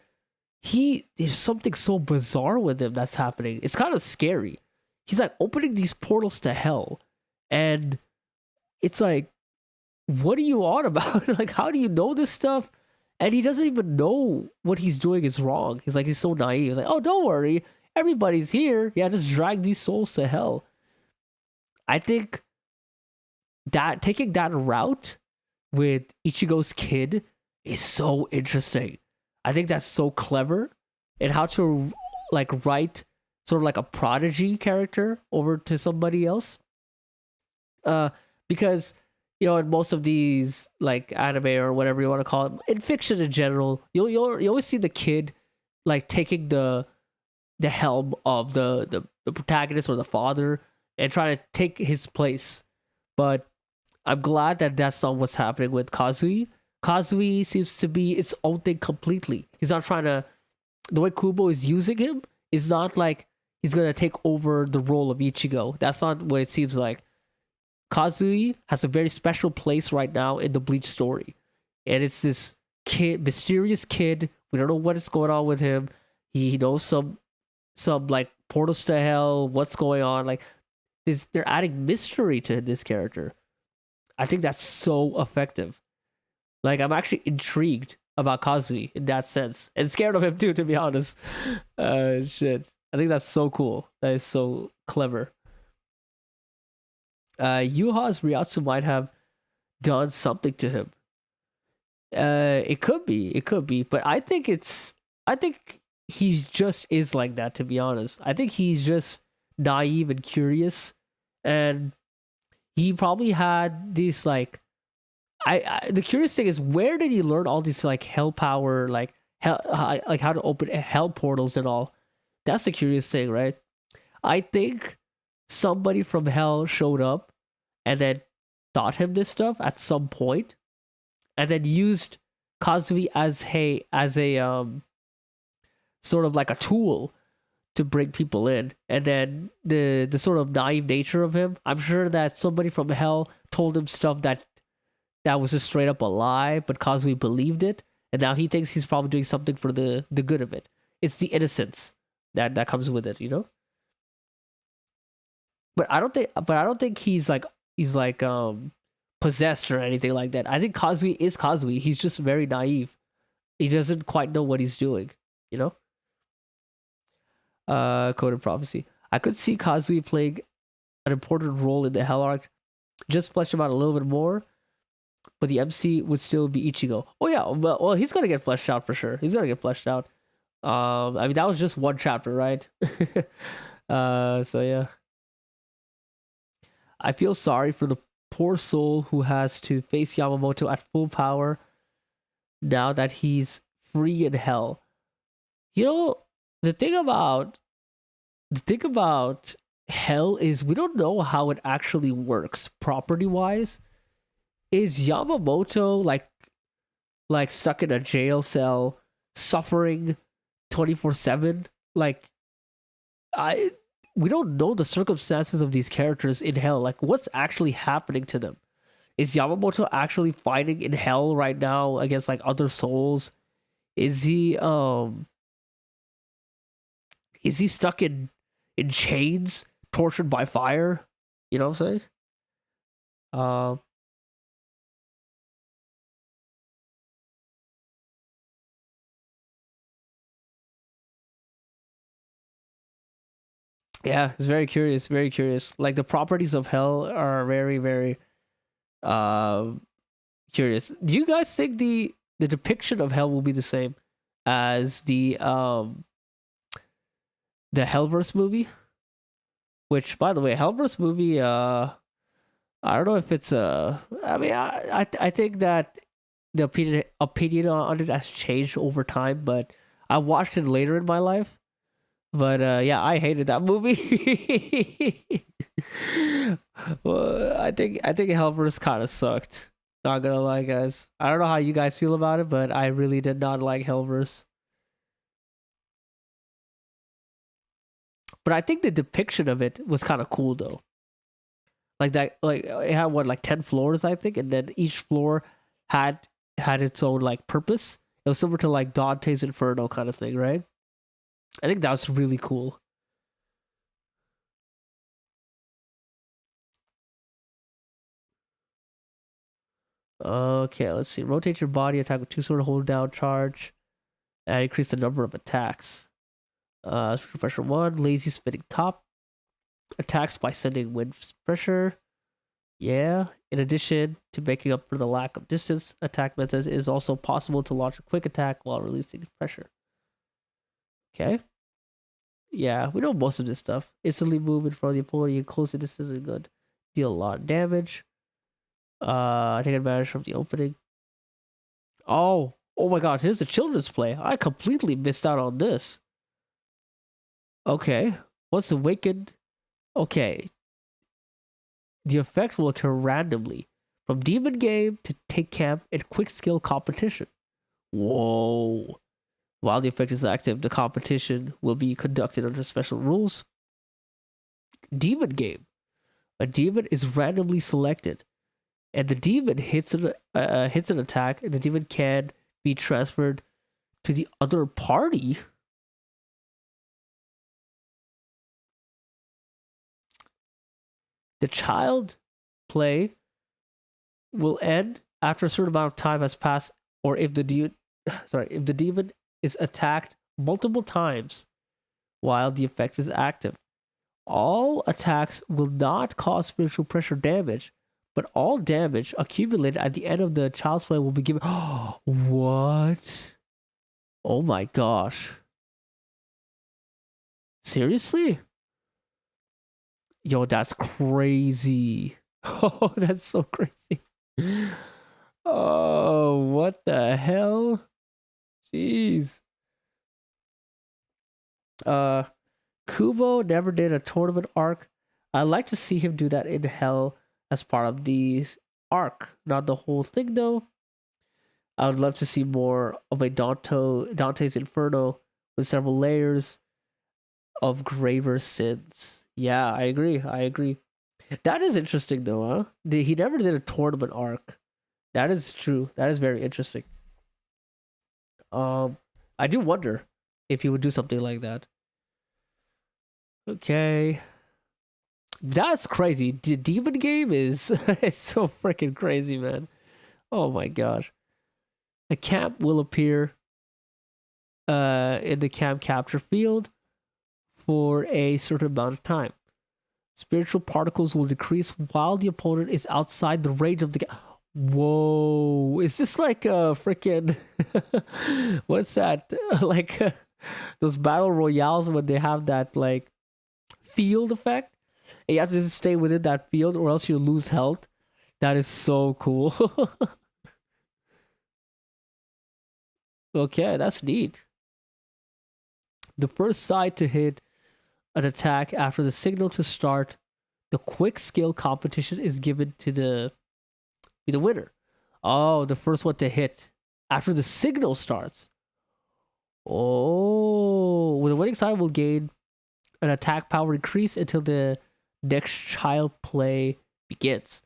there's something so bizarre with him that's happening. It's kind of scary. He's like opening these portals to hell, and it's like, what are you on about? Like, how do you know this stuff? And he doesn't even know what he's doing is wrong. He's so naive. He's like, oh, don't worry. Everybody's here. Yeah, just drag these souls to hell. I think that taking that route with Ichigo's kid is so interesting. I think that's so clever in how to like write sort of like a prodigy character over to somebody else. Because you know, in most of these like anime or whatever you want to call it, in fiction in general, you always see the kid like taking the helm of the the protagonist or the father and trying to take his place. But I'm glad that that's not what's happening with Kazui. Kazui seems to be its own thing completely. He's not trying to. The way Kubo is using him is not like he's gonna take over the role of Ichigo. That's not what it seems like. Kazui has a very special place right now in the Bleach story, and it's this mysterious kid. We don't know what is going on with him. He knows some like portals to hell. What's going on? Like they're adding mystery to this character. I think that's so effective. Like I'm actually intrigued about Kazui in that sense, and scared of him too, to be honest. Shit. I think that's so cool. That is so clever. Yuha's Ryatsu might have done something to him. It could be, but I think he just is like that, to be honest. I think he's just naive and curious, and he probably had these like the curious thing is, where did he learn all these like hell power, like hell, like how to open hell portals and all? That's the curious thing, right? I think somebody from hell showed up and then taught him this stuff at some point, and then used Kazui as a sort of like a tool to bring people in. And then the sort of naive nature of him, I'm sure that somebody from hell told him stuff that was just straight up a lie, but Kazui believed it, and now he thinks he's probably doing something for the good of it. It's the innocence that comes with it, you know. But I don't think he's like possessed or anything like that. I think Kazui is Kazui. He's just very naive. He doesn't quite know what he's doing, you know. Code of Prophecy. I could see Kazui playing an important role in the Hell arc. Just flesh him out a little bit more, but the MC would still be Ichigo. Oh yeah, well he's gonna get fleshed out for sure. He's gonna get fleshed out. I mean, that was just one chapter, right? So yeah. I feel sorry for the poor soul who has to face Yamamoto at full power now that he's free in hell. You know, the thing about hell is we don't know how it actually works property wise. Is Yamamoto like stuck in a jail cell suffering 24/7? Like we don't know the circumstances of these characters in hell. Like what's actually happening to them? Is Yamamoto actually fighting in hell right now against like other souls? Is he stuck in chains, tortured by fire? You know what I'm saying? Yeah, it's very curious, very curious. Like the properties of hell are very, very curious. Do you guys think the depiction of hell will be the same as the Hellverse movie? Which, by the way, Hellverse movie, I don't know if it's I mean, I think that the opinion on it has changed over time, but I watched it later in my life. But yeah, I hated that movie. Well, I think Hellverse kind of sucked. Not gonna lie, guys. I don't know how you guys feel about it, but I really did not like Hellverse. But I think the depiction of it was kind of cool though. Like that, like it had what, like 10 floors, I think, and then each floor had its own like purpose. It was similar to like Dante's Inferno kind of thing, right? I think that was really cool. Okay, let's see. Rotate your body, attack with 2 sword, hold down, charge, and increase the number of attacks. Pressure 1, lazy spinning top. Attacks by sending wind pressure. Yeah. In addition to making up for the lack of distance, attack methods is also possible to launch a quick attack while releasing pressure. Okay. Yeah, we know most of this stuff. Instantly move in front of the opponent in close distance is good. Deal a lot of damage. Take advantage of the opening. Oh my god, here's the children's play. I completely missed out on this. Okay. Once awakened, okay, the effect will occur randomly from demon game to take camp and quick skill competition. Whoa. While the effect is active, the competition will be conducted under special rules. Demon game. A demon is randomly selected, and the demon hits an attack, and the demon can be transferred to the other party. The child play will end after a certain amount of time has passed, or if the demon is attacked multiple times while the effect is active. All attacks will not cause spiritual pressure damage, but all damage accumulated at the end of the child's play will be given. What? Oh my gosh. Seriously? Yo, that's crazy. Oh, that's so crazy. Oh, what the hell? Jeez. Kubo never did a tournament arc. I'd like to see him do that in Hell as part of the arc. Not the whole thing though. I would love to see more of a Dante's Inferno with several layers of graver sins. Yeah, I agree. That is interesting though, huh? He never did a tournament arc. That is true. That is very interesting. I do wonder if he would do something like that. Okay. That's crazy. The demon game is it's so freaking crazy, man. Oh my gosh. A camp will appear in the camp capture field for a certain amount of time. Spiritual particles will decrease while the opponent is outside the range of the camp. Whoa. Is this like a freaking what's that? Like those battle royales when they have that like field effect? And you have to just stay within that field or else you lose health. That is so cool. Okay, that's neat. The first side to hit an attack after the signal to start the quick skill competition is given to the winner. Oh, the first one to hit after the signal starts. Oh, well, the winning side will gain an attack power increase until the next child play begins.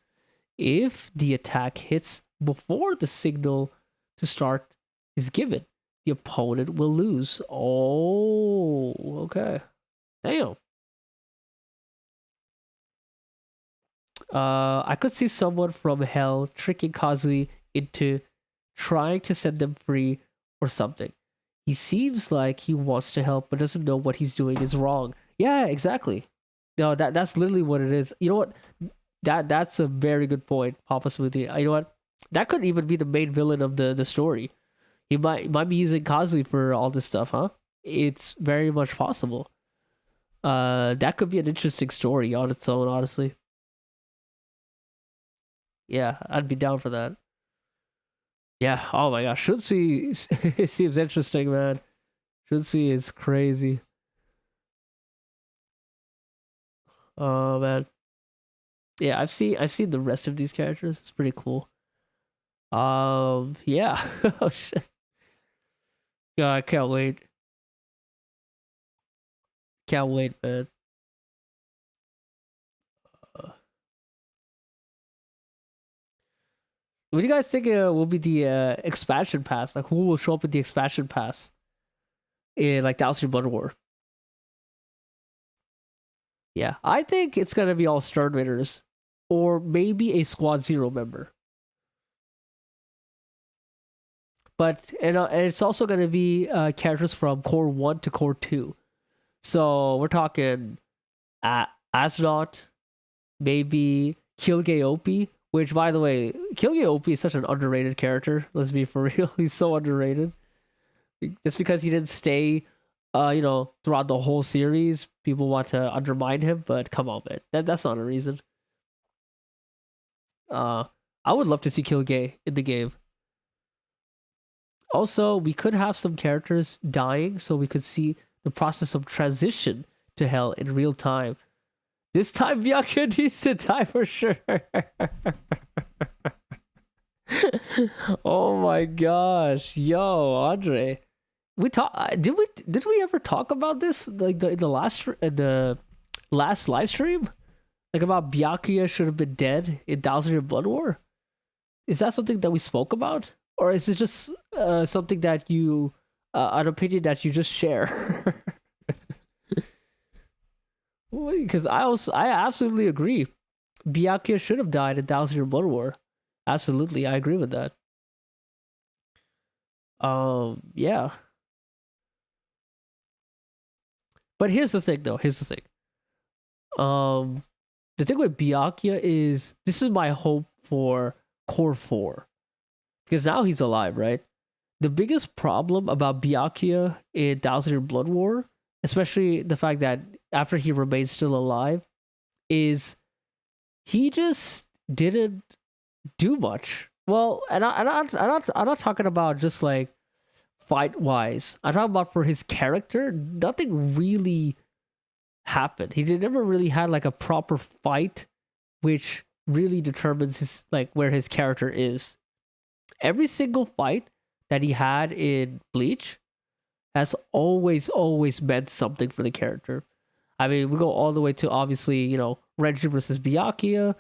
If the attack hits before the signal to start is given, the opponent will lose. Oh, okay. Damn. I could see someone from Hell tricking Kazui into trying to set them free or something. He seems like he wants to help but doesn't know what he's doing is wrong. Yeah, exactly. No, that's literally what it is. You know what? That's a very good point, Papa Smoothie. You know what? That could even be the main villain of the story. He might be using Kazui for all this stuff, huh? It's very much possible. That could be an interesting story on its own, honestly. Yeah, I'd be down for that. Yeah, oh my gosh, Shunsui it seems interesting, man. Shunsui is crazy. Oh man. Yeah, I've seen the rest of these characters. It's pretty cool. Yeah. Oh shit. Yeah, I can't wait. Can't wait, man. What do you guys think will be the expansion pass? Like, who will show up in the expansion pass in like Dowsing Blood War? Yeah, I think it's gonna be all Stern Raiders, or maybe a Squad Zero member. But and it's also gonna be characters from Core 1 to Core 2. So we're talking Asnot, maybe Kilgay Opie, which, by the way, Kilgay Opie is such an underrated character. Let's be for real. He's so underrated. Just because he didn't stay, throughout the whole series, people want to undermine him, but come on, man. That's not a reason. I would love to see Kilgay in the game. Also, we could have some characters dying, so we could see the process of transition to hell in real time. This time Byakuya needs to die for sure. Oh my gosh. Yo, Andre. Did we ever talk about this like in the last live stream? Like about Byakuya should have been dead in 1000-Year Blood War? Is that something that we spoke about? Or is it just something that you an opinion that you just share? Because I absolutely agree. Byakuya should have died in 1000-Year Blood War. Absolutely, I agree with that. Yeah. But here's the thing, though. Here's the thing. The thing with Byakuya is this is my hope for Core 4. Because now he's alive, right? The biggest problem about Byakuya in 1000-Year Blood War, especially the fact that after he remains still alive, is he just didn't do much. Well, and I'm not talking about just like fight wise. I'm talking about for his character. Nothing really happened. He never really had like a proper fight, which really determines his like where his character is. Every single fight that he had in Bleach has always meant something for the character. I mean, we go all the way to obviously, you know, Renji versus Byakuya,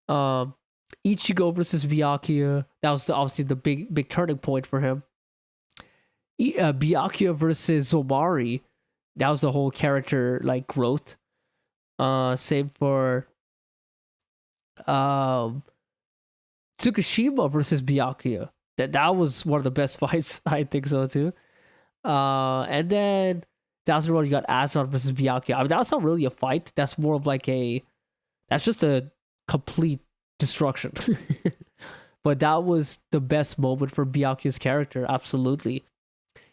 Ichigo versus Byakuya. That was obviously the big turning point for him. Byakuya versus Zomari. That was the whole character like growth. Same for Tsukushima versus Byakuya. That was one of the best fights. I think so too. And then that's where you got Azon versus Byakuya. I mean, that's not really a fight. That's more of like that's just a complete destruction. But that was the best moment for Byakuya's character. Absolutely.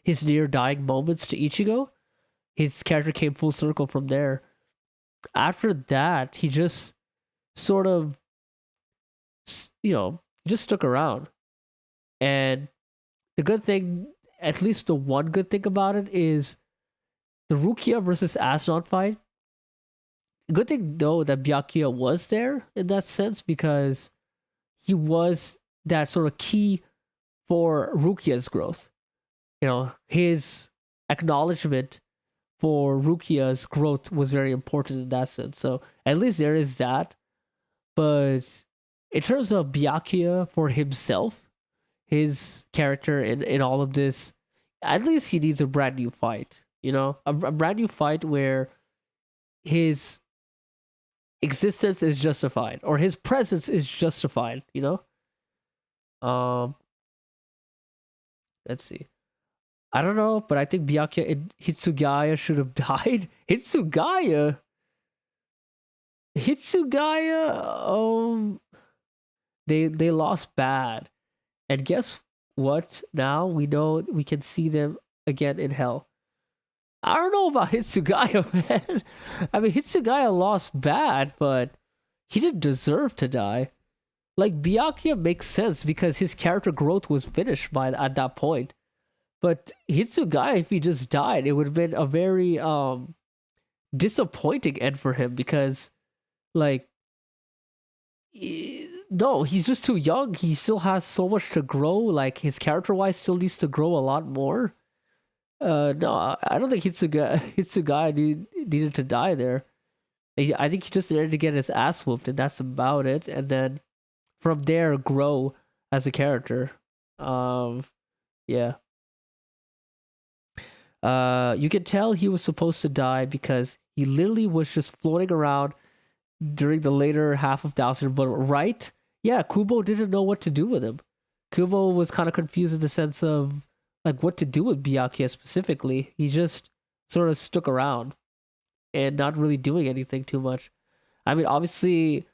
His near dying moments to Ichigo, his character came full circle from there. After that, he just sort of, you know, just stuck around. And the good thing, at least the one good thing about it, is the Rukia versus Asnon fight. Good thing though that Byakuya was there in that sense, because he was that sort of key for Rukia's growth. You know, his acknowledgement for Rukia's growth was very important in that sense. So at least there is that. But in terms of Byakuya for himself, his character in all of this, at least he needs a brand new fight. You know, a brand new fight where his existence is justified or his presence is justified. You know, let's see. I don't know, but I think Byakuya and Hitsugaya should have died. Hitsugaya, they lost bad, and guess what? Now we know we can see them again in hell. I don't know about Hitsugaya, man. I mean, Hitsugaya lost bad, but he didn't deserve to die. Like, Byakuya makes sense because his character growth was finished at that point. But Hitsugaya, if he just died, it would have been a very disappointing end for him because, like, no, he's just too young. He still has so much to grow. Like, his character-wise still needs to grow a lot more. No, I don't think Hitsugaya needed to die there. I think he just needed to get his ass whooped, and that's about it. And then from there, grow as a character. Yeah. You can tell he was supposed to die because he literally was just floating around during the later half of 1000, but right? Yeah, Kubo didn't know what to do with him. Kubo was kind of confused in the sense of like what to do with Byakuya specifically. He just sort of stuck around and not really doing anything too much. I mean, obviously,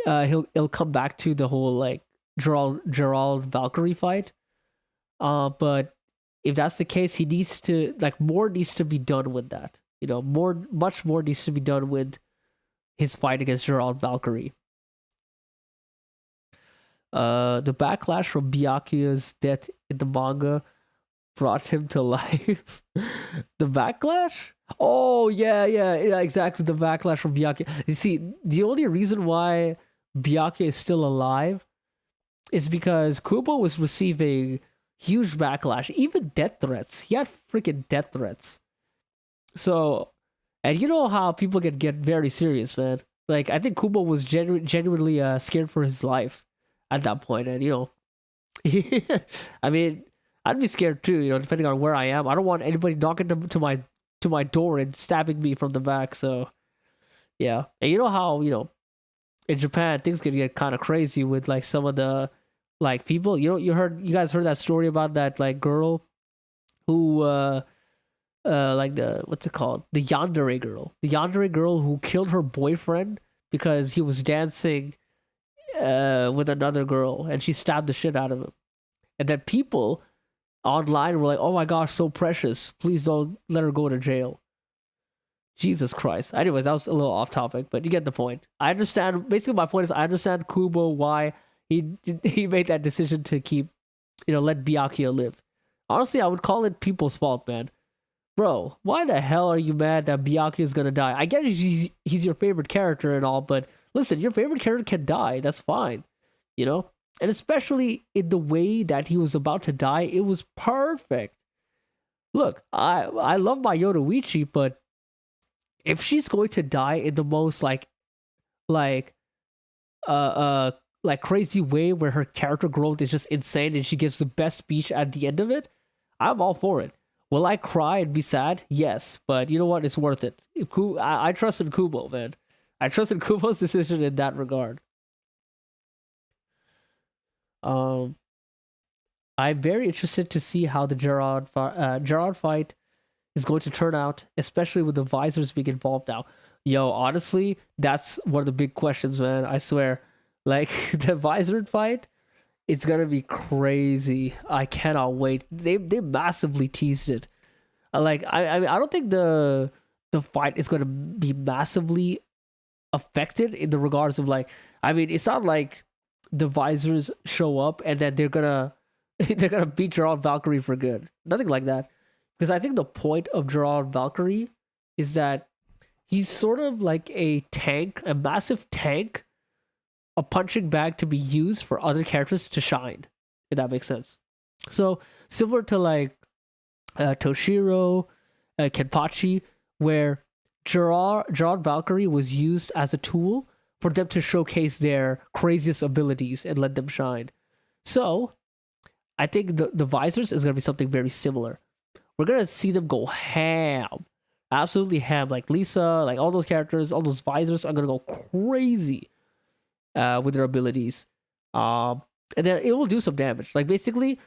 he'll come back to the whole like Gerald Valkyrie fight. But if that's the case, he needs to more needs to be done with that. You know, much more needs to be done with his fight against Gerald Valkyrie. The backlash from Byakuya's death in the manga brought him to life. The backlash? Oh yeah, exactly. The backlash from Byakuya. You see, the only reason why Byakuya is still alive is because Kubo was receiving huge backlash, even death threats. He had freaking death threats. So, and you know how people get very serious, man. Like I think Kubo was genuinely scared for his life at that point, and you know, I mean, I'd be scared too. You know, depending on where I am, I don't want anybody knocking to my door and stabbing me from the back. So, yeah, and you know how in Japan things can get kind of crazy with like some of the like people. You guys heard that story about that like girl who like the what's it called, the yandere girl who killed her boyfriend because he was dancing with another girl, and she stabbed the shit out of him. And then people online were like, "Oh my gosh, so precious! Please don't let her go to jail." Jesus Christ. Anyways, that was a little off topic, but you get the point. I understand. Basically, my point is, I understand Kubo why he made that decision to keep, let Byakuya live. Honestly, I would call it people's fault, man. Bro, why the hell are you mad that Byakuya is gonna die? I get he's your favorite character and all, but listen, your favorite character can die. That's fine, And especially in the way that he was about to die, it was perfect. Look, I love my Yoruichi, but if she's going to die in the most like crazy way where her character growth is just insane and she gives the best speech at the end of it, I'm all for it. Will I cry and be sad? Yes, but you know what? It's worth it. I trust in Kubo, man. I trust in Kubo's decision in that regard. I'm very interested to see how the Gerard fight is going to turn out, especially with the visors being involved now. Yo, honestly, that's one of the big questions, man. I swear. Like, the visor fight, it's gonna be crazy. I cannot wait. They massively teased it. I don't think the fight is gonna be massively affected in the regards of like, it's not like the visors show up and then they're gonna beat Gerard Valkyrie for good. Nothing like that. Because I think the point of Gerard Valkyrie is that he's sort of like a tank, a massive tank, a punching bag to be used for other characters to shine, if that makes sense. So similar to like Toshiro, Kenpachi, where Gerard Valkyrie was used as a tool for them to showcase their craziest abilities and let them shine. So I think the visors is going to be something very similar. We're going to see them go ham. Absolutely ham. Like Lisa, like all those characters, all those visors are going to go crazy with their abilities. And then it will do some damage. Like basically,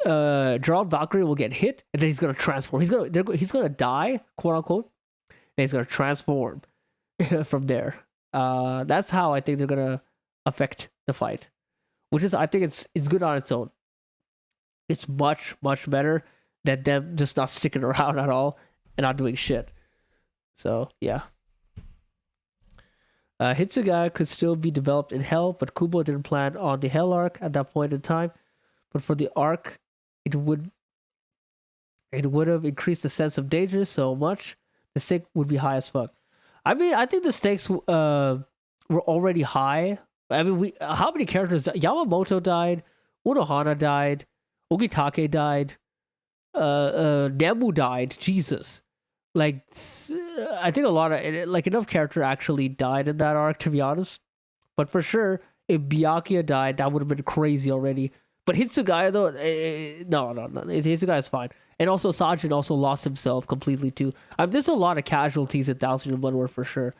Gerard Valkyrie will get hit and then he's going to transform. He's going to die, quote unquote. And he's going to transform from there. That's how I think they're going to affect the fight. Which is, I think it's good on its own. It's much, much better than them just not sticking around at all and not doing shit. So, yeah. Hitsuga could still be developed in Hell, but Kubo didn't plan on the Hell arc at that point in time. But for the arc, it would have increased the sense of danger so much, the stake would be high as fuck. I think the stakes were already high. How many characters died? Yamamoto died, Unohana died, Ogitake died, Nemu died. Jesus. Like, I think a lot of, like, enough character actually died in that arc, to be honest. But for sure, if Byakuya died, that would have been crazy already. But Hitsugaya, though, no. Hitsugaya is fine. And also, Sajin also lost himself completely, too. There's a lot of casualties in 1001 War for sure.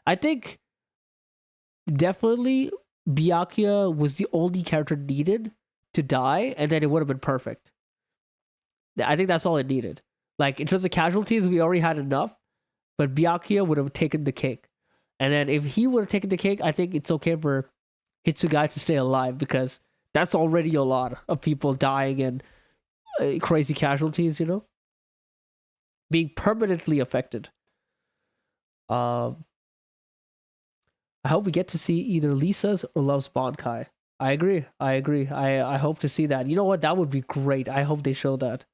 I think, definitely, Byakuya was the only character needed to die, and then it would have been perfect. I think that's all it needed. Like, in terms of casualties, we already had enough, but Byakuya would have taken the cake. And then if he would have taken the cake, I think it's okay for Hitsugaya to stay alive, because that's already a lot of people dying and crazy casualties, being permanently affected. I hope we get to see either Lisa's or Love's Bankai. I agree. I hope to see that. You know what? That would be great. I hope they show that.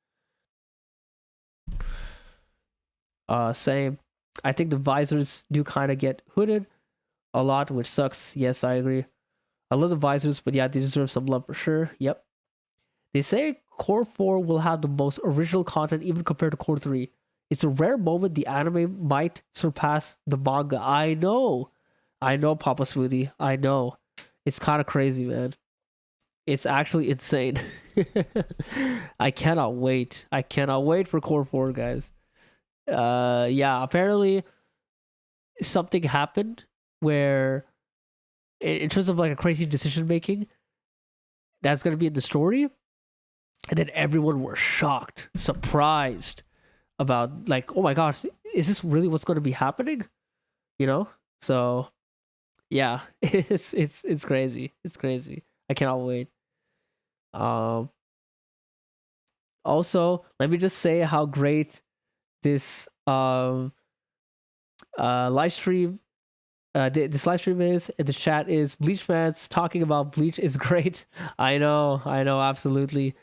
Same. I think the visors do kind of get hooded a lot, which sucks. Yes, I agree. I love the visors, but yeah, they deserve some love for sure. Yep. They say Core 4 will have the most original content even compared to Core 3. It's a rare moment the anime might surpass the manga. I know, Papa Smoothie. I know. It's kind of crazy, man. It's actually insane. I cannot wait. I cannot wait for Core 4, guys. Yeah, apparently something happened where, in terms of like a crazy decision making, that's gonna be in the story, and then everyone were shocked, surprised about like, oh my gosh, is this really what's gonna be happening? You know? So yeah, it's crazy. It's crazy. I cannot wait. Also, let me just say how great this live stream this live stream is, and the chat is Bleach fans talking about Bleach is great. I know, absolutely.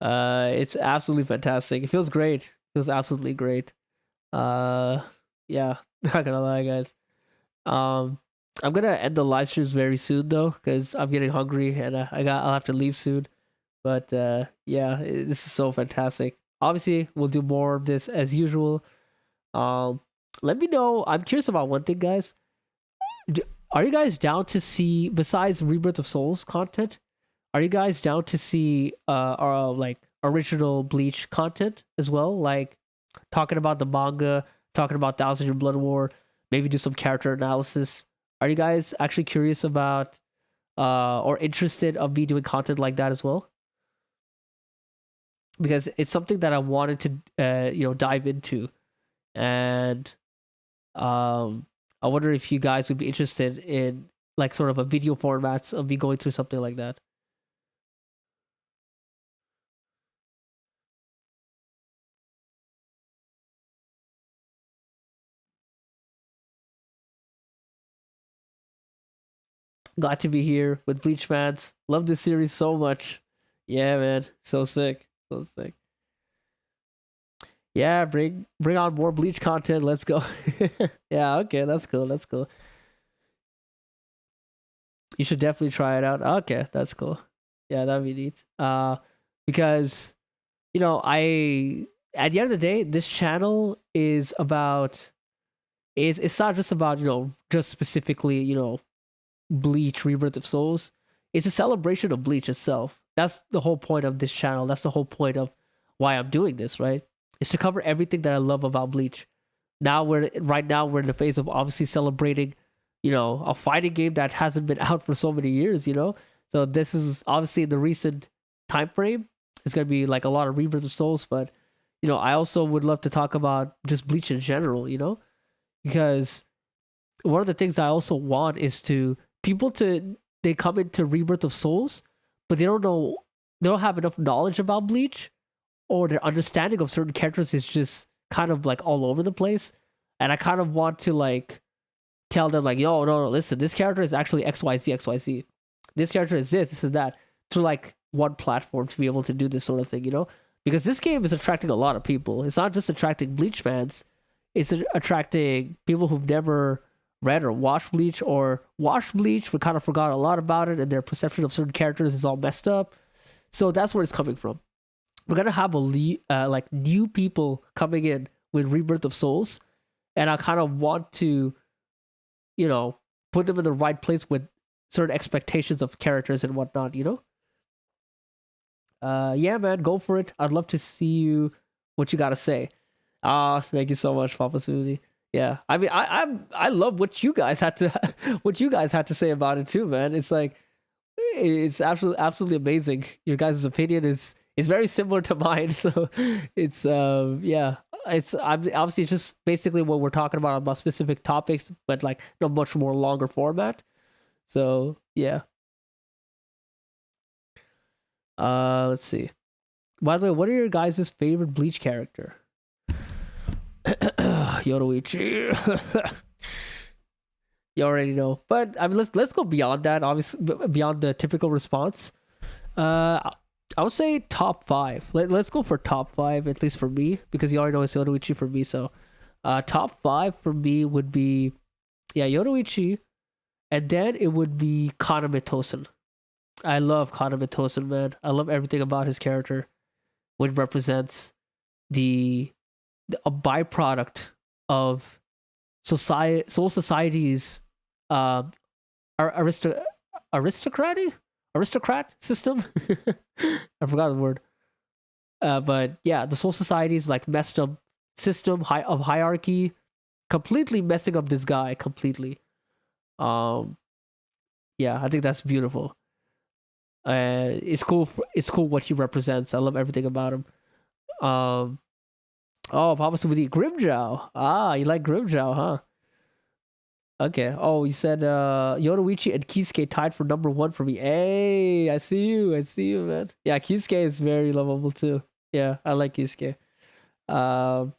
It's absolutely fantastic. It feels great. It feels absolutely great. Yeah, not gonna lie, guys. I'm gonna end the live streams very soon though, because I'm getting hungry and I'll have to leave soon. But yeah, this is so fantastic. Obviously, we'll do more of this as usual. Let me know. I'm curious about one thing, guys. Are you guys down to see, besides Rebirth of Souls content, are you guys down to see like original Bleach content as well? Like talking about the manga, talking about Thousand Year Blood War, maybe do some character analysis. Are you guys actually curious about or interested of me doing content like that as well? Because it's something that I wanted to dive into, and I wonder if you guys would be interested in like sort of a video formats of me going through something like that. Glad to be here with Bleach fans. Love this series so much. Yeah, man. So sick. So sick. Yeah, bring on more Bleach content. Let's go. Yeah, okay, that's cool. That's cool. You should definitely try it out. Okay, that's cool. Yeah, that'd be neat. Because I at the end of the day, this channel is about it's not just about just specifically Bleach Rebirth of Souls. It's a celebration of Bleach itself. That's the whole point of this channel. That's the whole point of why I'm doing this, right? Is to cover everything that I love about Bleach. Right now we're in the phase of obviously celebrating, a fighting game that hasn't been out for so many years, So this is obviously in the recent time frame. It's gonna be like a lot of Rebirth of Souls, but I also would love to talk about just Bleach in general, because one of the things I also want is they come into Rebirth of Souls, but they don't have enough knowledge about Bleach, or their understanding of certain characters is just kind of like all over the place. And I kind of want to like tell them like, yo, no, listen, this character is actually XYZ, XYZ. This character is this is that, to like one platform to be able to do this sort of thing, Because this game is attracting a lot of people. It's not just attracting Bleach fans. It's attracting people who've never read or watched Bleach, or watched Bleach but kind of forgot a lot about it, and their perception of certain characters is all messed up. So that's where it's coming from. We're gonna have like new people coming in with Rebirth of Souls, and I kind of want to, put them in the right place with certain expectations of characters and whatnot, Yeah, man, go for it. I'd love to see what you gotta say. Thank you so much, Papa Smoothie. Yeah, I mean, I love what you guys had to say about it too, man. It's like, it's absolutely amazing. Your guys' opinion is very similar to mine, so it's yeah, it's obviously just basically what we're talking about specific topics, but like much more longer format. So yeah. Let's see. By the way, what are your guys' favorite Bleach character? Yoruichi. You already know, but I mean, let's go beyond that. Obviously, beyond the typical response. I would say top 5. Let's go for top 5, at least for me, because you already know it's Yoruichi for me. So Top five for me would be, yeah, Yoruichi, and then it would be Kaname Tosen. I love Kaname Tosen, man. I love everything about his character, which represents the a byproduct of Soul Society's uh, aristocrat system. I forgot the word. But yeah, the Soul Society's like messed up system of hierarchy, completely messing up this guy completely. Um, yeah, I think that's beautiful. It's cool. It's cool what he represents. I love everything about him. Um, oh, Papa Smoothie, Grimjow. Ah, you like Grimjow, huh? Okay. Oh, you said Yoruichi and Kisuke tied for number one for me. Hey, I see you. I see you, man. Yeah, Kisuke is very lovable too. Yeah, I like Kisuke. Um,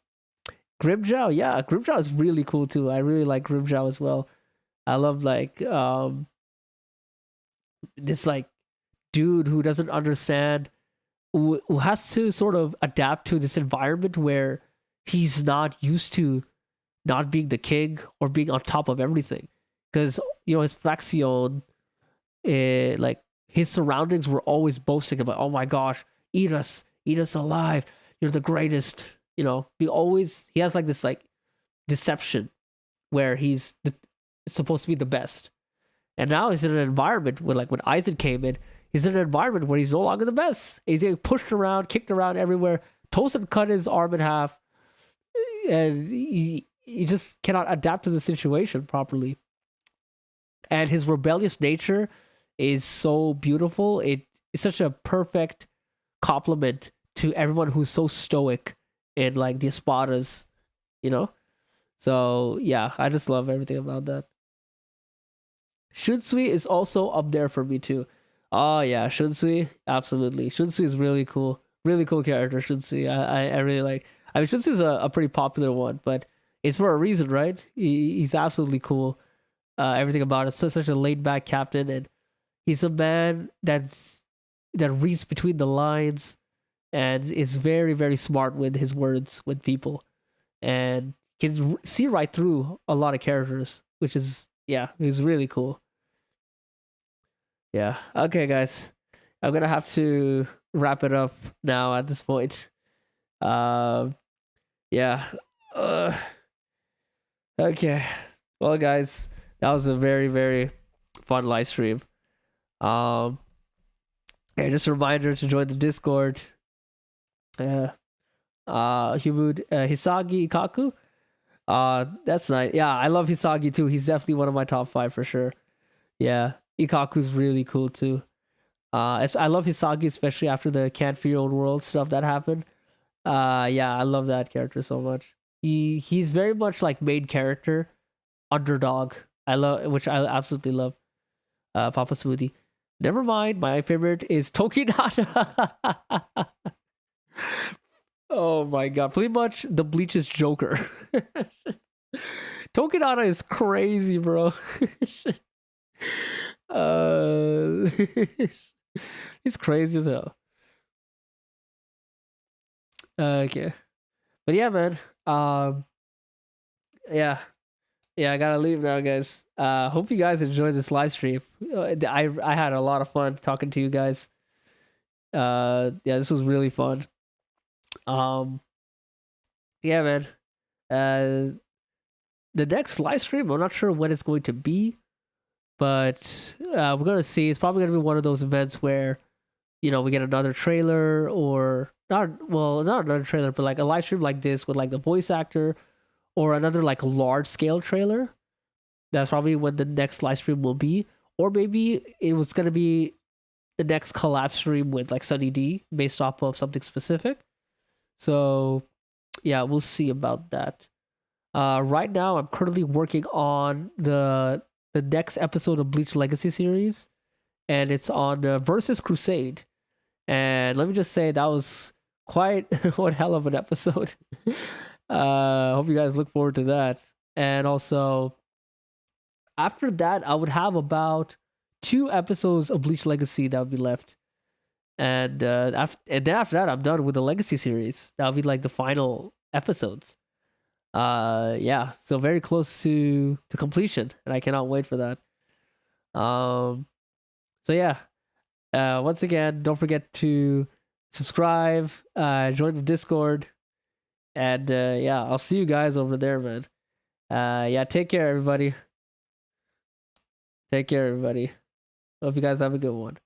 Grimjow, yeah, Grimjow is really cool too. I really like Grimjow as well. I love like this like dude who doesn't understand, who has to sort of adapt to this environment where he's not used to not being the king or being on top of everything. Because, you know, his Flaxion, like his surroundings were always boasting about, oh my gosh, eat us alive. You're the greatest. You know, he has like this like deception where he's supposed to be the best. And now he's in an environment where, like, when Aizen came in, he's in an environment where he's no longer the best. He's getting pushed around, kicked around everywhere. Tosin cut his arm in half, and he just cannot adapt to the situation properly. And his rebellious nature is so beautiful. It's such a perfect compliment to everyone who's so stoic in like the Espadas, you know? So yeah, I just love everything about that. Shunsui is also up there for me too. Oh yeah, Shunsui, absolutely. Shunsui is really cool. Really cool character, Shunsui. I really like. I mean, Shunsui's a pretty popular one, but it's for a reason, right? He's absolutely cool. Everything about it. Such a laid back captain, and he's a man that reads between the lines and is very, very smart with his words with people, and can see right through a lot of characters, which is, yeah, he's really cool. Yeah. Okay, guys, I'm gonna have to wrap it up now at this point. Yeah. Uh, okay. Well, guys, that was a very, very fun live stream. Yeah, just a reminder to join the Discord. Hisagi Ikaku. That's nice. Yeah, I love Hisagi too. He's definitely one of my top 5 for sure. Yeah, Ikaku's really cool too. I love Hisagi, especially after the Can't Fear Your Own World stuff that happened. Yeah, I love that character so much. He's very much like main character, underdog. Which I absolutely love. Papa Smoothie. Never mind. My favorite is Tokinata. Oh my god! Pretty much the Bleach's Joker. Tokinata is crazy, bro. He's crazy as hell. Okay, but yeah, man. Yeah, I gotta leave now, guys. Hope you guys enjoyed this live stream. I had a lot of fun talking to you guys. Yeah, this was really fun. Yeah, man. The next live stream, I'm not sure when it's going to be, but we're gonna see. It's probably gonna be one of those events where, you know, we get another trailer, or not another trailer, but like a live stream like this with like the voice actor, or another like large scale trailer. That's probably when the next live stream will be. Or maybe it was gonna be the next collab stream with like Sunny D based off of something specific. So yeah, we'll see about that. Right now I'm currently working on the next episode of Bleach Legacy series, and it's on Versus Crusade. And let me just say, that was quite one hell of an episode. Hope you guys look forward to that. And also, after that, I would have about 2 episodes of Bleach Legacy that would be left. And then after that, I'm done with the Legacy series. That'll be like the final episodes. Yeah, so very close to completion, and I cannot wait for that. So yeah, once again, don't forget to subscribe, join the Discord, and yeah, I'll see you guys over there, man. Yeah, take care, everybody. Take care, everybody. Hope you guys have a good one.